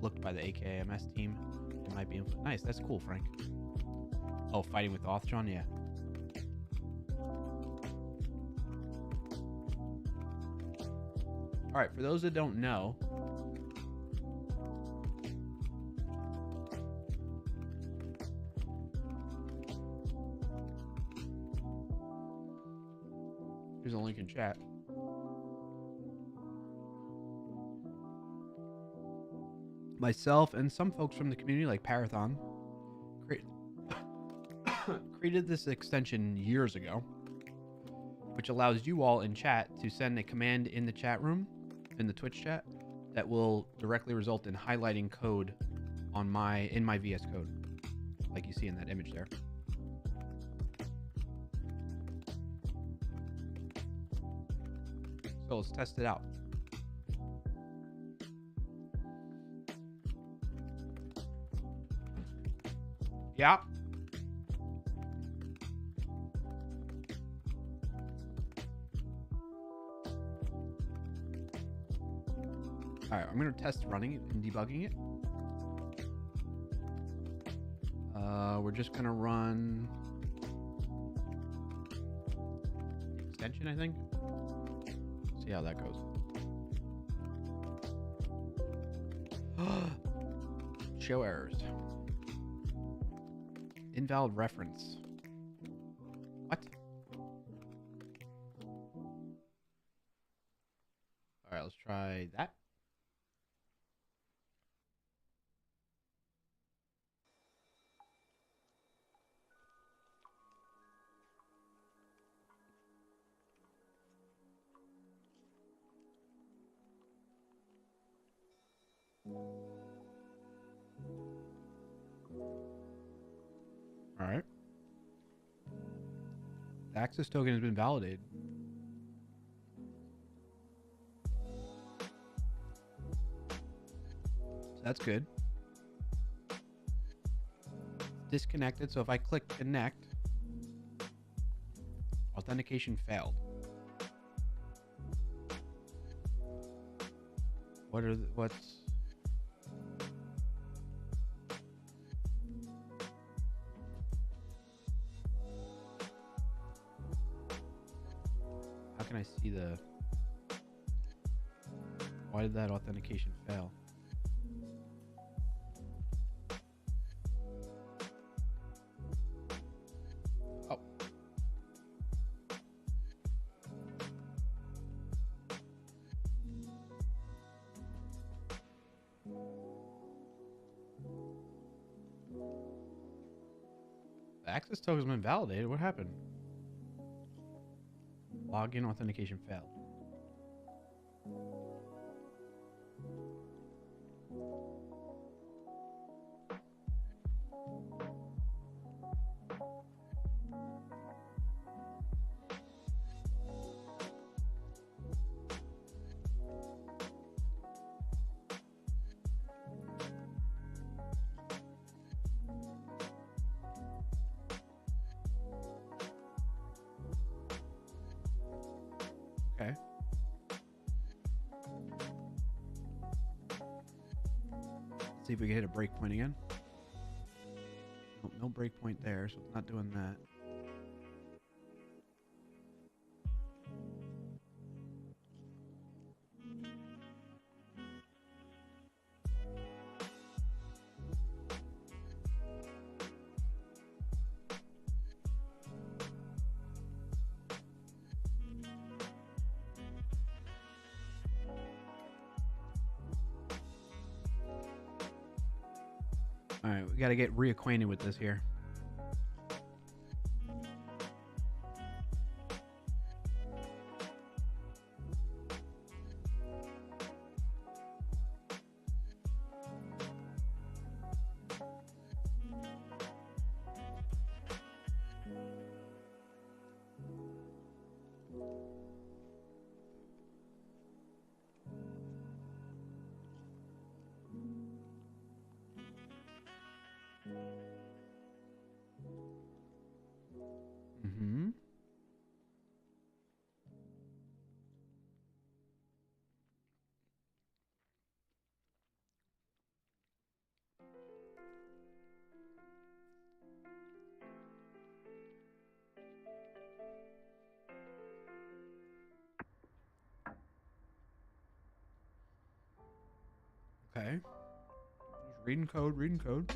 looked by the AKMS team. It might be nice. That's cool, Frank. Oh, fighting with auth, John? Yeah. All right, for those that don't know, here's a link in chat. Myself and some folks from the community, like Parathon, created this extension years ago, which allows you all in chat to send a command in the chat room, in the Twitch chat, that will directly result in highlighting code on in my VS Code, like you see in that image there. So let's test it out. Yeah. All right, I'm going to test running it and debugging it. We're just going to run the extension, I think. See how that goes. Show errors. Invalid reference. What? All right, let's try that. All right. The access token has been validated. So that's good. Disconnected. So if I click connect, authentication failed. What's how can I see the why did that authentication fail? Oh. The access token has been validated. What happened? Login authentication failed. Okay. Let's see if we can hit a breakpoint again. Nope, no breakpoint there, so it's not doing that. All right, we got to get reacquainted with this here. Mm-hmm. Okay. Just reading code, reading code.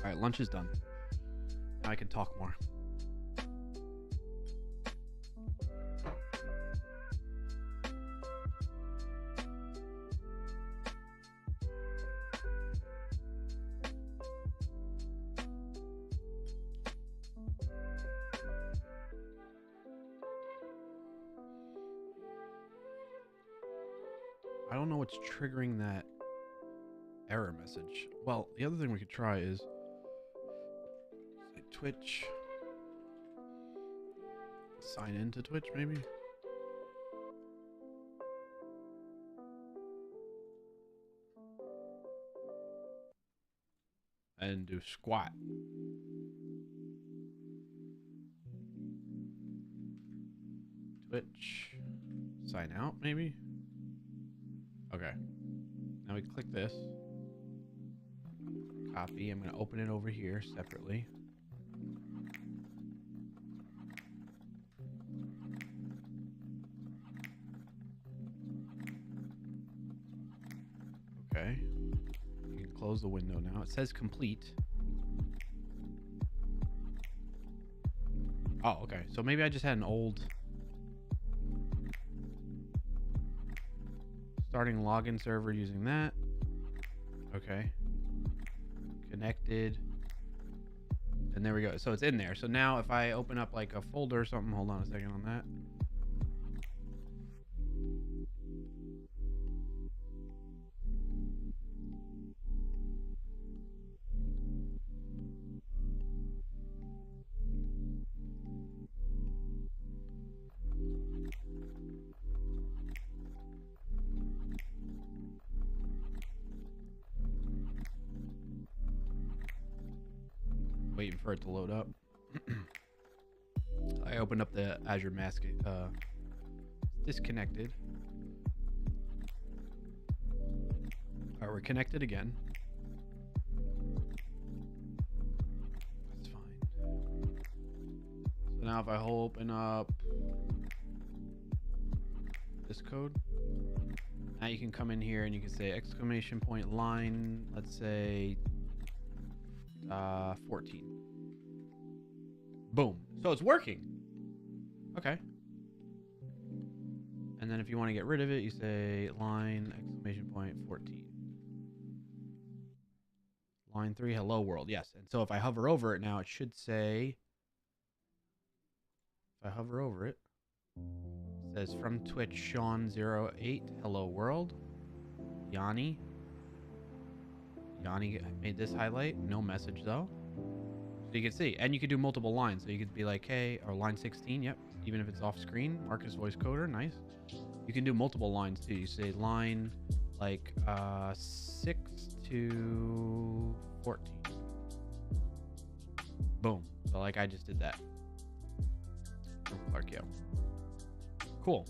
All right, lunch is done. Now I can talk more. I don't know what's triggering that error message. Well, the other thing we could try is say Twitch. Sign into Twitch, maybe? And do squat. Twitch. Sign out, maybe? Okay. Now we click this. Copy. I'm going to open it over here separately. Okay. You can close the window now. It says complete. Oh, okay. So maybe I just had an old starting login server using that. Okay. Connected. And there we go. So it's in there. So now if I open up like a folder or something, hold on a second on that. Waiting for it to load up. I opened up the Azure Mask. Disconnected. All right, we're connected again. That's fine. So now if I open up this code, now you can come in here and you can say exclamation point line, let's say 14. Boom. So it's working. Okay. And then if you want to get rid of it, you say line exclamation point 14. Line 3, hello world. Yes. And so if I hover over it now, it should say, if I hover over it, it says from Twitch Sean08, hello world. Yanni. Yanni made this highlight. No message though. So you can see. And you could do multiple lines. So you could be like, hey, or line 16, yep. Even if it's off screen. Marcus voice coder, nice. You can do multiple lines too. You say line like 6 to 14. Boom. So like I just did that. From clarkio. Cool.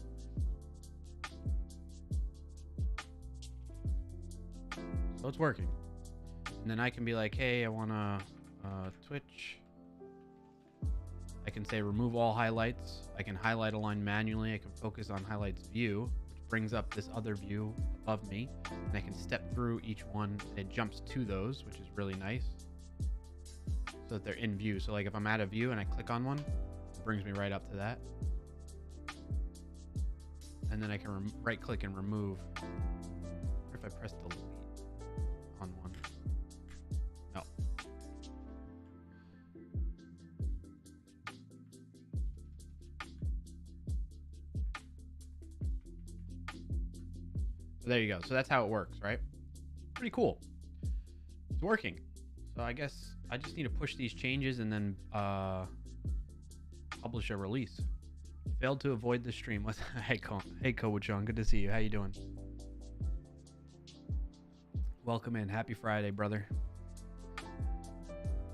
So it's working. And then I can be like, hey, I want to Twitch. I can say remove all highlights. I can highlight a line manually. I can focus on highlights view, which brings up this other view above me. And I can step through each one and it jumps to those, which is really nice. So that they're in view. So like if I'm out of view and I click on one, it brings me right up to that. And then I can right click and remove. Or if I press delete on one. No. So there you go. So that's how it works, right? Pretty cool. It's working. So I guess I just need to push these changes and then publish a release. Failed to avoid the stream. Hey, Coach, good to see you. How you doing? Welcome in. Happy Friday, brother.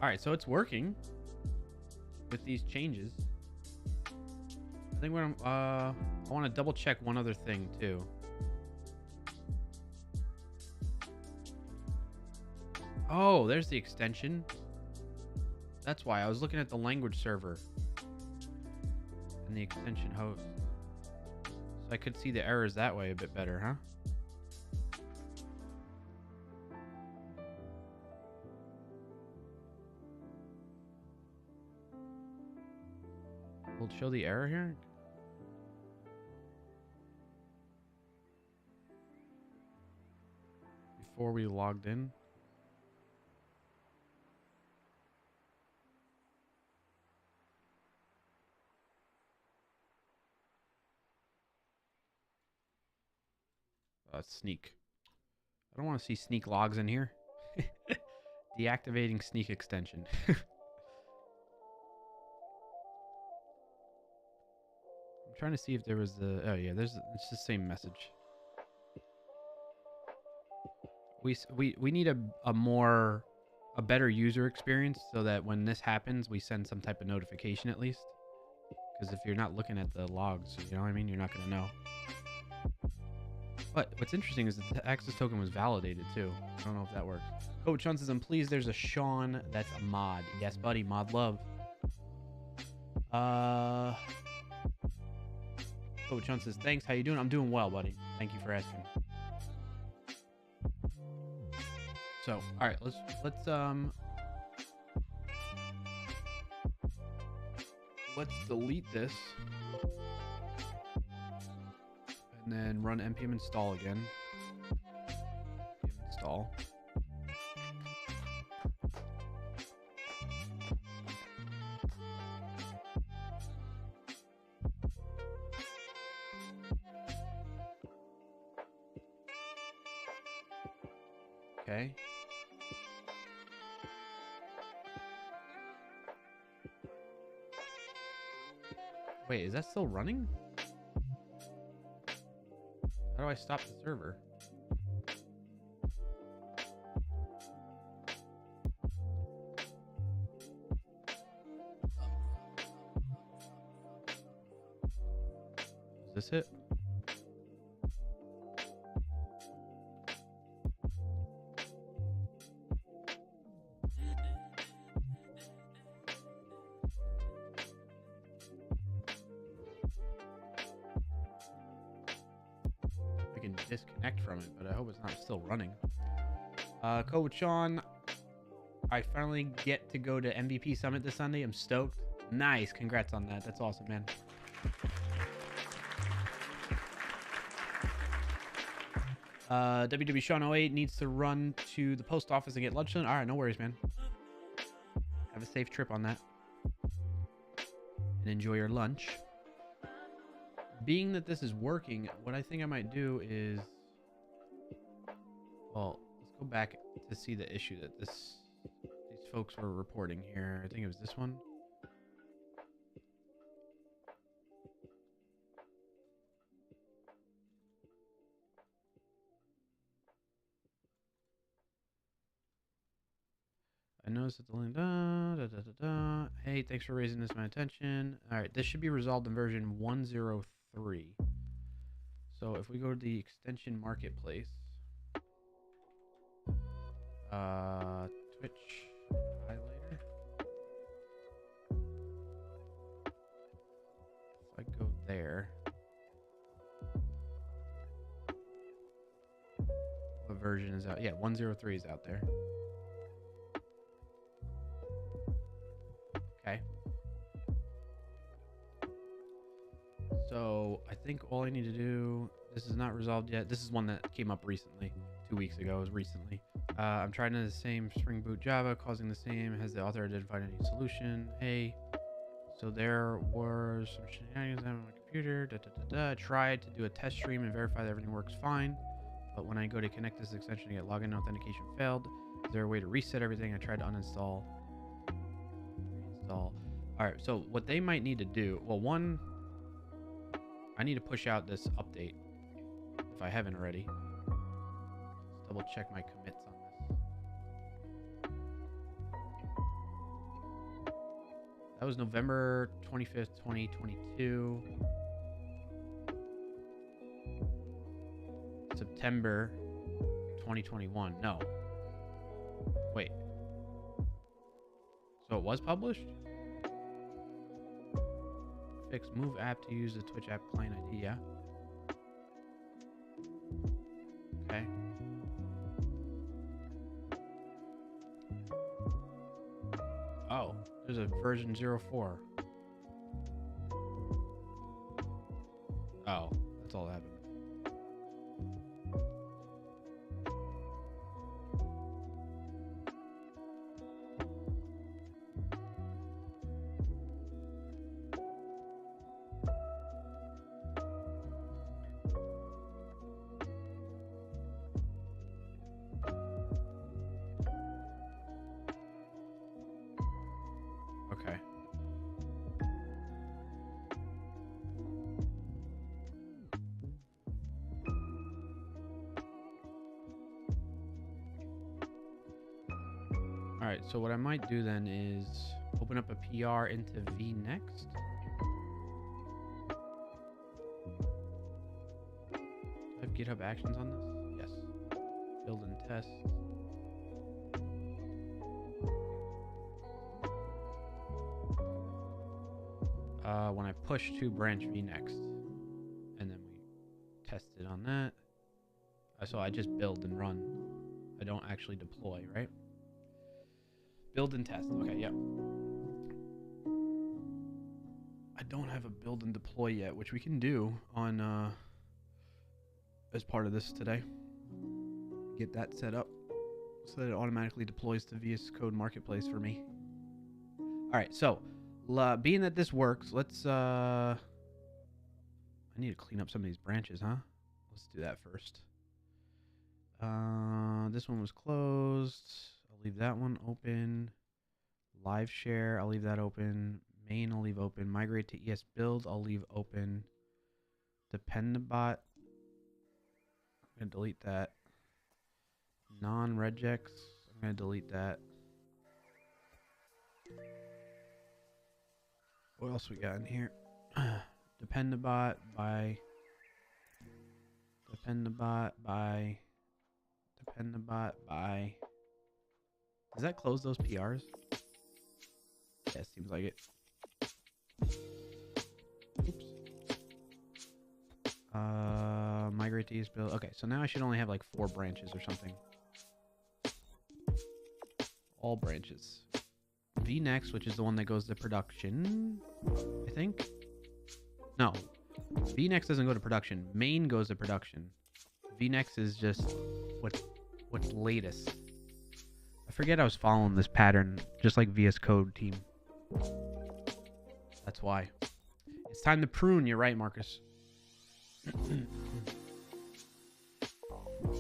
All right, so it's working with these changes. I think I want to double check one other thing too. Oh, there's the extension. That's why I was looking at the language server and the extension host. So I could see the errors that way a bit better, huh? Will it show the error here? Before we logged in. Sneak. I don't want to see sneak logs in here. Deactivating sneak extension. I'm trying to see if there was the... Oh yeah, it's the same message. We need a better user experience so that when this happens, we send some type of notification at least. Because if you're not looking at the logs, you know what I mean? You're not going to know. But what's interesting is that the access token was validated too. I don't know if that works. Coach Sean says, I'm pleased there's a Sean that's a mod. Yes, buddy, mod love. Coach Sean says, thanks, how you doing? I'm doing well, buddy. Thank you for asking. So, alright, let's delete this. And then run npm install again. npm install. Okay. Wait, is that still running? How do I stop the server? Is this it? I can disconnect from it, but I hope it's not still running. Coach Sean, I finally get to go to MVP Summit this Sunday. I'm stoked. Nice. Congrats on that. That's awesome, man. WW Sean 08 needs to run to the post office and get lunch done. All right, no worries, man. Have a safe trip on that. And enjoy your lunch. Being that this is working, what I think I might do is... Well, let's go back to see the issue that these folks were reporting here. I think it was this one. I noticed that the link... Hey, thanks for raising this to my attention. All right, this should be resolved in version 103. So if we go to the extension marketplace, Twitch highlighter. If I go there, what version is out? Yeah, 103 is out there. Okay. So I think all I need to do, this is not resolved yet. This is one that came up recently, 2 weeks ago. It was recently. I'm trying the same Spring Boot Java, causing the same. Has the author identified any solution? Hey, so there were some shenanigans on my computer. I tried to do a test stream and verify that everything works fine. But when I go to connect this extension to get login authentication failed. Is there a way to reset everything? I tried to uninstall. Reinstall. Alright, so what they might need to do, well, one, I need to push out this update if I haven't already. Let's double check my commits on this. That was November 25th, 2022. September 2021. No. Wait. So it was published? Fix move app to use the Twitch app client ID, yeah? Okay. Oh, there's a version 04. Oh, that's all that happened. Okay. All right, so what I might do then is open up a PR into V next. Do I have GitHub Actions on this? Yes. Build and test. When I push to branch V next, and then we test it on that. So I just build and run. I don't actually deploy, right? Build and test. Okay, yep. I don't have a build and deploy yet, which we can do on as part of this today. Get that set up so that it automatically deploys to VS Code Marketplace for me. All right, so being that this works, let's I need to clean up some of these branches, huh? Let's do that first. This one was closed. I'll leave that one open. Live share, I'll leave that open. Main, I'll leave open. Migrate to ES build, I'll leave open. Dependabot, I'm gonna delete that. Non-regex, I'm gonna delete that. What else we got in here? Dependabot by. Dependabot by. Dependabot by. Does that close those PRs? Yeah, seems like it. Oops. Migrate to ES build. Okay, so now I should only have like 4 branches or something. All branches. VNext, which is the one that goes to production, I think. No, VNext doesn't go to production. Main goes to production. VNext is just what's latest. I forget I was following this pattern, just like VS Code team. That's why. It's time to prune. You're right, Marcus.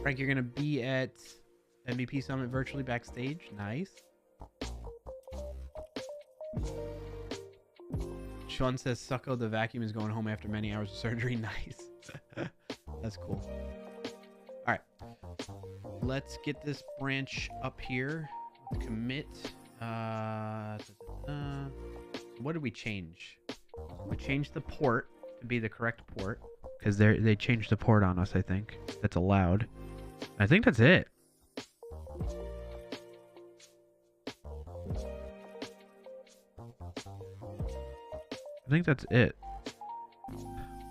Frank, you're gonna be at MVP Summit virtually backstage. Nice. Sean says Sucko the vacuum is going home after many hours of surgery. Nice. That's cool. All right. Let's get this branch up here. Let's commit. What did we change? We changed the port to be the correct port because they changed the port on us, I think. That's allowed. I think that's it. I think that's it.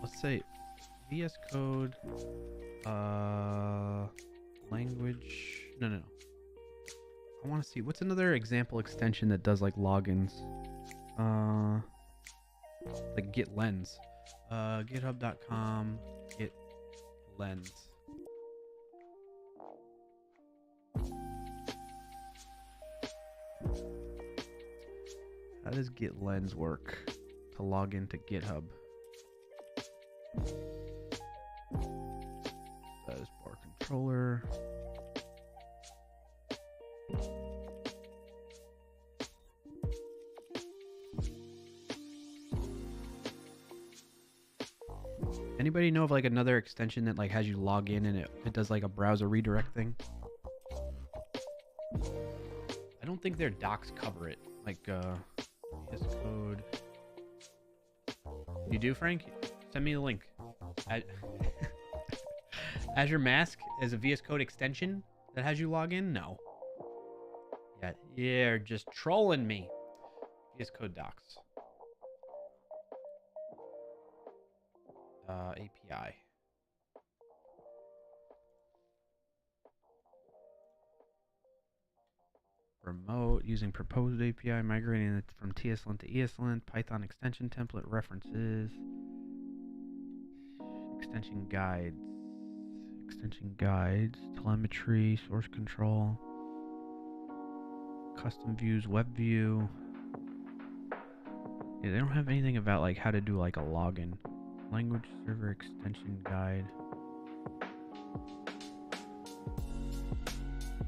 Let's say VS Code language. No. I want to see what's another example extension that does like logins. Like Git Lens. GitHub.com Git Lens. How does Git Lens work to log into GitHub? That is bar controller. Anybody know of like another extension that like has you log in and it does like a browser redirect thing? I don't think their docs cover it. Like VS Code. You do, Frank? Send me the link. Azure Mask is a VS Code extension that has you log in? No. Yeah, you're just trolling me. VS Code docs. API. Remote using proposed API, migrating it from TSLint to ESLint, Python extension template references. Extension guides. Extension guides. Telemetry. Source control. Custom views. Web view. Yeah, they don't have anything about like how to do like a login. Language server extension guide.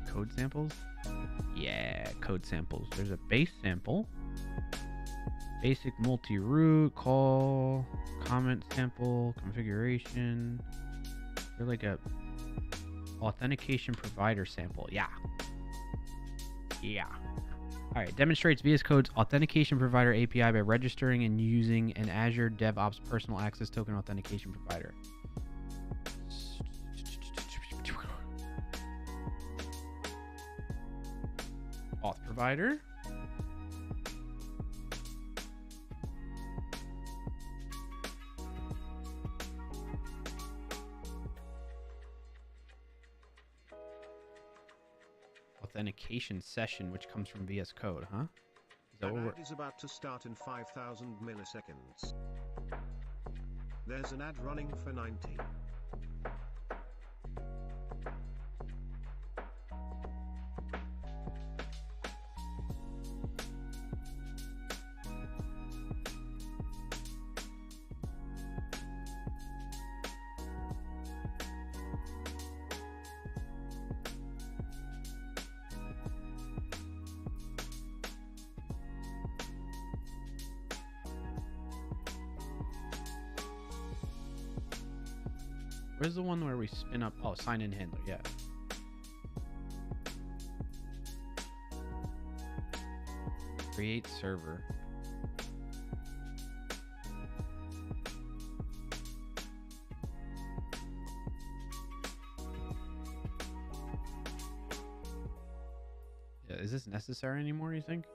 Code samples? Yeah, code samples. There's a base sample. Basic multi-root, call, comment sample, configuration. They're like a authentication provider sample. Yeah. Yeah. All right, demonstrates VS Code's authentication provider API by registering and using an Azure DevOps personal access token authentication provider. Auth provider. Authentication session, which comes from VS Code, huh? Is that An what we're... ad is about to start in 5,000 milliseconds. There's an ad running for 90. Where's the one where we spin up? Oh, sign in handler, yeah. Create server. Yeah, is this necessary anymore, you think?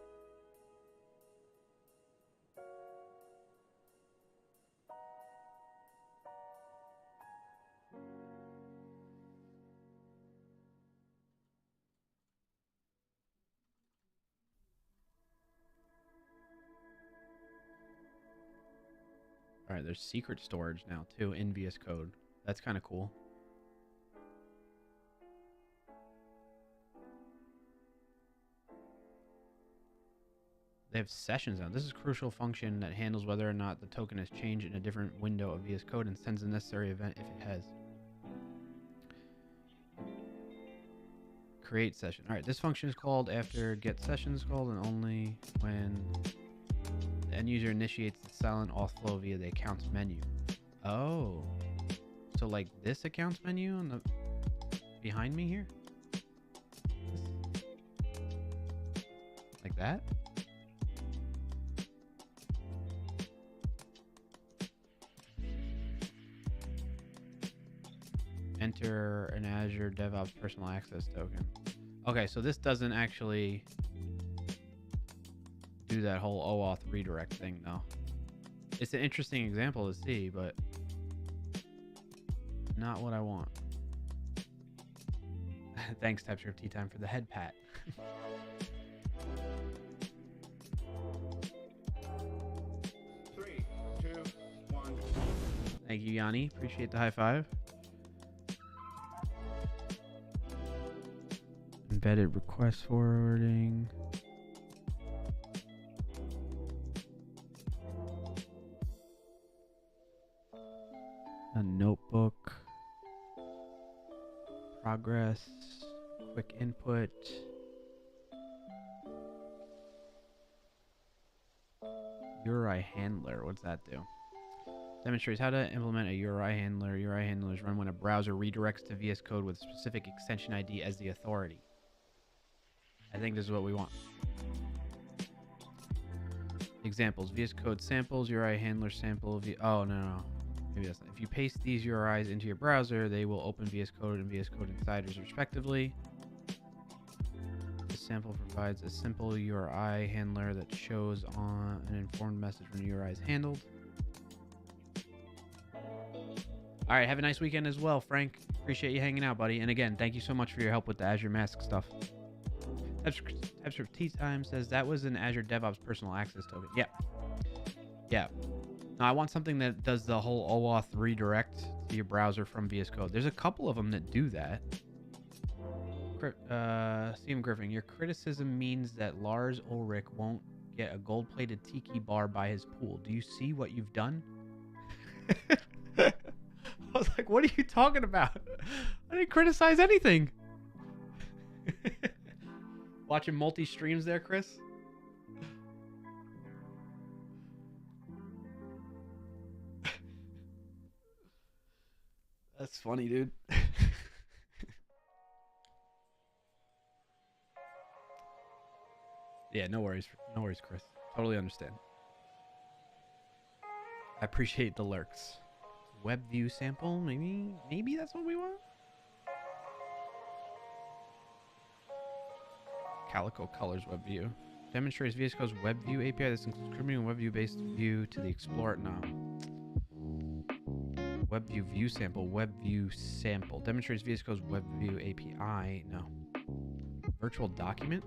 All right, there's secret storage now too in VS Code. That's kind of cool. They have sessions now. This is a crucial function that handles whether or not the token has changed in a different window of VS Code and sends the necessary event if it has. Create session. All right, this function is called after get session is called and only when the end user initiates the silent auth flow via the accounts menu. Oh, so like this accounts menu on the behind me here, like that. Enter an Azure DevOps personal access token. Okay, so this doesn't actually do that whole OAuth redirect thing, though. It's an interesting example to see, but not what I want. Thanks, TypeScript Tea Time, for the head pat. Three, two, one. Thank you, Yanni. Appreciate the high five. Embedded request forwarding. A notebook. Progress. Quick input. URI handler. What's that do? Demonstrates how to implement a URI handler. URI handlers run when a browser redirects to VS Code with a specific extension ID as the authority. I think this is what we want. Examples: VS Code samples, URI handler sample. Oh, no. Maybe that's not. If you paste these URIs into your browser, they will open VS Code and VS Code Insiders respectively. This sample provides a simple URI handler that shows on an informed message when the URI is handled. All right, have a nice weekend as well, Frank. Appreciate you hanging out, buddy. And again, thank you so much for your help with the Azure Mask stuff. TypeScript Tea Time says that was an Azure DevOps personal access token. Yeah. No, I want something that does the whole OAuth redirect to your browser from VS Code. There's a couple of them that do that. CM Griffin, your criticism means that Lars Ulrich won't get a gold-plated tiki bar by his pool. Do you see what you've done? I was like, what are you talking about? I didn't criticize anything. Watching multi-streams there, Chris? That's funny, dude. Yeah, no worries. No worries, Chris. Totally understand. I appreciate the lurks. Web view sample, maybe that's what we want. Calico Colors web view demonstrates VS Code's web view API. This includes scripting and web view based view to the Explorer. No. Web view view sample. Web view sample demonstrates VS Code's web view API. No. Virtual document.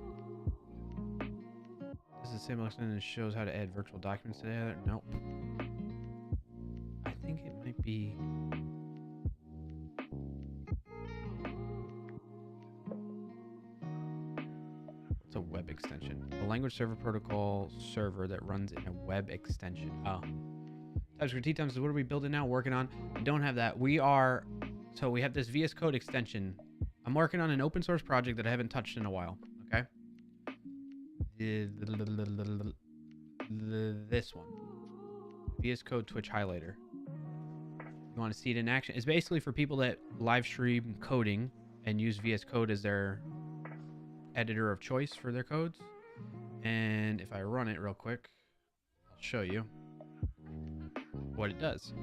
This is the same extent and shows how to add virtual documents together. Nope. I think it might be. It's a web extension. A language server protocol server that runs in a web extension. Oh. TypeScript T-Times is what are we building now? Working on. I don't have that. We have this VS Code extension. I'm working on an open source project that I haven't touched in a while. Okay. This one. VS Code Twitch highlighter. You want to see it in action? It's basically for people that live stream coding and use VS Code as their editor of choice for their codes. And if I run it real quick, I'll show you what it does.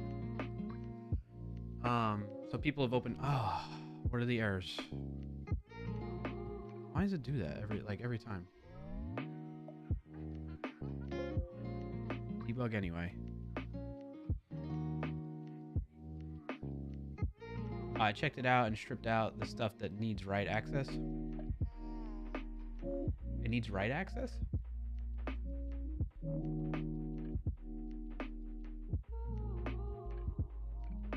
So people have opened. Oh, what are the errors? Why does it do that every time? Debug anyway. I checked it out and stripped out the stuff that needs write access. It needs write access?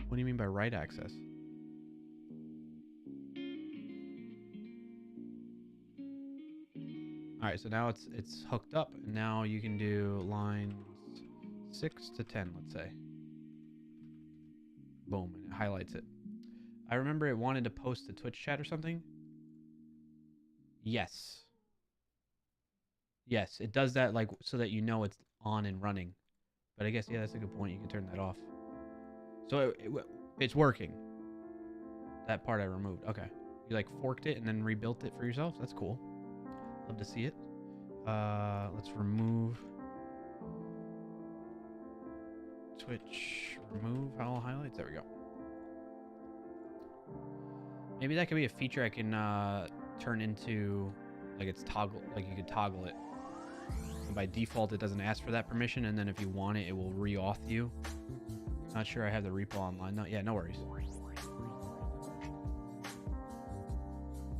What do you mean by write access? All right, so now it's hooked up, and now you can do lines 6 to 10, let's say. Boom, and it highlights it. I remember it wanted to post to Twitch chat or something. Yes. Yes, it does that like so that you know it's on and running. But I guess, yeah, that's a good point. You can turn that off. So it's working. That part I removed. Okay. You like forked it and then rebuilt it for yourself? That's cool. Love to see it. Let's remove Twitch. Remove all highlights. There we go. Maybe that could be a feature I can turn into, like it's toggle, like you could toggle it. And by default, it doesn't ask for that permission, and then if you want it, it will re-auth you. Not sure I have the repo online. No, yeah, no worries. All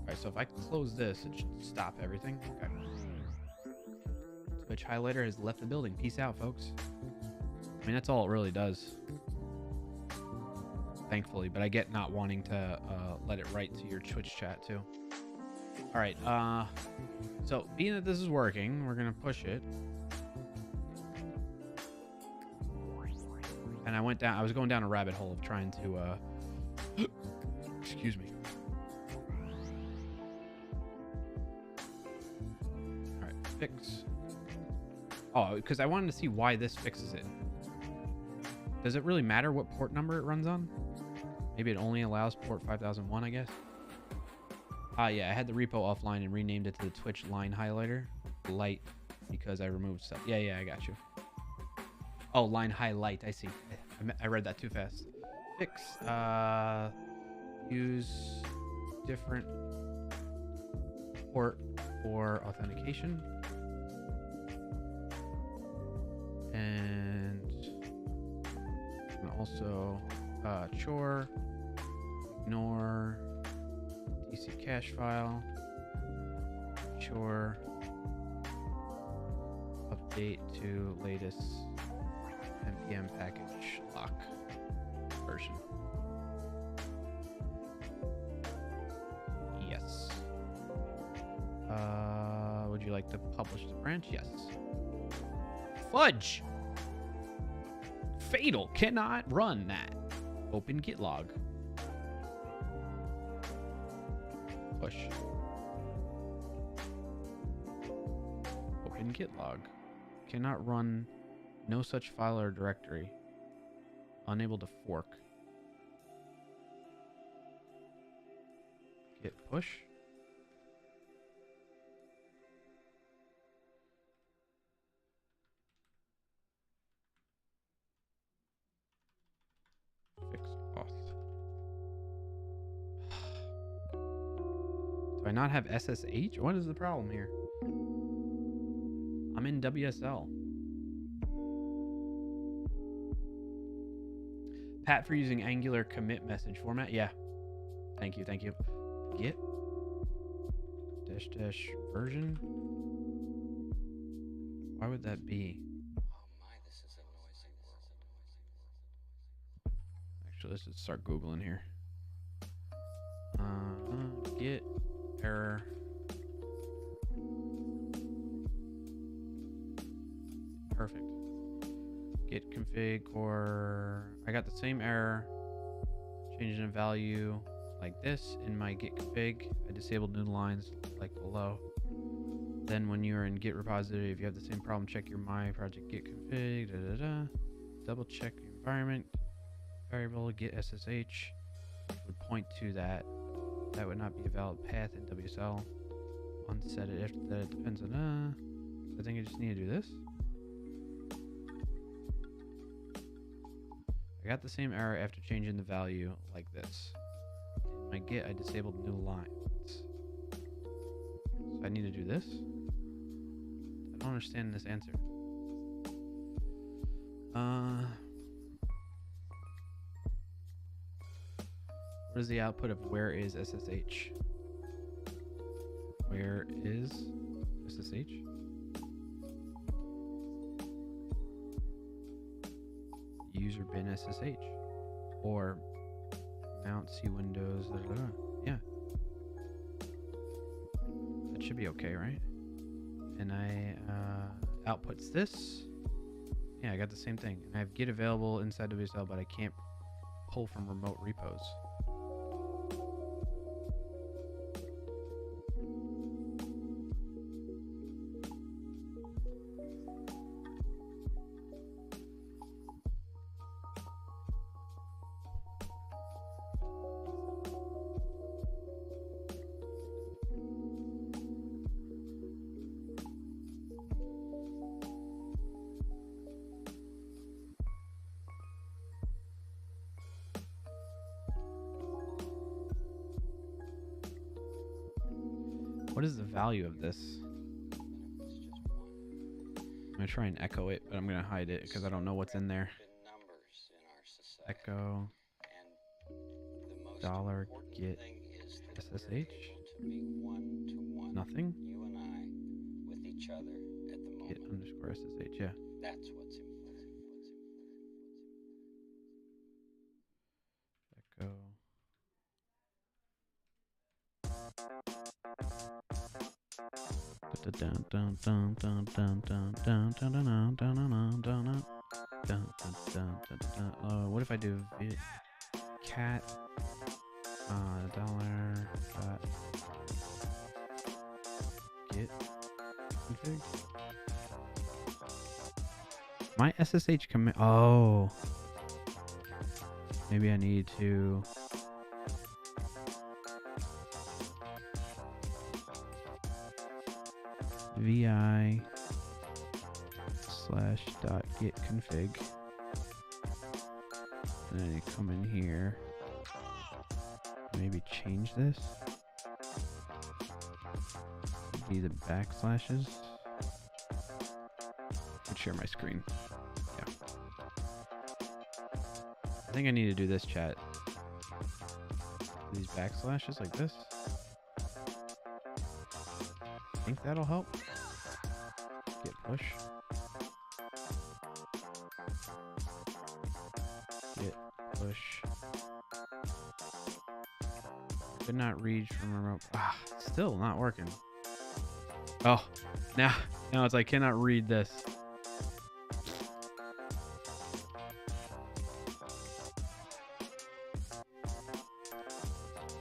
right, so if I close this, it should stop everything. Okay. Twitch highlighter has left the building. Peace out, folks. I mean, that's all it really does. Thankfully, but I get not wanting to let it write to your Twitch chat too. All right, so being that this is working, we're gonna push it. And I was going down a rabbit hole of trying to, excuse me. All right, fix. Oh, because I wanted to see why this fixes it. Does it really matter what port number it runs on? Maybe it only allows port 5001, I guess. Yeah, I had the repo offline and renamed it to the Twitch line highlighter light because I removed stuff. Yeah, I got you. Oh, line highlight. I see. I read that too fast. Fix. Use different port for authentication. And also chore. Ignore. DC cache file, chore, update to latest npm package lock version. Yes. Would you like to publish the branch? Yes. Fudge! Fatal cannot run that. Open git log. Push. Open git log. Cannot run no such file or directory. Unable to fork. Git push. Fix auth. Do I not have SSH? What is the problem here? I'm in WSL. Pat for using Angular commit message format. Yeah. Thank you. Thank you. Git dash version. Why would that be? Actually, let's just start Googling here. Git error. Perfect. Git config or I got the same error. Changing a value like this in my git config. I disabled new lines like below. Then when you're in git repository, if you have the same problem, check your my project git config. Double check the environment variable git SSH would point to that. That would not be a valid path in WSL. Unset it after that. It depends on I think I just need to do this. I got the same error after changing the value like this. In my git, I disabled new lines. So I need to do this. I don't understand this answer. What is the output of where is SSH? Where is SSH? User bin SSH or mount C Windows. Yeah, that should be okay, right? And I outputs this. Yeah, I got the same thing. And I have Git available inside WSL, but I can't pull from remote repos. What is the value of this? I'm gonna try and echo it, but I'm gonna hide it because I don't know what's in there. Echo dollar git SSH. Nothing. Git underscore SSH. Yeah. Echo. What if I do cat dollar dot git config? My SSH commit. Oh, maybe I need to. vi / git config, and then you come in here, maybe change this, be the backslashes. Let's share my screen. Yeah, I think I need to do this, chat. These backslashes like this. I think that'll help. Git push. push. Could not reach from remote. Ah, still not working. Oh, now it's like cannot read this.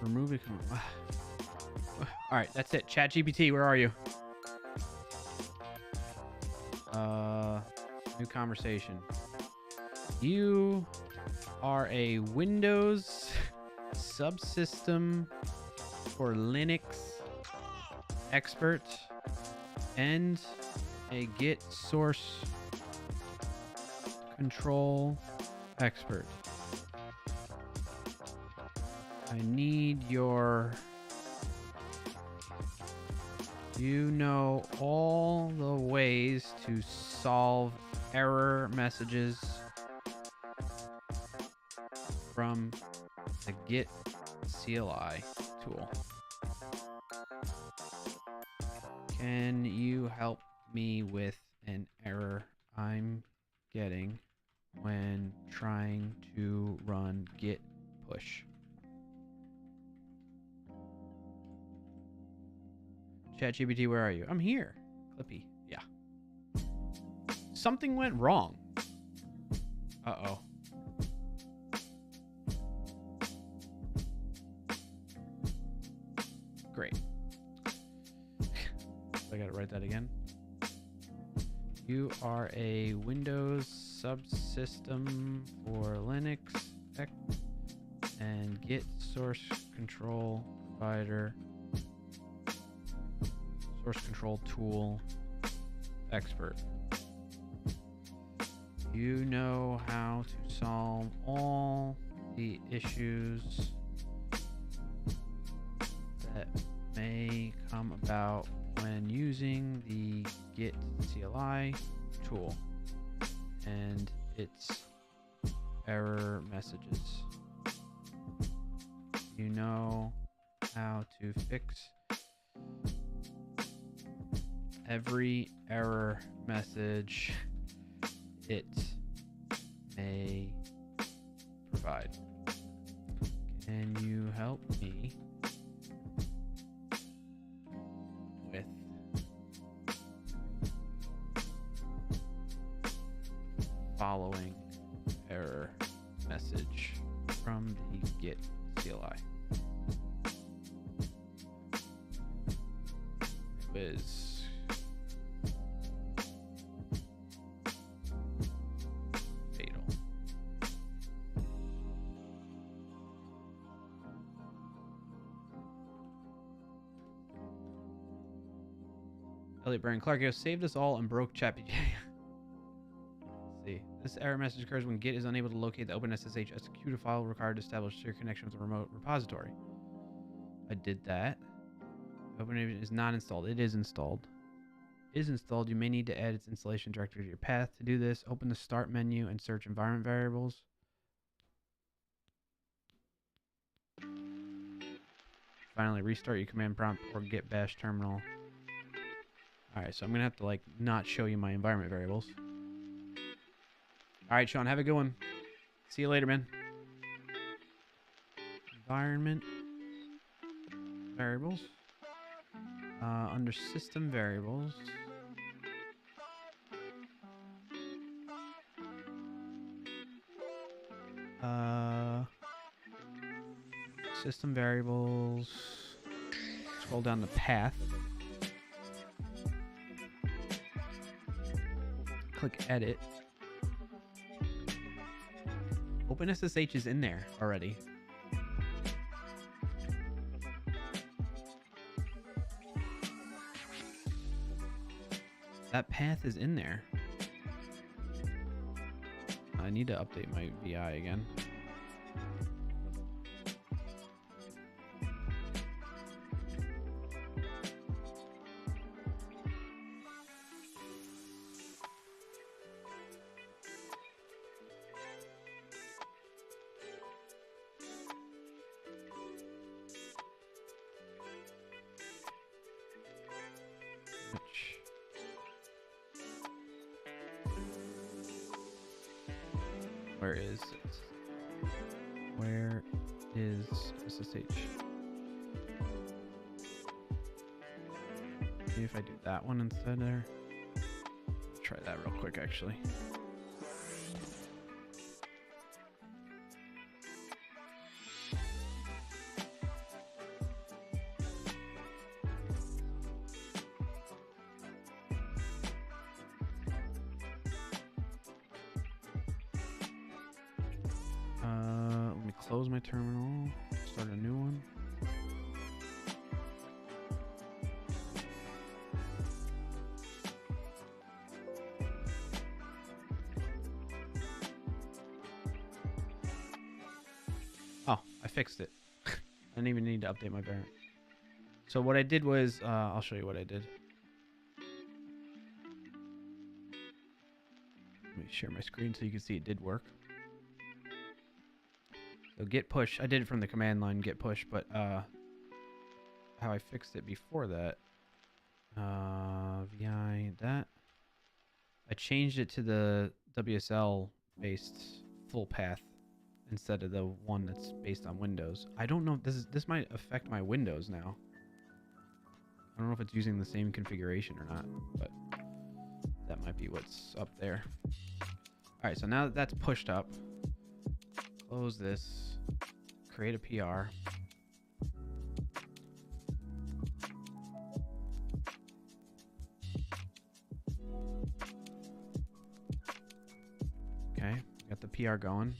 Remove it. All right, that's it. ChatGPT, where are you? New conversation. You are a Windows subsystem for Linux expert and a Git source control expert. I need your... You know all the ways to solve error messages from the Git CLI tool. Can you help me with an error I'm getting when trying to run Git push? ChatGPT, where are you? I'm here. Clippy. Yeah. Something went wrong. Uh-oh. Great. I gotta write that again. You are a Windows subsystem for Linux and Git source control provider. Source control tool expert. You know how to solve all the issues that may come about when using the Git CLI tool and its error messages. You know how to fix every error message it may provide. Can you help me with following error message from the Git CLI? Whiz. Fatal. Elliot Baron Clarkio saved us all and broke ChatGPT. Let's see. This error message occurs when Git is unable to locate the OpenSSH executable file required to establish your connection with a remote repository. I did that. OpenSSH is not installed. It is installed. It is installed. You may need to add its installation directory to your path. To do this, open the Start menu and search Environment Variables. Finally, restart your command prompt or Git bash terminal. Alright, so I'm going to have to, like, not show you my environment variables. Alright, Sean, have a good one. See you later, man. Environment variables. Under system variables. System variables. Scroll down the path. Click edit. OpenSSH is in there already. That path is in there. I need to update my VI again. Where is it? Where is SSH? Maybe if I do that one instead there. Try that real quick, actually. Let me close my terminal, start a new one. Oh, I fixed it. I didn't even need to update my variant. So what I did was, I'll show you what I did. Let me share my screen so you can see it did work. So git push, I did it from the command line git push, but how I fixed it before that, vi that, I changed it to the WSL based full path instead of the one that's based on Windows. I don't know if this might affect my Windows now. I don't know if it's using the same configuration or not, but that might be what's up there. All right, so now that that's pushed up, close this, create a PR. Okay, got the PR going.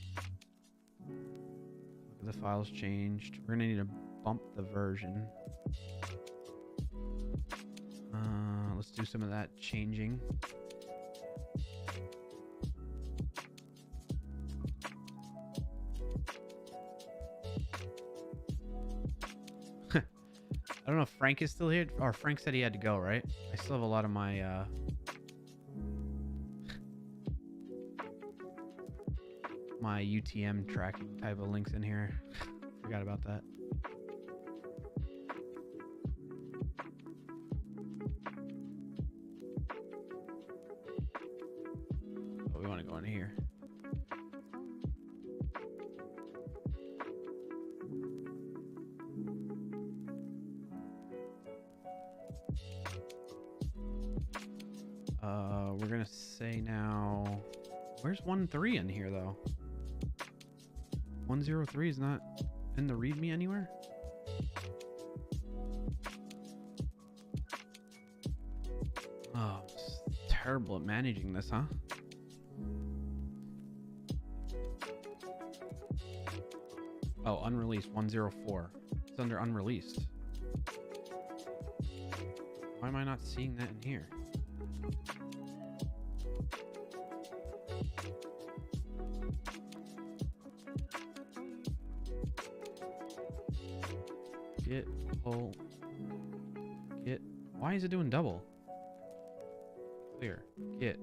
Look at the files changed. We're gonna need to bump the version. Let's do some of that changing. I don't know if Frank is still here, or Frank said he had to go, right? I still have a lot of my my UTM tracking type of links in here. Forgot about that. Oh, we want to go in here. We're gonna say now, where's 1.3 in here though? 1.03 is not in the README anywhere? Oh, I'm terrible at managing this, huh? Oh, unreleased 104. It's under unreleased. Why am I not seeing that in here? Git pull git. Why is it doing double? Clear. Git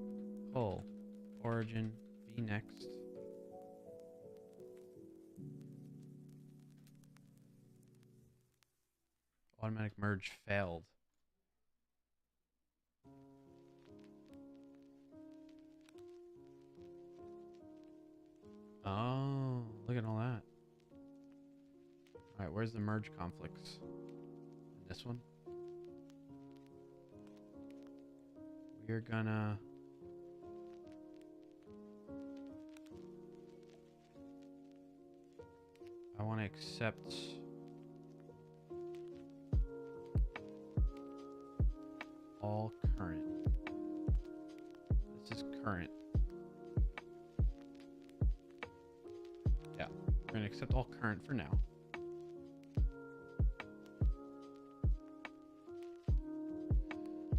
pull origin v next. Automatic merge failed. Oh, look at all that. Alright, where's the merge conflicts? This one? We're gonna... I want to accept... all current. This is current. Yeah, we're gonna accept all current for now.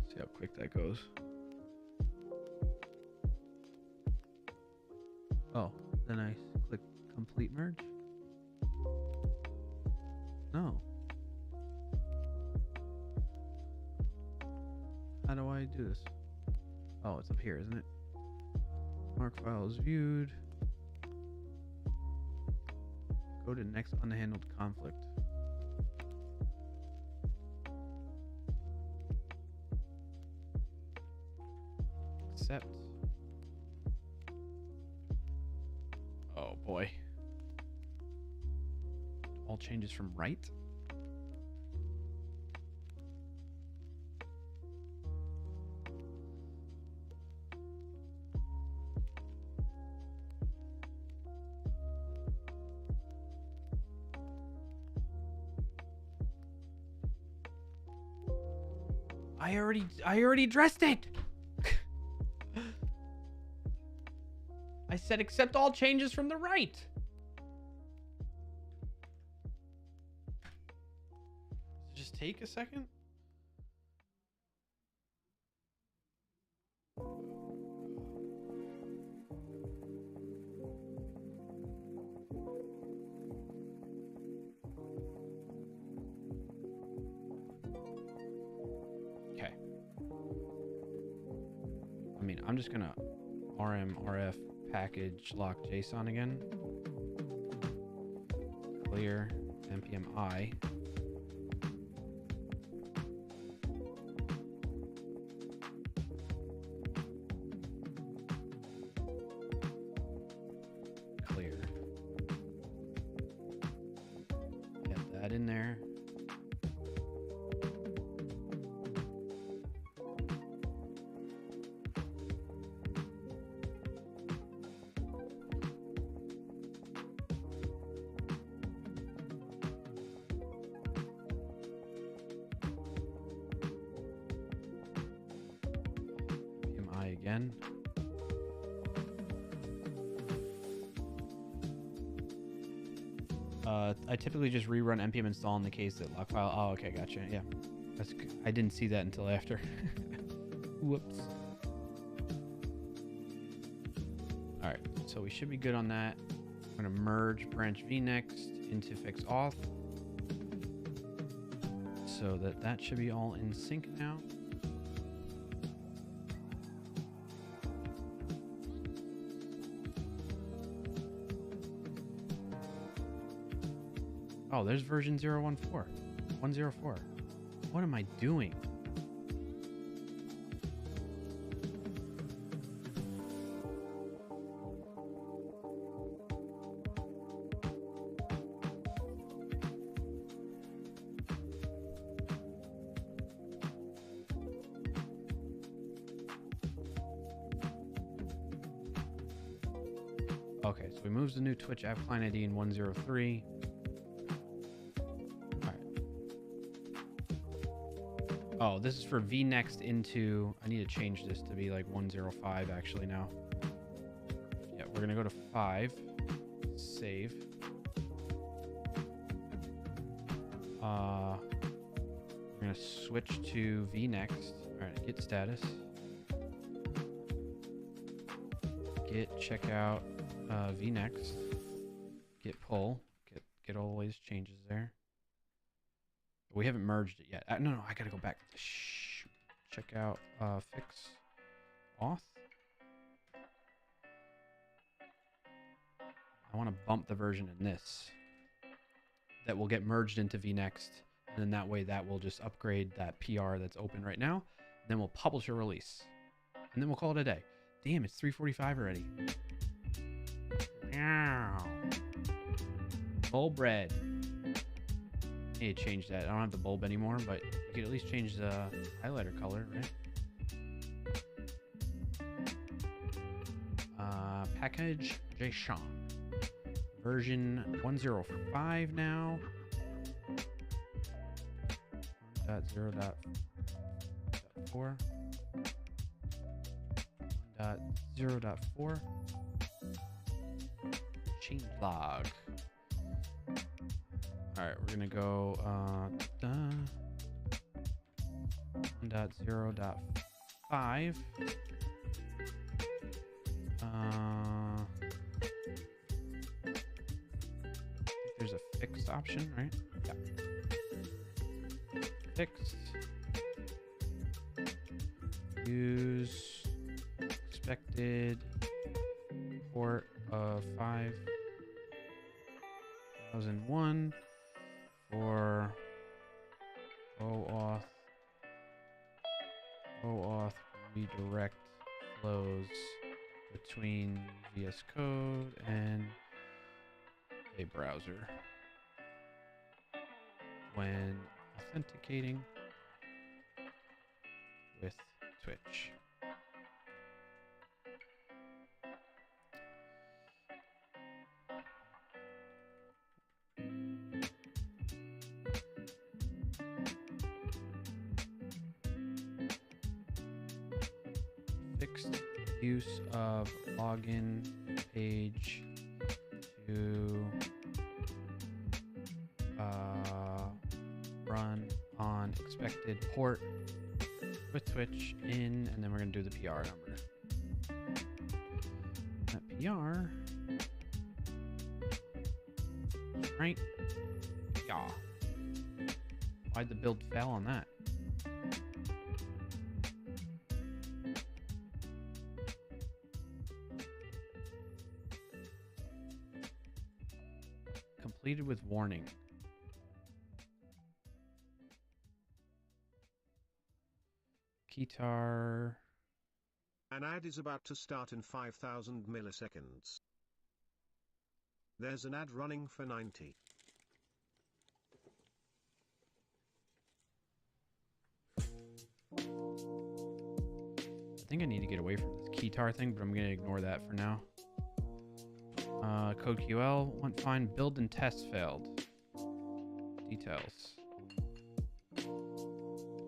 See how quick that goes. Oh, then I click complete merge. No. How do I do this? Oh, it's up here, isn't it? Mark files viewed. Go to next unhandled conflict. Accept. Oh boy. All changes from right. I already addressed it. I said accept all changes from the right. Just take a second. Okay. I mean, I'm just gonna rmrf package lock JSON again. Clear npm I. Clear. Get that in there. Again. I typically just rerun npm install in the case that lock file. Oh, okay, gotcha. Yeah, that's. I didn't see that until after. Whoops. All right, so we should be good on that. I'm gonna merge branch vnext into fix auth, so that should be all in sync now. Oh, there's version 104. What am I doing? Okay, so we moved the new Twitch app client ID in 103. Oh, this is for vnext into... I need to change this to be like 105 actually now. Yeah, we're going to go to 5. Save. We're going to switch to vnext. All right, git status. Git checkout vnext. Git pull. Get all the latest changes there. We haven't merged it yet. No, I gotta go back. Check out fix auth. I want to bump the version in this. That will get merged into vnext, and then that way that will just upgrade that PR that's open right now. Then we'll publish a release, and then we'll call it a day. Damn, it's 3:45 already. Meow. Full bread. Need to change that. I don't have the bulb anymore, but you could at least change the highlighter color, right? Package JSON. Version 105 now. 1.0.4. 1.0.4. Change log. All right, we're gonna go 1.0.5. There's a fixed option, right? Yeah. Fixed. Use expected port of 5001 for OAuth redirect flows between VS Code and a browser. when authenticating with Twitch. Fixed use of login page to run on expected port with Twitch in, and then we're gonna do the PR number. That PR, right? Yeah. Why'd the build fail on that? Completed with warning. Keytar. An ad is about to start in 5,000 milliseconds. There's an ad running for 90. I think I need to get away from this keytar thing, but I'm going to ignore that for now. Code QL went fine. Build and test failed. Details.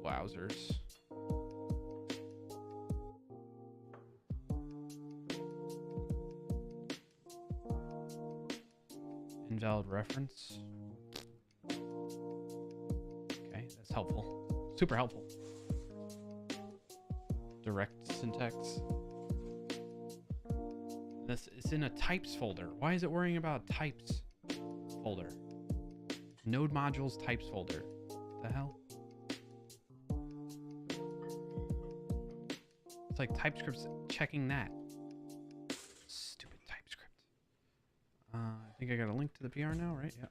Wowzers. Invalid reference. Okay, that's helpful. Super helpful. Direct syntax. This is in a types folder. Why is it worrying about types folder? Node modules types folder. The hell? It's like TypeScript's checking that. Stupid TypeScript. I think I got a link to the PR now, right? Yeah.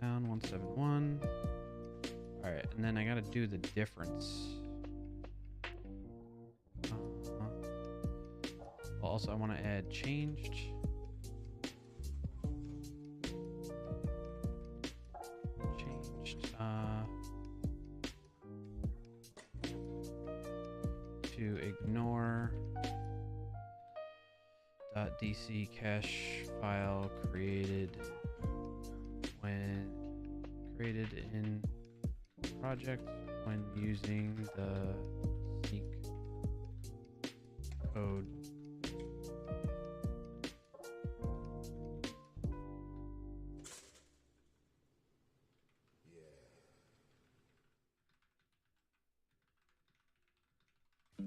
Down 171. All right, and then I gotta do the difference. Well, also I want to add changed. To ignore .dc cache file created in project when using the sneak code.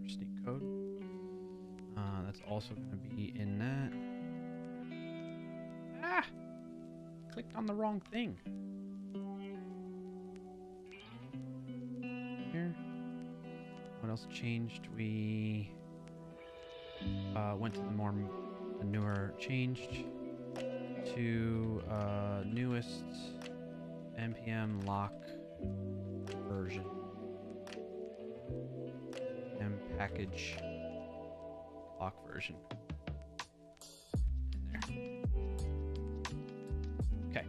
Sneak code. That's also going to be in that. Ah! Clicked on the wrong thing. Here. What else changed? We went to the newer changed to newest npm lock version. And package lock version in there. Okay.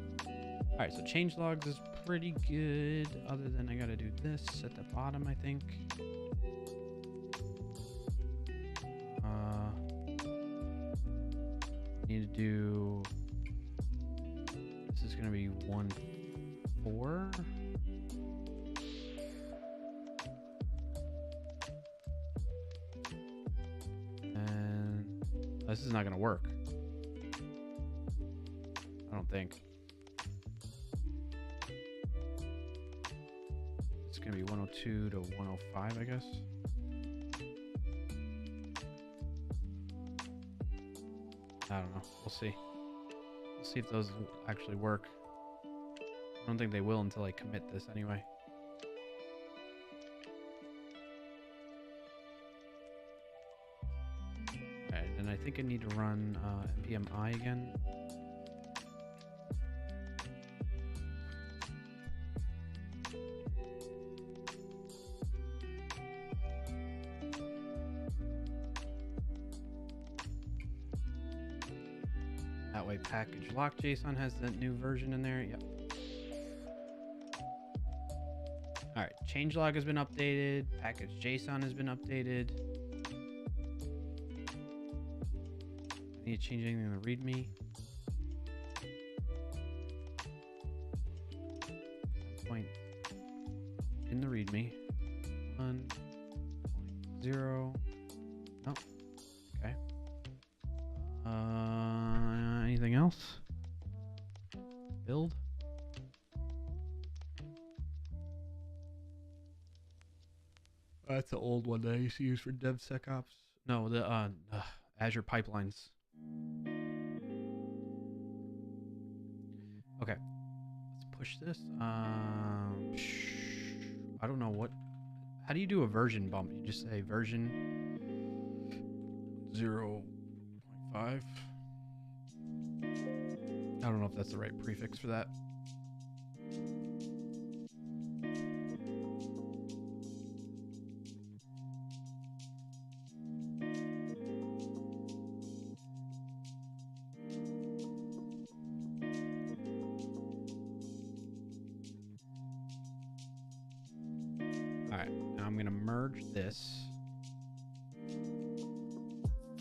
All right, so change logs is pretty good, other than I gotta do this at the bottom, I think. Need to do, this is gonna be 1.4. This is not going to work. I don't think. It's going to be 102 to 105, I guess. I don't know. We'll see. We'll see if those actually work. I don't think they will until I commit this anyway. I think I need to run npm I again. That way package lock JSON has that new version in there. Yep. All right, changelog has been updated. Package JSON has been updated. I need to change anything in the README. Point in the README. 1.0. No. Okay. Anything else? Build. That's an old one that I used to use for DevSecOps. No, the Azure pipelines. Okay, let's push this. I don't know what. How do you do a version bump? You just say version 0.5. I don't know if that's the right prefix for that. Alright, now I'm gonna merge this.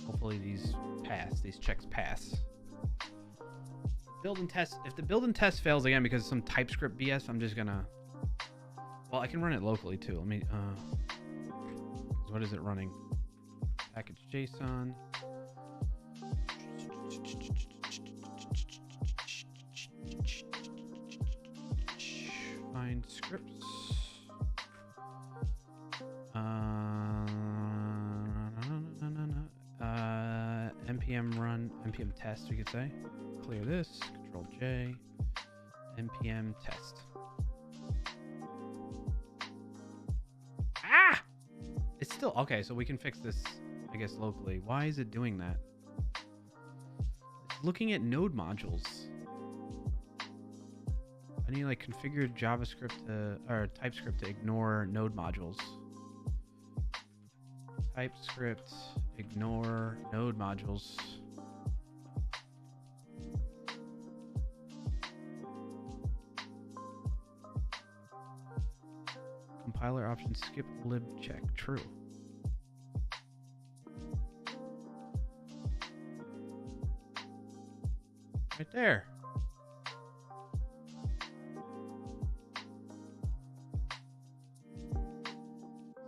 Hopefully these pass, these checks pass. Build and test. If the build and test fails again because of some TypeScript BS, I'm just gonna. Well, I can run it locally too. Let me. What is it running? Package JSON. Find scripts. npm run npm test. We could say. Clear this. Control J. npm test. Ah! It's still okay. So we can fix this, I guess, locally. Why is it doing that? It's looking at node modules. I need like configure JavaScript or TypeScript to ignore node modules. TypeScript ignore node modules. Compiler option skip lib check true. Right there.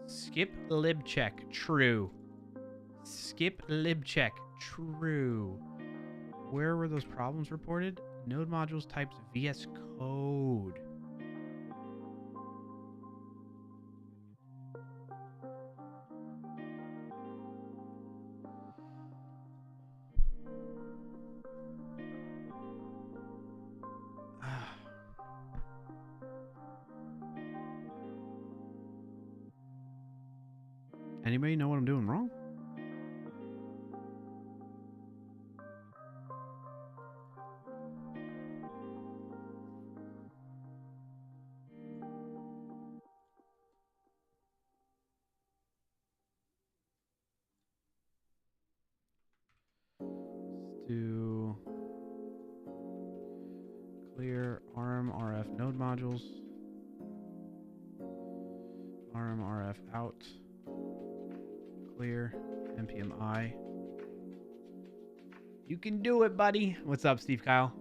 Skip lib check true. Skip lib check true. Where were those problems reported? Node modules types VS Code. Anybody know what I'm doing wrong? Let's do clear RM RF node modules. RM RF out. Clear npm I. You can do it, buddy. What's up, Steve Kyle?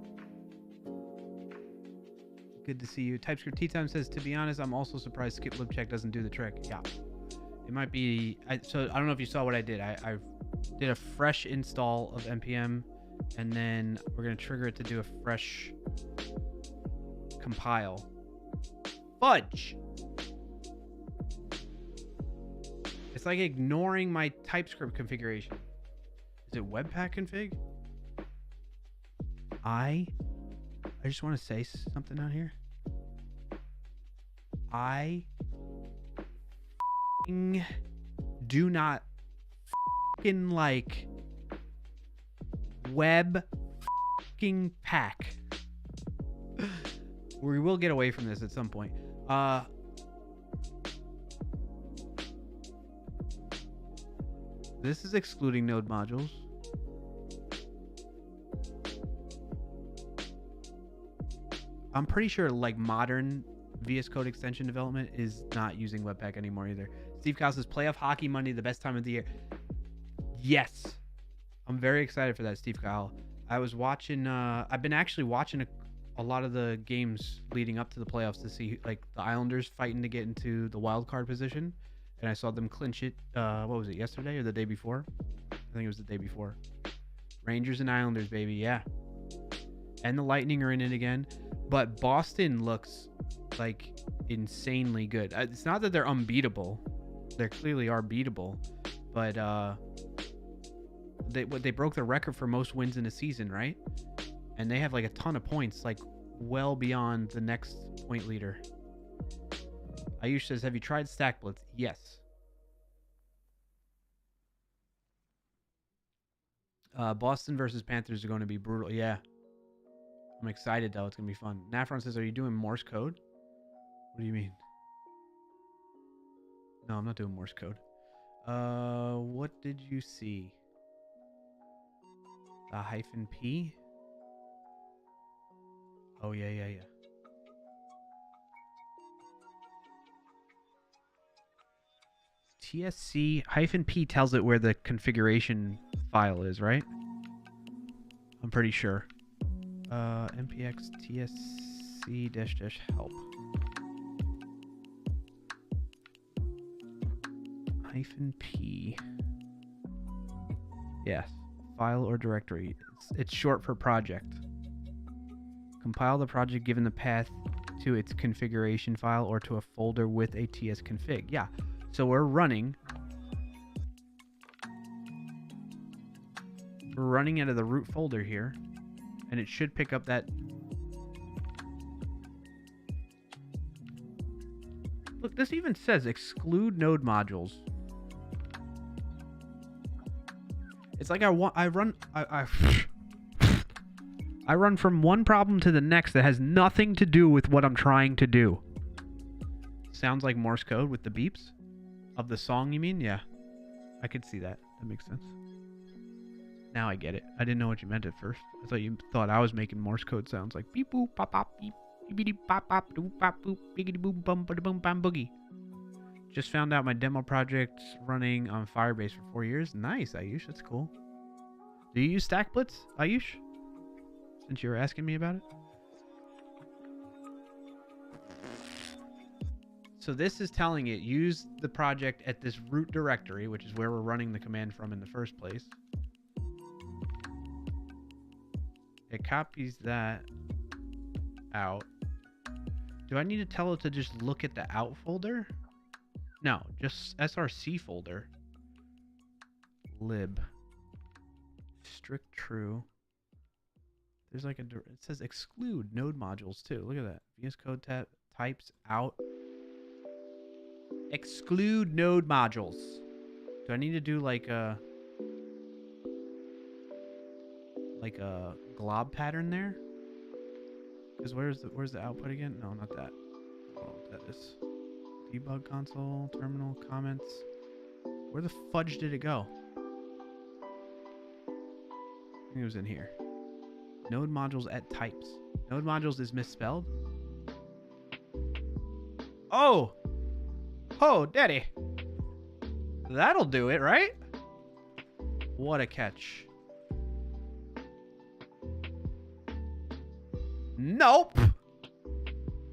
Good to see you. TypeScript Tea Time says, to be honest, I'm also surprised skip lib check doesn't do the trick. Yeah. It might be... So I don't know if you saw what I did. I did a fresh install of npm, and then we're going to trigger it to do a fresh compile. Fudge! It's like ignoring my TypeScript configuration. Is it Webpack config? I just want to say something out here. I do not like Webpack. We will get away from this at some point. This is excluding node modules. I'm pretty sure like modern VS Code extension development is not using Webpack anymore either. Steve Kyle says playoff hockey Monday, the best time of the year. Yes. I'm very excited for that, Steve Kyle. I was watching I've been actually watching a lot of the games leading up to the playoffs to see like the Islanders fighting to get into the wild card position, and I saw them clinch it what was it, yesterday or the day before? I think it was the day before. Rangers and Islanders, baby. Yeah. And the Lightning are in it again, but Boston looks like insanely good. It's not that they're unbeatable. They clearly are beatable, but they broke the record for most wins in a season, right? And they have like a ton of points, like well beyond the next point leader. Ayush says, have you tried Stack Blitz? Yes. Boston versus Panthers are going to be brutal. Yeah. I'm excited, though. It's going to be fun. Nafron says, are you doing Morse code? What do you mean? No, I'm not doing Morse code. What did you see? The hyphen P? Oh, yeah. TSC hyphen P tells it where the configuration file is, right? I'm pretty sure. npx tsc dash help. Hyphen P. Yes. File or directory. It's short for project. Compile the project given the path to its configuration file or to a folder with a tsconfig. Yeah. So we're running out of the root folder here, and it should pick up that. Look, this even says exclude node modules. It's like I run from one problem to the next that has nothing to do with what I'm trying to do. Sounds like Morse code with the beeps of the song, you mean? Yeah, I could see that. That makes sense. Now I get it. I didn't know what you meant at first. I thought you thought I was making Morse code sounds like beep boop pop pop beep beep pop pop doop pop boop biggity boom bum ba boom bam boogie. Just found out my demo project's running on Firebase for 4 years. Nice, Ayush. That's cool. Do you use Stack Blitz, Ayush? Since you were asking me about it. So this is telling it use the project at this root directory, which is where we're running the command from in the first place. It copies that out. Do I need to tell it to just look at the out folder? No, just src folder. Lib. Strict true. There's like it says exclude node modules too. Look at that. VS Code types out. Exclude node modules. Do I need to do like a glob pattern there? Because where's the output again? No, not that. Oh, that is debug console, terminal, comments. Where the fudge did it go? I think it was in here. Node modules at types. Node modules is misspelled. Oh, daddy. That'll do it, right? What a catch. Nope.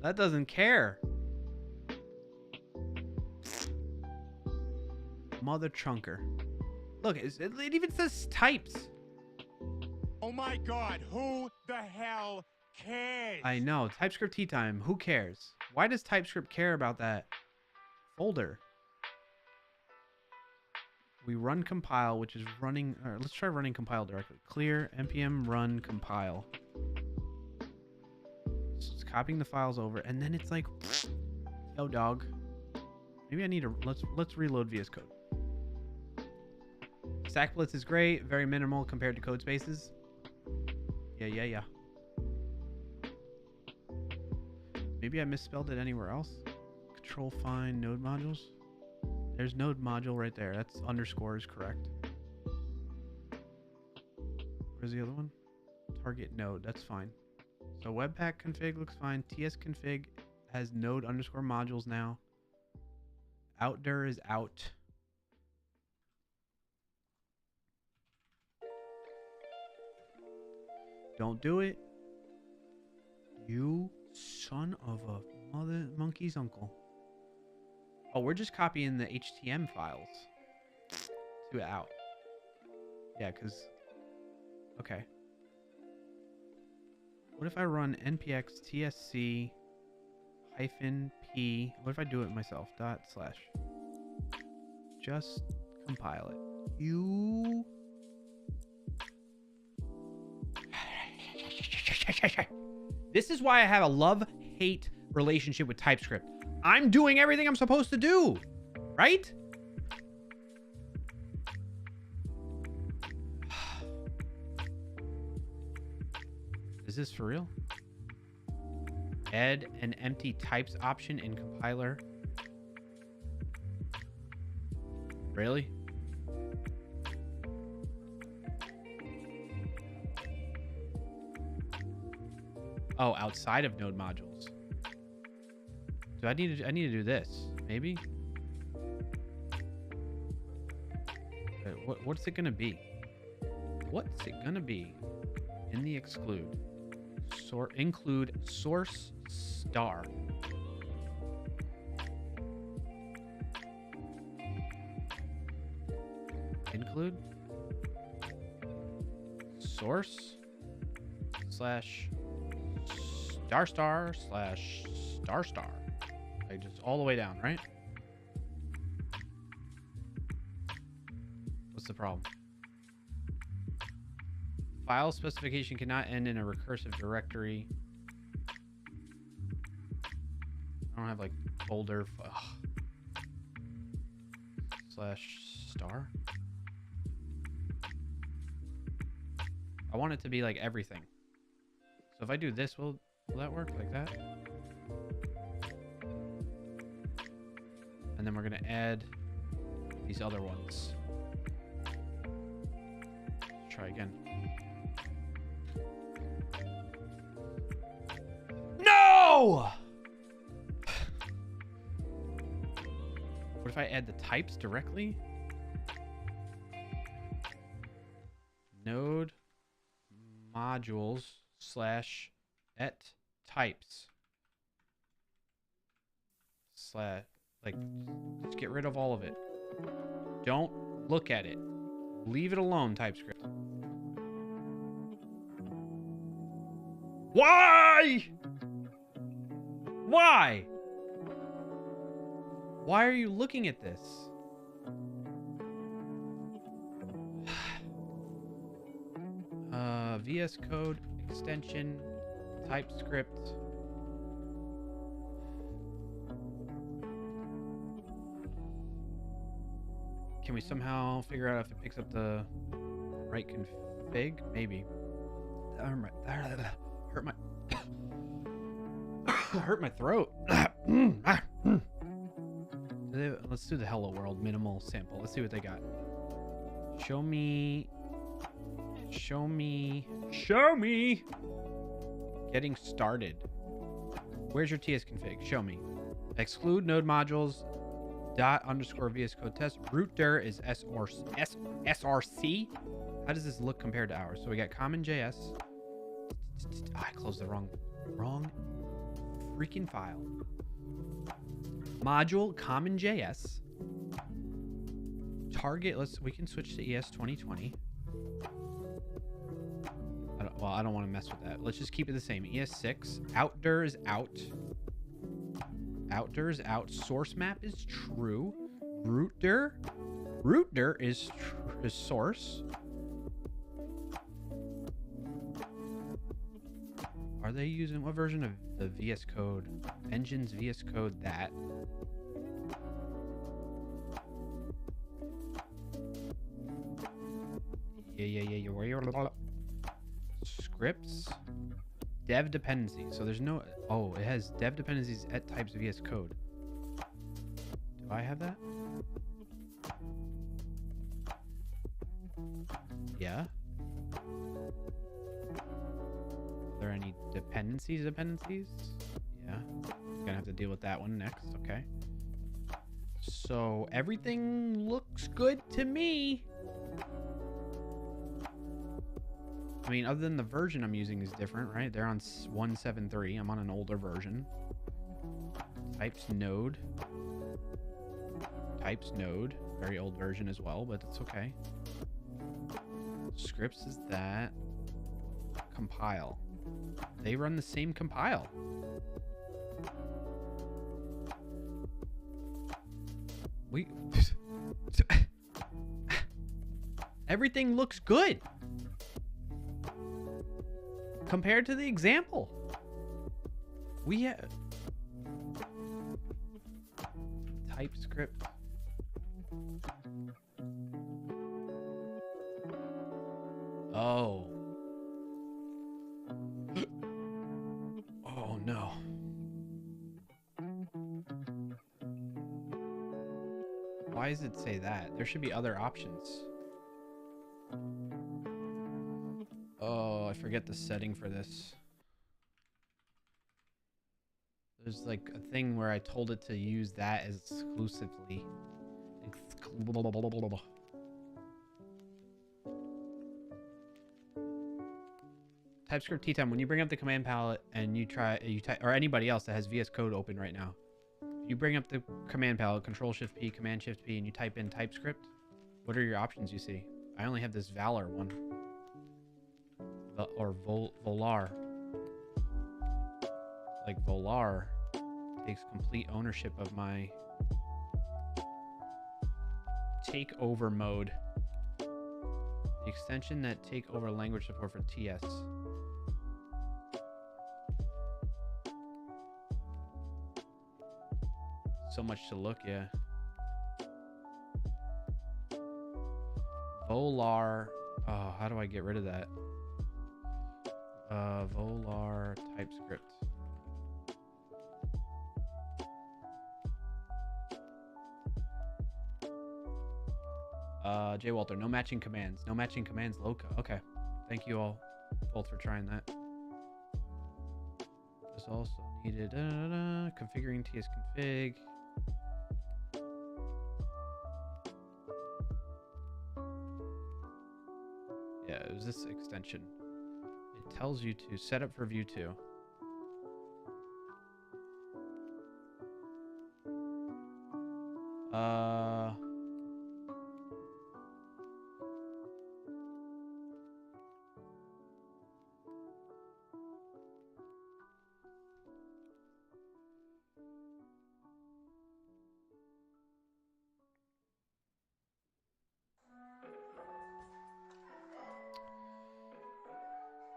That doesn't care. Mother chunker. Look, it even says types. Oh my god, who the hell cares? I know. TypeScript tea time. Who cares? Why does TypeScript care about that folder? We run compile, which is running. Let's try running compile directly. Clear npm run compile. So it's copying the files over, and then it's like, yo, dog. Maybe I need to let's reload VS Code. Stack Blitz is great, very minimal compared to code spaces. Yeah. Maybe I misspelled it anywhere else. Control find node modules. There's node module right there. That's underscore is correct. Where's the other one? Target node. That's fine. So Webpack config looks fine. TS config has node underscore modules now. Outdir is out. Don't do it. You son of a mother monkey's uncle. Oh, we're just copying the HTML files to out. Yeah, because... Okay. What if I run npx tsc hyphen p? What if I do it myself? Dot slash. Just compile it. You... This is why I have a love-hate relationship with TypeScript. I'm doing everything I'm supposed to do, right? Is this for real? Add an empty types option in compiler. Really? Oh, outside of node modules. Do I need to do this? Maybe? What's it gonna be? What's it gonna be? In the exclude. Include source star. Include source slash star slash star. Like just all the way down, right? What's the problem? File specification cannot end in a recursive directory. I don't have like folder slash star. I want it to be like everything. So if I do this, will that work like that? And then we're gonna add these other ones. Let's try again. No! What if I add the types directly? Node modules slash et types slash, like, just get rid of all of it. Don't look at it. Leave it alone, TypeScript. Why? Why? Why are you looking at this? VS Code extension TypeScript. Can we somehow figure out if it picks up the right config? Maybe. Hurt my throat. Let's do the Hello World minimal sample. Let's see what they got. Show me. Getting started. Where's your TS config? Show me. Exclude node modules. Dot underscore VS Code test. Root.dir is SRC. How does this look compared to ours? So we got common.js. I closed the wrong freaking file. Module common.js. Target. We can switch to ES 2020. I don't want to mess with that. Let's just keep it the same. ES6. Outdir is out. Outdir is out. Source map is true. Root.dir is source. Are they using what version of the VS Code? Engines VS Code that. Yeah. Scripts. Dev dependency. So there's no... Oh, it has dev dependencies at types VS Code. Do I have that? Yeah. Are there any any dependencies? Yeah. Gonna have to deal with that one next. Okay. So everything looks good to me. I mean, other than the version I'm using is different, right? They're on 1.7.3. I'm on an older version. Types node. Types node. Very old version as well, but it's okay. Scripts is that. Compile. They run the same compile. Everything looks good compared to the example. We have TypeScript. Oh. Oh no. Why does it say that? There should be other options. Oh, I forget the setting for this. There's like a thing where I told it to use that as exclusively. TypeScript T-Time, when you bring up the command palette and you type, or anybody else that has VS Code open right now, you bring up the command palette, Control-Shift-P, Command-Shift-P, and you type in TypeScript, what are your options you see? I only have this Valor one. Or Volar. Like Volar takes complete ownership of my takeover mode. The extension that take over language support for TS. So much to look, yeah. Volar. Oh, how do I get rid of that? Volar TypeScript. J. Walter, no matching commands. No matching commands, Loca. Okay. Thank you all both for trying that. This also needed configuring TS config. Yeah, it was this extension. It tells you to set up for view 2.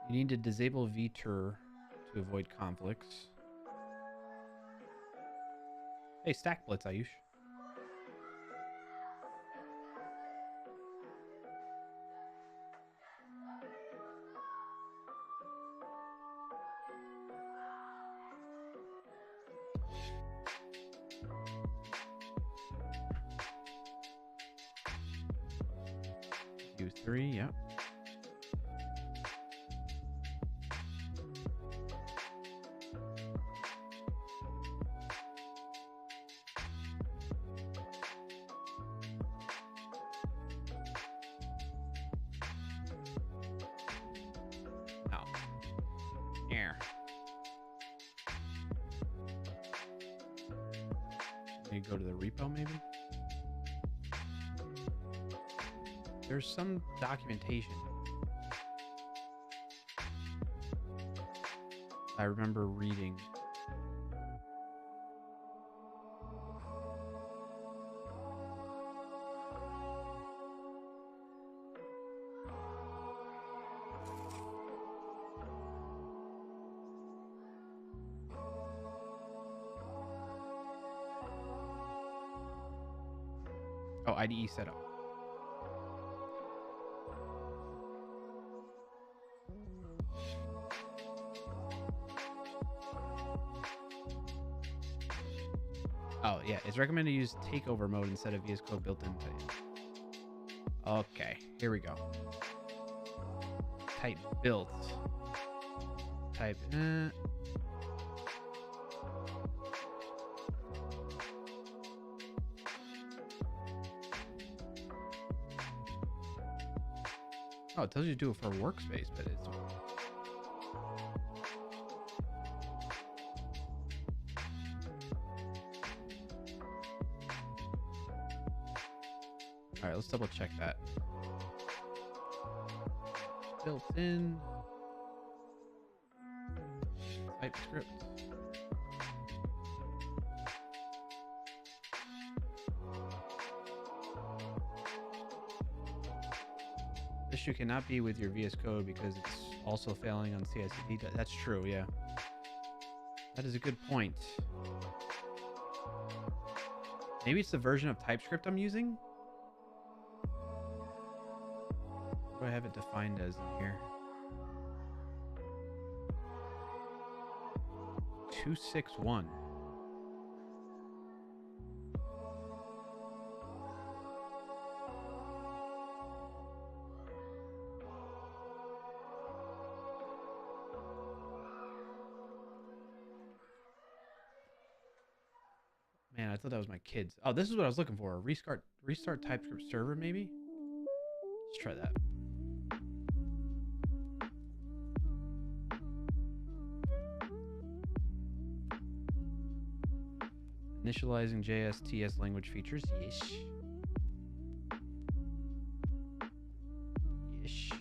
You need to disable vtur to avoid conflicts. Hey, Stack Blitz, Ayush. View 3, yeah. Go to the repo maybe. There's some documentation I remember reading. Oh, IDE setup. Oh, yeah. It's recommended to use takeover mode instead of VS Code built into it. Okay, here we go. Type built. type. Oh, it tells you to do it for a workspace, but it's. All right, let's double check that. Built in TypeScript. Issue cannot be with your VS Code because it's also failing on CI/CD. That's true, yeah. That is a good point. Maybe it's the version of TypeScript I'm using? What do I have it defined as in here? 261. Man, I thought that was my kids. Oh, this is what I was looking for. Restart TypeScript server, maybe? Let's try that. Initializing JS/TS language features. Yes. Yes.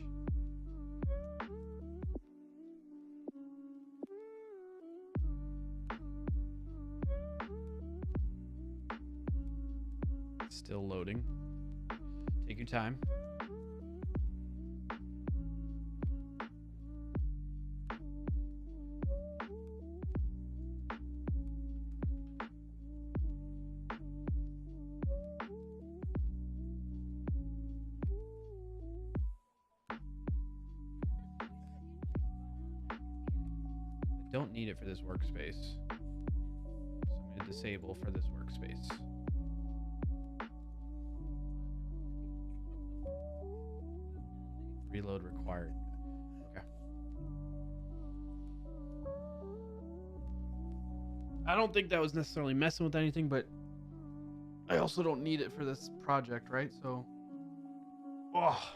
Still loading. Take your time. I don't need it for this workspace. So I'm going to disable for this workspace. Reload required. Okay. I don't think that was necessarily messing with anything, but I also don't need it for this project, right? So, oh.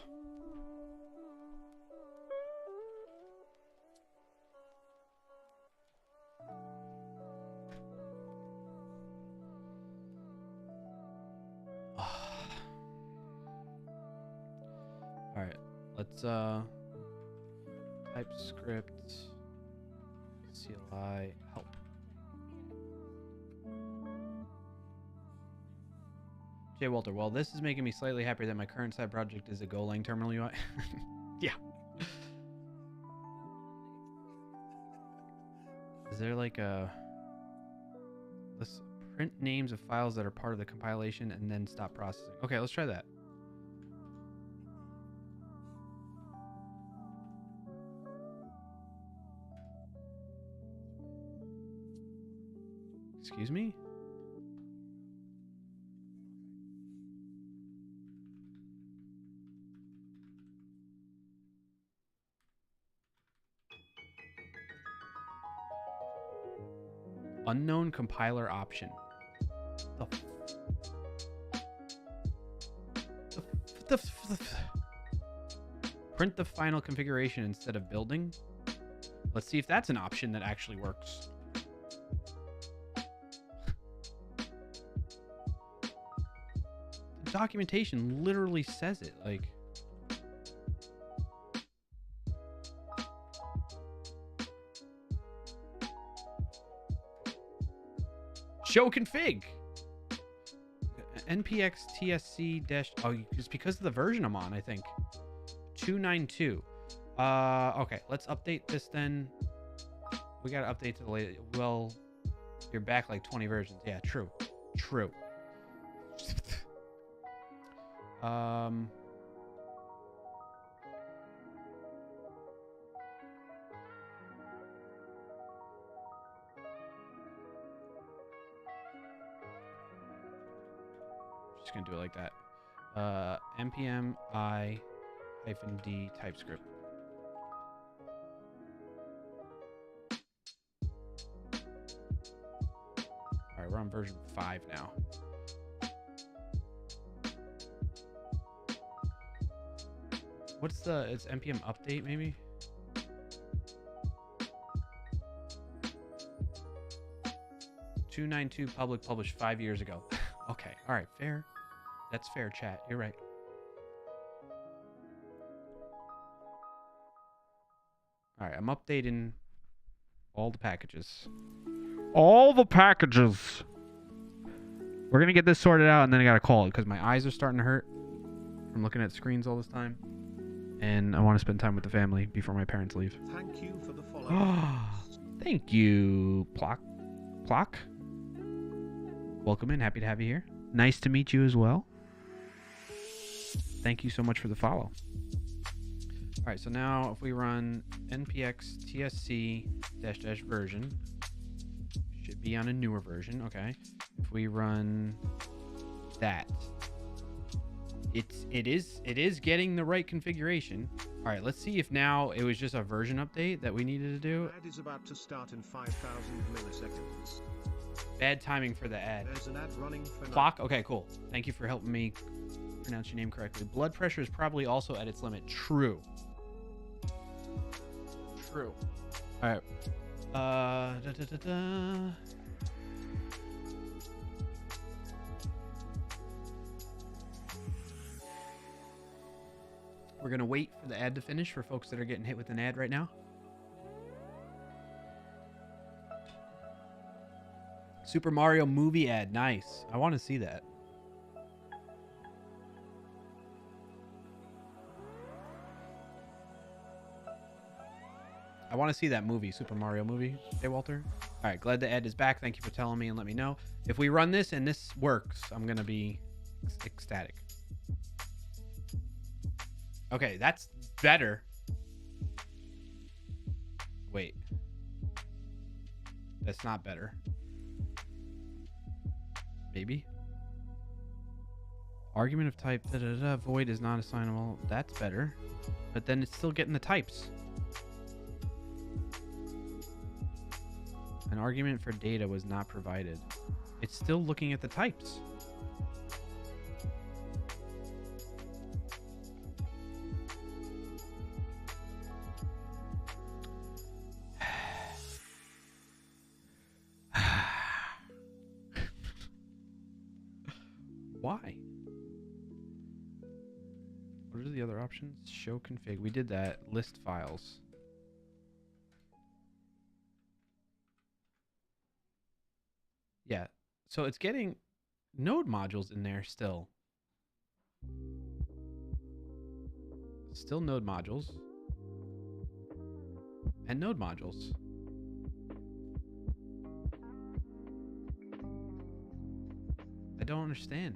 All right, let's TypeScript CLI help. Jay Walter, well, this is making me slightly happier that my current side project is a Golang terminal UI. Yeah. Is there like let's print names of files that are part of the compilation and then stop processing? Okay, let's try that. Excuse me? Unknown compiler option. Print the final configuration instead of building. Let's see if that's an option that actually works. The documentation literally says it. Like, show config. npx tsc dash. Oh, it's because of the version I'm on, I think. 292. Okay, let's update this then. We gotta update to the latest. Well, you're back like 20 versions. Yeah, true. True. Just gonna do it like that. npm I -d TypeScript. on version 5 now. What's the, it's npm update maybe? .292 public published 5 years ago. Okay, all right, fair. That's fair, chat. You're right. All right, I'm updating all the packages. All the packages. We're going to get this sorted out, and then I got to call it because my eyes are starting to hurt from looking at screens all this time. And I want to spend time with the family before my parents leave. Thank you for the follow. Thank you, Plock. Plock? Welcome in. Happy to have you here. Nice to meet you as well. Thank you so much for the follow. All right, so now if we run npx tsc -- version, should be on a newer version. Okay. If we run that, it is getting the right configuration. All right, let's see if now it was just a version update that we needed to do. Ad is about to start in 5,000 milliseconds. Bad timing for the ad. There's an ad running for now. Clock? Okay, cool. Thank you for helping me pronounce your name correctly. Blood pressure is probably also at its limit. True. True. All right. We're going to wait for the ad to finish for folks that are getting hit with an ad right now. Super Mario movie ad. Nice. I want to see that. I want to see that movie, Super Mario movie. Hey, Walter. All right, glad the ad is back. Thank you for telling me and let me know. If we run this and this works, I'm going to be ecstatic. Okay, that's better. Wait. That's not better. Maybe. Argument of type void is not assignable. That's better. But then it's still getting the types. An argument for data was not provided. It's still looking at the types. Why? What are the other options? Show config. We did that. List files. Yeah. So it's getting node modules in there still. Still node modules. And node modules. I don't understand.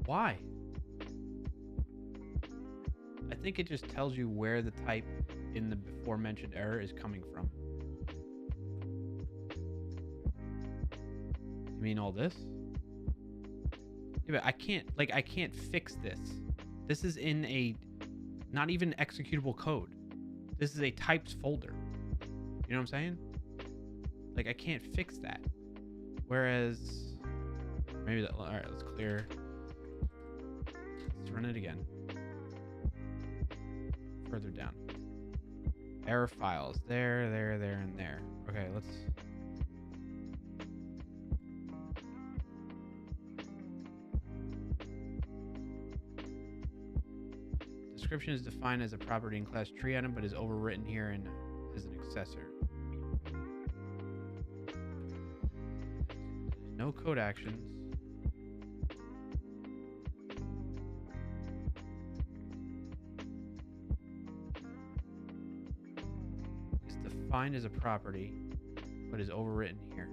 Why? I think it just tells you where the type in the before mentioned error is coming from. You mean all this? Yeah, but I can't fix this. This is in a not even executable code. This is a types folder. You know what I'm saying? Like, I can't fix that. Whereas maybe that, all right, let's clear. Let's run it again. Further down. Error files. There, and there. Okay, let's. Description is defined as a property in class tree item, but is overwritten here and as an accessor. No code actions. It's defined as a property, but is overwritten here.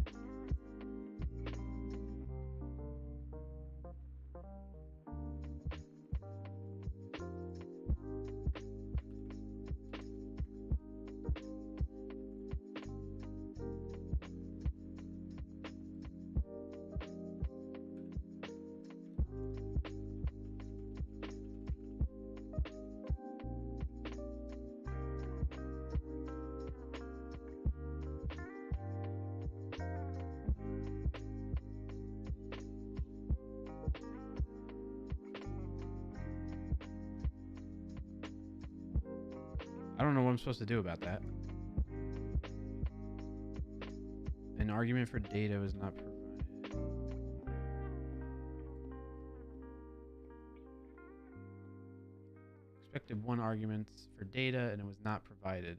don't know what I'm supposed to do about that. An argument for data was not provided. Expected 1 argument for data and it was not provided.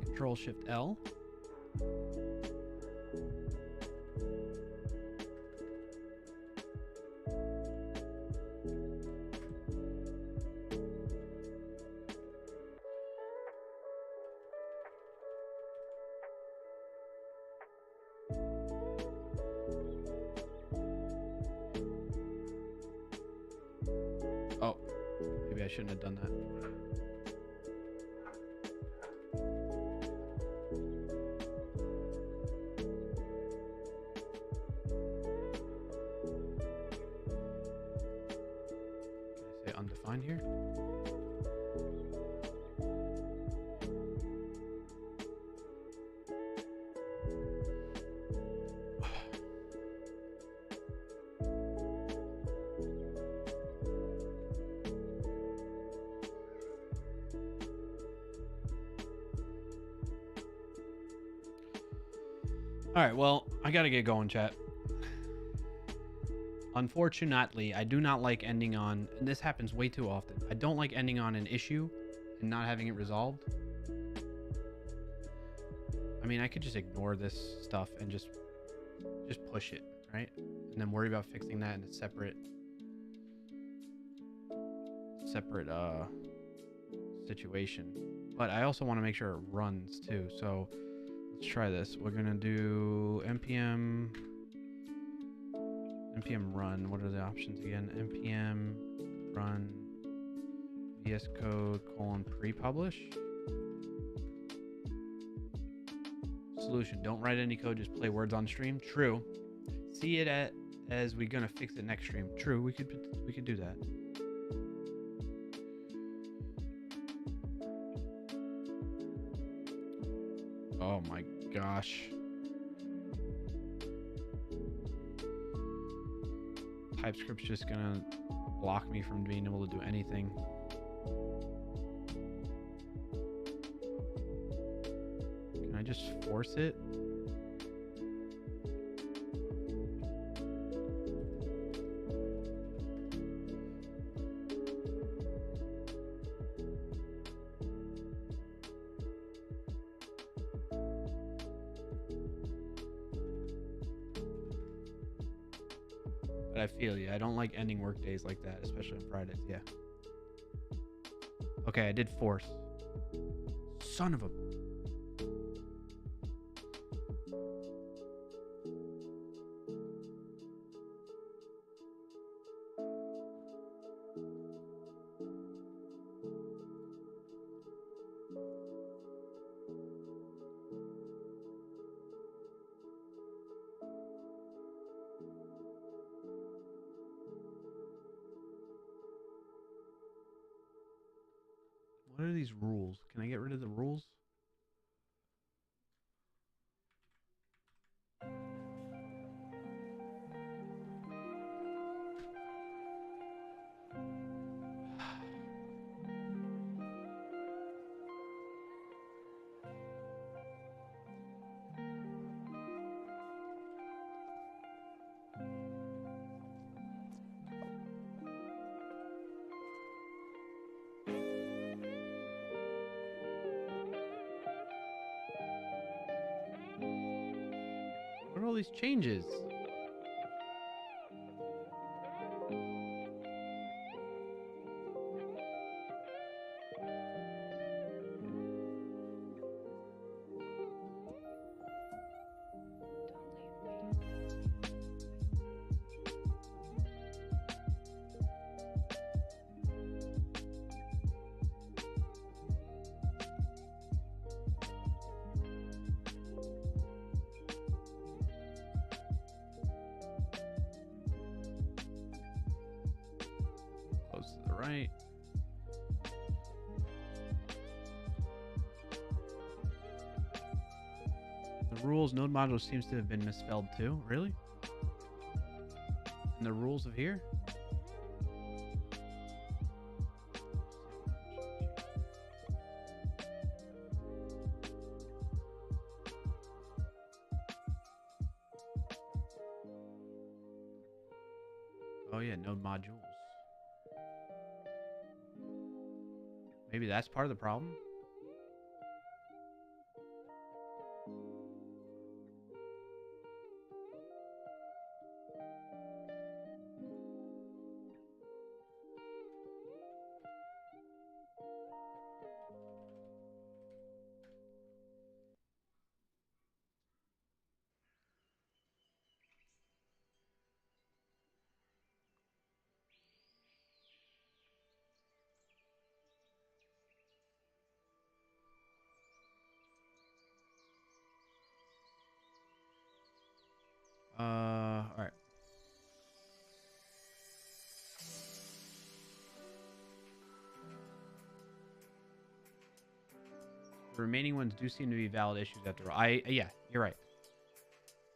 Control Shift L. Oh, maybe I shouldn't have done that. Can I say undefined here? All right, well, I gotta get going, chat. Unfortunately, I do not like ending on, and this happens way too often. I don't like ending on an issue and not having it resolved. I mean, I could just ignore this stuff and just push it, right? And then worry about fixing that in a separate situation. But I also want to make sure it runs too. So let's try this. We're gonna do npm run. What are the options again? Npm run VS Code :pre-publish. Solution: don't write any code, just play words on stream. True. See it as we're gonna fix it next stream. True. We could do that. Oh my gosh. TypeScript's just gonna block me from being able to do anything. Can I just force it? But I feel you. I don't like ending work days like that, especially on Fridays. Yeah. Okay, I did force. Son of a... What are these rules? Can I get rid of the rules? What are all these changes? right. The rules node module seems to have been misspelled too. Really? In the rules of here? Oh yeah, node modules. Maybe that's part of the problem? All right. The remaining ones do seem to be valid issues after all. Yeah, you're right.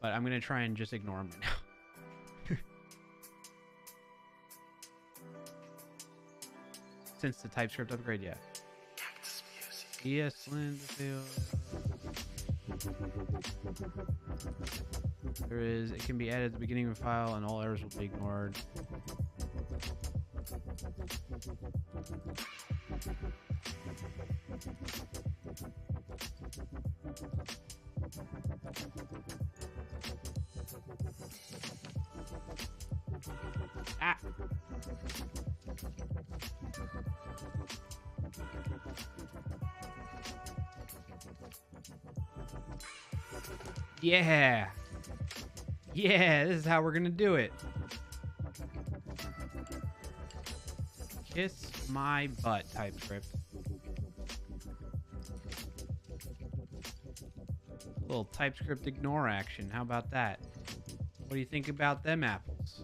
But I'm gonna try and just ignore them right now. Since the TypeScript upgrade, yeah. Yes, Lindsay. There is. It can be added at the beginning of a file, and all errors will be ignored. Ah. Yeah. Yeah, this is how we're gonna do it. Kiss my butt, TypeScript. Little TypeScript ignore action. How about that? What do you think about them apples?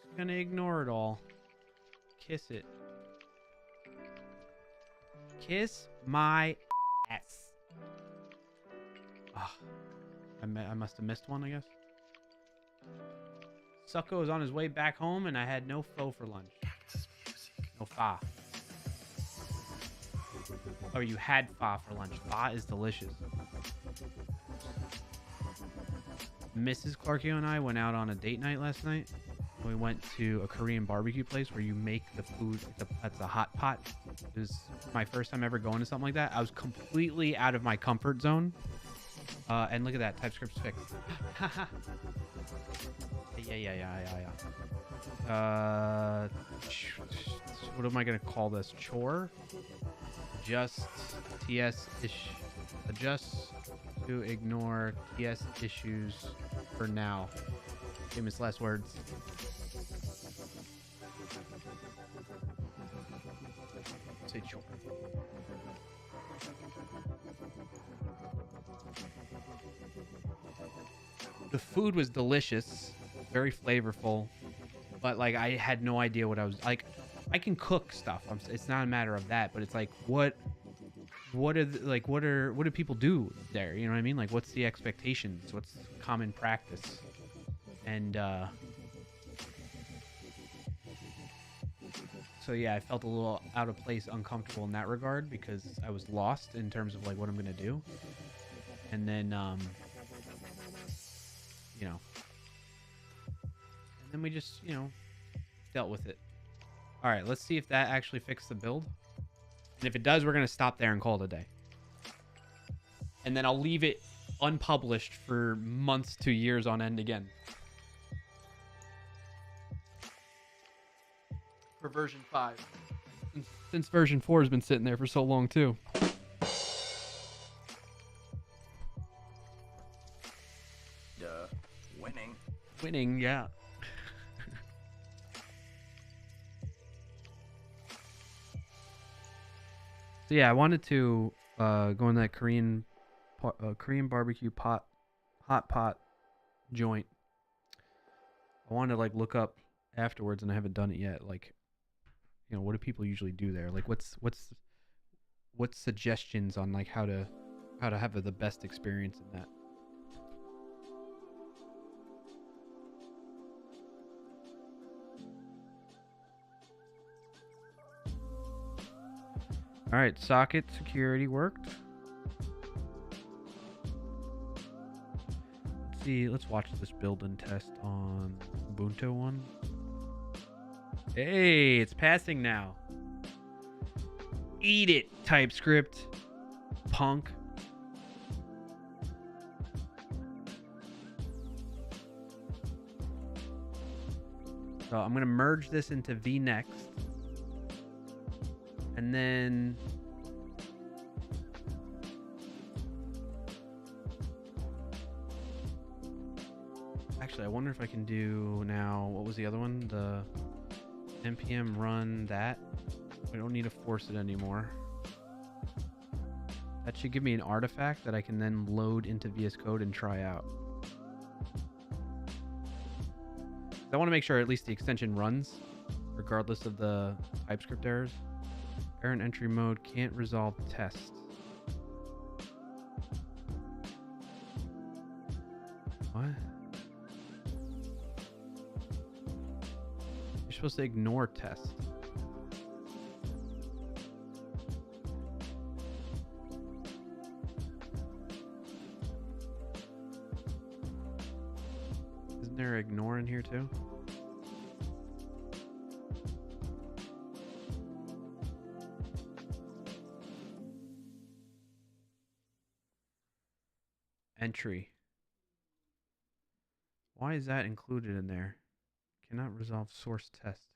Just gonna ignore it all. Kiss it. Kiss my ass. Ah, I must have missed one, I guess. Sucko is on his way back home, and I had no pho for lunch. No pho. Oh, you had pho for lunch. Pho is delicious. Mrs. Clarkio and I went out on a date night last night. We went to a Korean barbecue place where you make the food. That's a hot pot. It was my first time ever going to something like that. I was completely out of my comfort zone. And look at that. TypeScript's fixed. Yeah. What am I going to call this? Chore? Just TS ish. Adjust to ignore TS issues for now. Famous last words. Say chore. The food was delicious, very flavorful, but like I had no idea what I was like. I can cook stuff. It's not a matter of that, but it's like what do people do there? You know what I mean? Like what's the expectations? What's common practice? And so yeah, I felt a little out of place, uncomfortable in that regard because I was lost in terms of like what I'm gonna do. And then you know, and then we just, you know, dealt with it. All right, let's see if that actually fixed the build. And if it does, we're going to stop there and call it a day. And then I'll leave it unpublished for months to years on end again. For version 5. Since version 4 has been sitting there for so long, too. Winning, yeah. So yeah, I wanted to go in that Korean barbecue hot pot joint. I wanted to like look up afterwards, and I haven't done it yet. Like, what do people usually do there? Like, what's suggestions on like how to have the best experience in that? All right, socket security worked. Let's see. Let's watch this build and test on Ubuntu one. Hey, it's passing now. Eat it, TypeScript, punk. So I'm gonna merge this into vnext, and then actually I wonder if I can do now. What was the other one? The npm run that. We don't need to force it anymore. That should give me an artifact that I can then load into VS Code and try out. I want to make sure at least the extension runs, regardless of the TypeScript errors. Error entry mode can't resolve test. What? You're supposed to ignore test. Isn't there ignore in here too? Entry. Why is that included in there? Cannot resolve source test.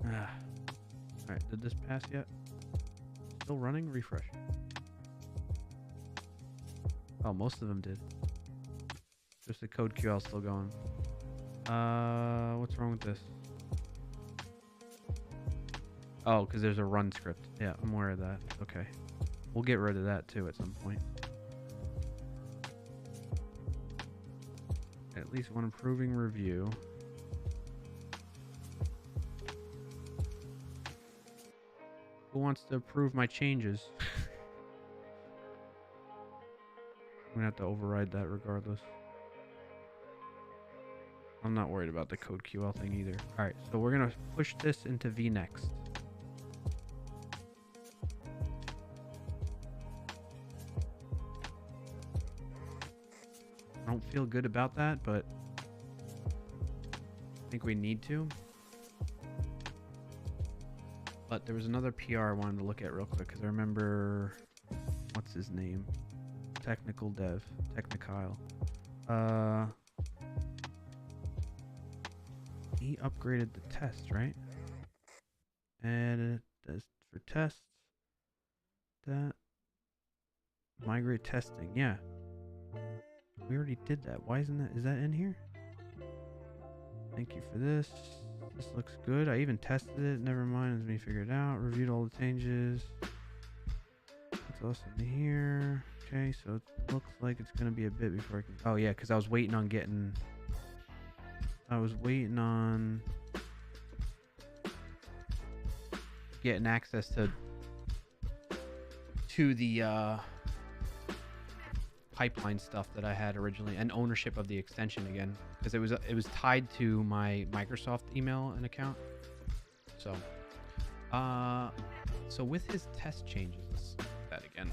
Alright, did this pass yet? Still running? Refresh. Oh, most of them did. Just the code QL still going. What's wrong with this? Oh, because there's a run script. Yeah, I'm aware of that. Okay. We'll get rid of that too at some point. At least one improving review. Who wants to approve my changes? I'm gonna have to override that regardless. I'm not worried about the code QL thing either. Alright, so we're gonna push this into vnext. I don't feel good about that, but I think we need to. But there was another PR I wanted to look at real quick because I remember, what's his name? Technical dev, Technicile. He upgraded the test, right? And it does for tests. That migrate testing, yeah. We already did that. Why isn't that? Is that in here? Thank you for this. This looks good. I even tested it. Never mind. Let me figure it out. Reviewed all the changes. What's else in here? Okay, so it looks like it's gonna be a bit before I can. Oh yeah, because I was waiting on getting. Getting access to the pipeline stuff that I had originally and ownership of the extension again because it was tied to my Microsoft email and account. So so with his test changes, let's do that again.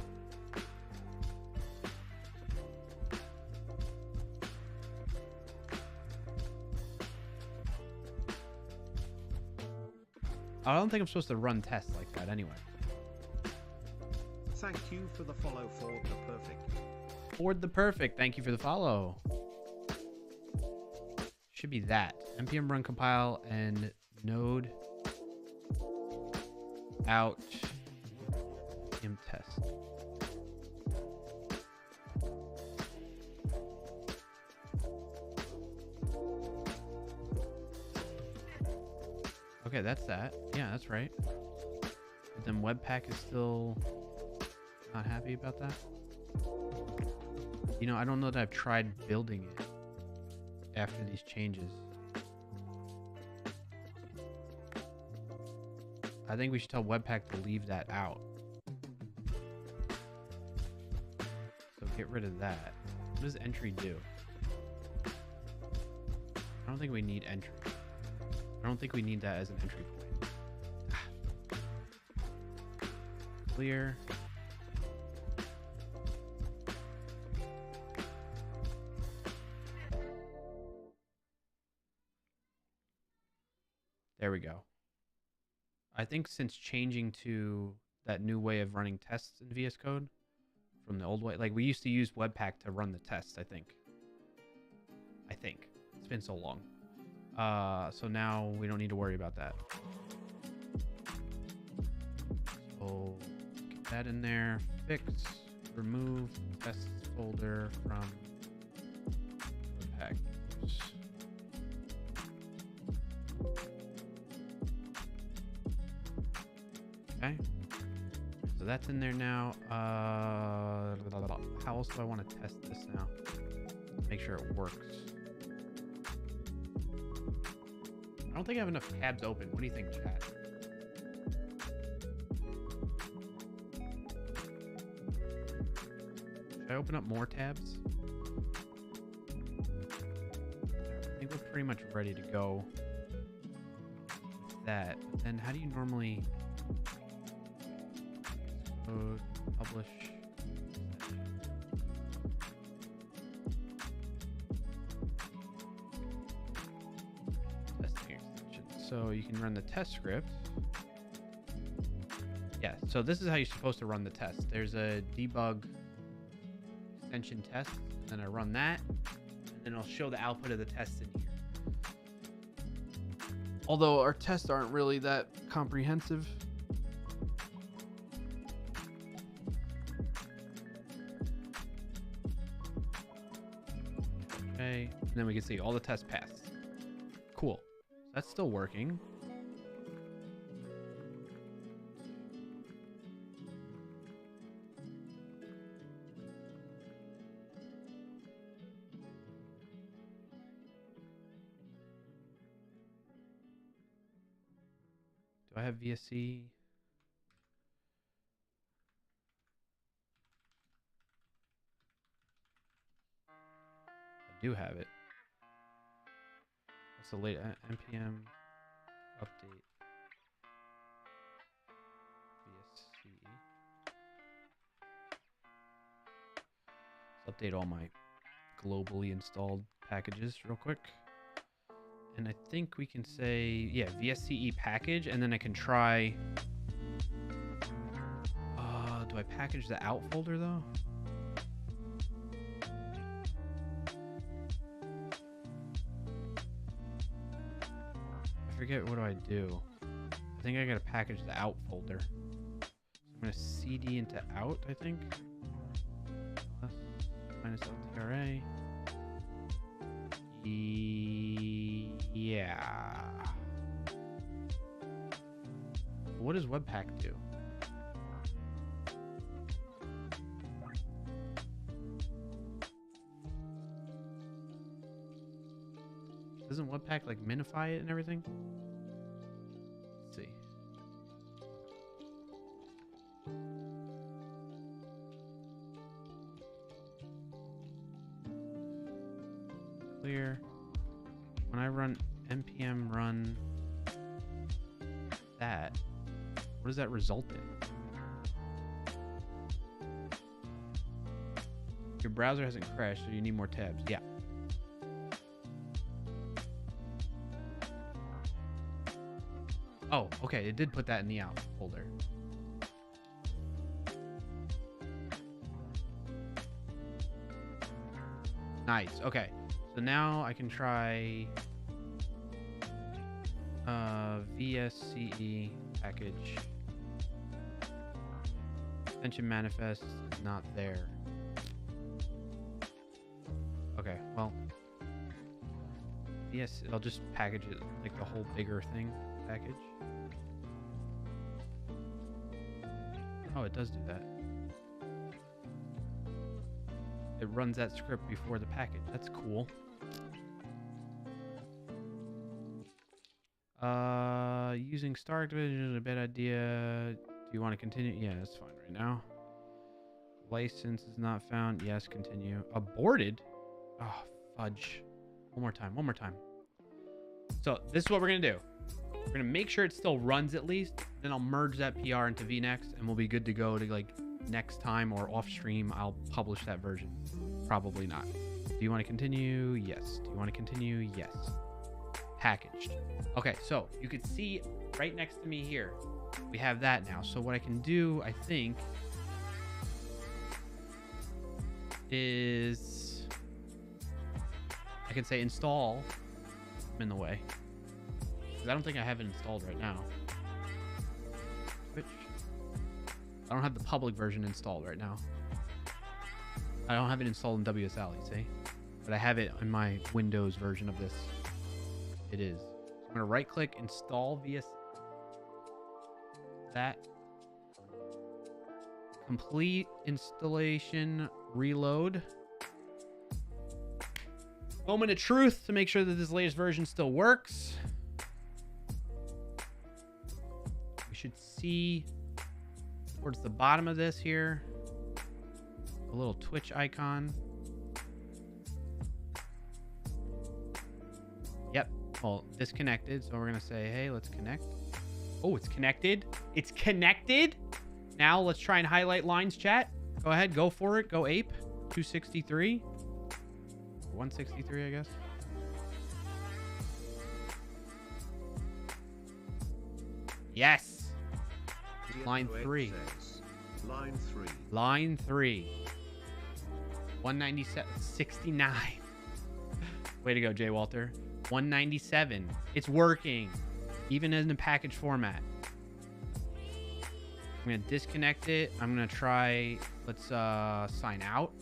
I don't think I'm supposed to run tests like that anyway. Thank you for the follow, Ford the Perfect. Ford the Perfect, thank you for the follow. Should be that. npm run compile and node out npm test. Okay, that's that. Yeah, that's right. But then Webpack is still not happy about that. You know, I don't know that I've tried building it after these changes. I think we should tell Webpack to leave that out. So get rid of that. What does entry do? I don't think we need entry. I don't think we need that as an entry point. Clear. There we go. I think since changing to that new way of running tests in VS Code from the old way, like we used to use Webpack to run the tests, I think. It's been so long. So now we don't need to worry about that. So get that in there. Fix, remove tests folder from Webpack. Okay. So that's in there now. How else do I want to test this now? Make sure it works. I don't think I have enough tabs open. What do you think, chat? Should I open up more tabs? I think we're pretty much ready to go with that. But then how do you normally code, publish? So you can run the test script. Yeah, so this is how you're supposed to run the test. There's a debug extension test, and then I run that, and then I'll show the output of the test in here. Although our tests aren't really that comprehensive. Okay, and then we can see all the tests passed. Cool. That's still working. Do I have VSC? I do have it. What's the late npm update VSCE? Let's update all my globally installed packages real quick. And I think we can say, yeah, VSCE package, and then I can try. Do I package the out folder though? I forget, what do I do? I think I gotta package the out folder. So I'm gonna cd into out, I think. Minus LTRA. Yeah. What does Webpack do? Doesn't Webpack like minify it and everything? Let's see. Clear. When I run npm run that, what does that result in? Your browser hasn't crashed, so you need more tabs. Yeah. Oh, okay. It did put that in the out folder. Nice. Okay. So now I can try VSCE package. Extension manifest is not there. Okay, well, yes, I'll just package it like the whole bigger thing. package. Oh, it does do that. It runs that script before the package. That's cool. Using Star Activision is a bad idea. Do you want to continue? Yeah, that's fine right now. License is not found. Yes, continue. Aborted? Oh, fudge. One more time. One more time. So this is what we're going to do. We're going to make sure it still runs at least. Then I'll merge that PR into VNext and we'll be good to go to like next time or off stream. I'll publish that version. Probably not. Do you want to continue? Yes. Do you want to continue? Yes. Packaged. Okay, so you can see right next to me here, we have that now. So what I can do, I think, is I can say install. I'm in the way. Because I don't think I have it installed right now. Twitch. I don't have the public version installed right now. I don't have it installed in WSL, you see? But I have it in my Windows version of this. It is. I'm going to right click, install via that. Complete installation, reload. Moment of truth to make sure that this latest version still works. We should see towards the bottom of this here a little Twitch icon. Yep. Well, disconnected. So we're going to say, hey, let's connect. Oh, it's connected. It's connected. Now let's try and highlight lines, chat. Go ahead. Go for it. Go ape. 263. 163, I guess. Yes. Line 3. Line 3. Line 3. 197. 69. Way to go, Jay Walter. 197. It's working. Even in the package format. I'm going to disconnect it. I'm going to try, let's sign out.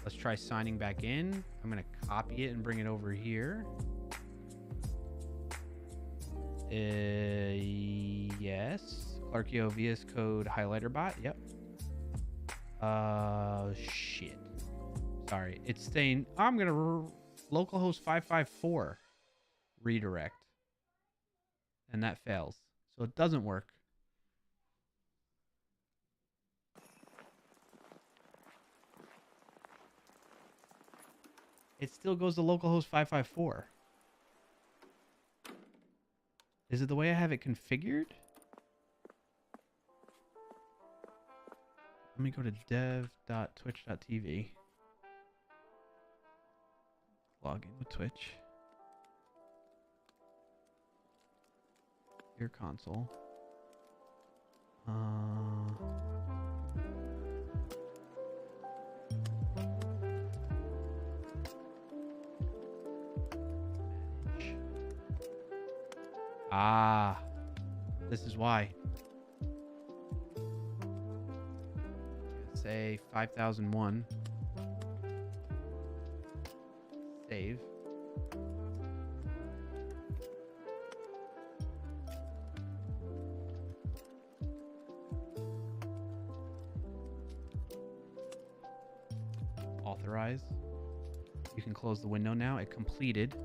Let's try signing back in. I'm going to copy it and bring it over here. Yes. clarkio VS Code highlighter bot. Yep. Shit. Sorry. It's saying, I'm going to localhost 554 redirect. And that fails. So it doesn't work. It still goes to localhost 554. Is it the way I have it configured? Let me go to dev.twitch.tv. Log in with Twitch. Your console. Ah, this is why. Say 5001. Save. Authorize. You can close the window now. It completed.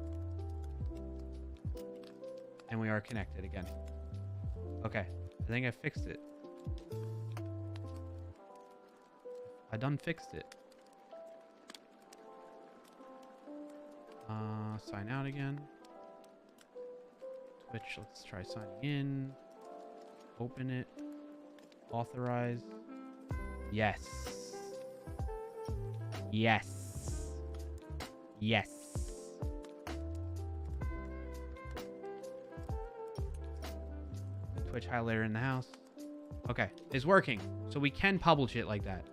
And we are connected again. Okay. I think I fixed it. I done fixed it. Sign out again. Twitch, let's try signing in. Open it. Authorize. Yes. Yes. Yes. Twitch highlighter in the house. Okay, it's working. So we can publish it like that.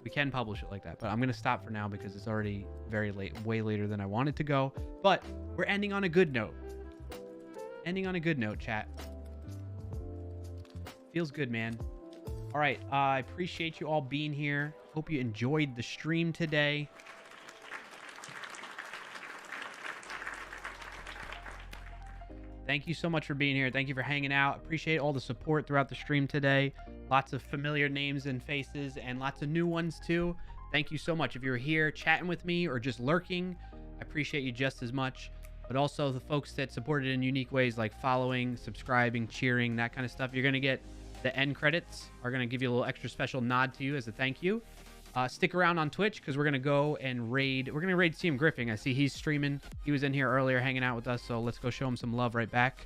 We can publish it like that. But I'm going to stop for now because it's already very late, way later than I wanted to go. But we're ending on a good note. Ending on a good note, chat. Feels good, man. All right, I appreciate you all being here. Hope you enjoyed the stream today. Thank you so much for being here. Thank you for hanging out. Appreciate all the support throughout the stream today. Lots of familiar names and faces and lots of new ones too. Thank you so much. If you're here chatting with me or just lurking, I appreciate you just as much. But also the folks that supported in unique ways like following, subscribing, cheering, that kind of stuff. You're going to get the end credits are going to give you a little extra special nod to you as a thank you. Stick around on Twitch because we're going to go and raid. We're going to raid CM Griffin. I see he's streaming. He was in here earlier hanging out with us. So let's go show him some love right back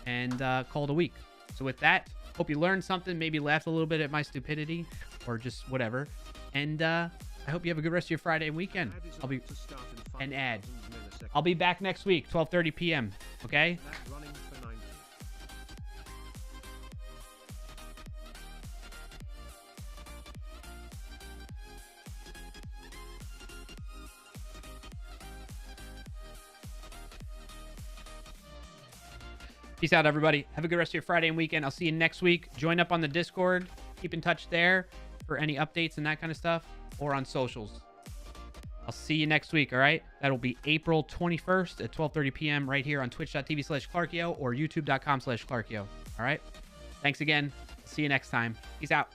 and call it a week. So with that, hope you learned something, maybe laughed a little bit at my stupidity or just whatever. And I hope you have a good rest of your Friday and weekend. Ad is about to start in An ad. 5,000 milliseconds. I'll be back next week, 12:30 p.m. Okay? Ad running for 90. Peace out, everybody. Have a good rest of your Friday and weekend. I'll see you next week. Join up on the Discord. Keep in touch there for any updates and that kind of stuff, or on socials. I'll see you next week, all right? That'll be April 21st at 12:30 p.m. right here on twitch.tv/clarkio or youtube.com/clarkio, all right? Thanks again. See you next time. Peace out.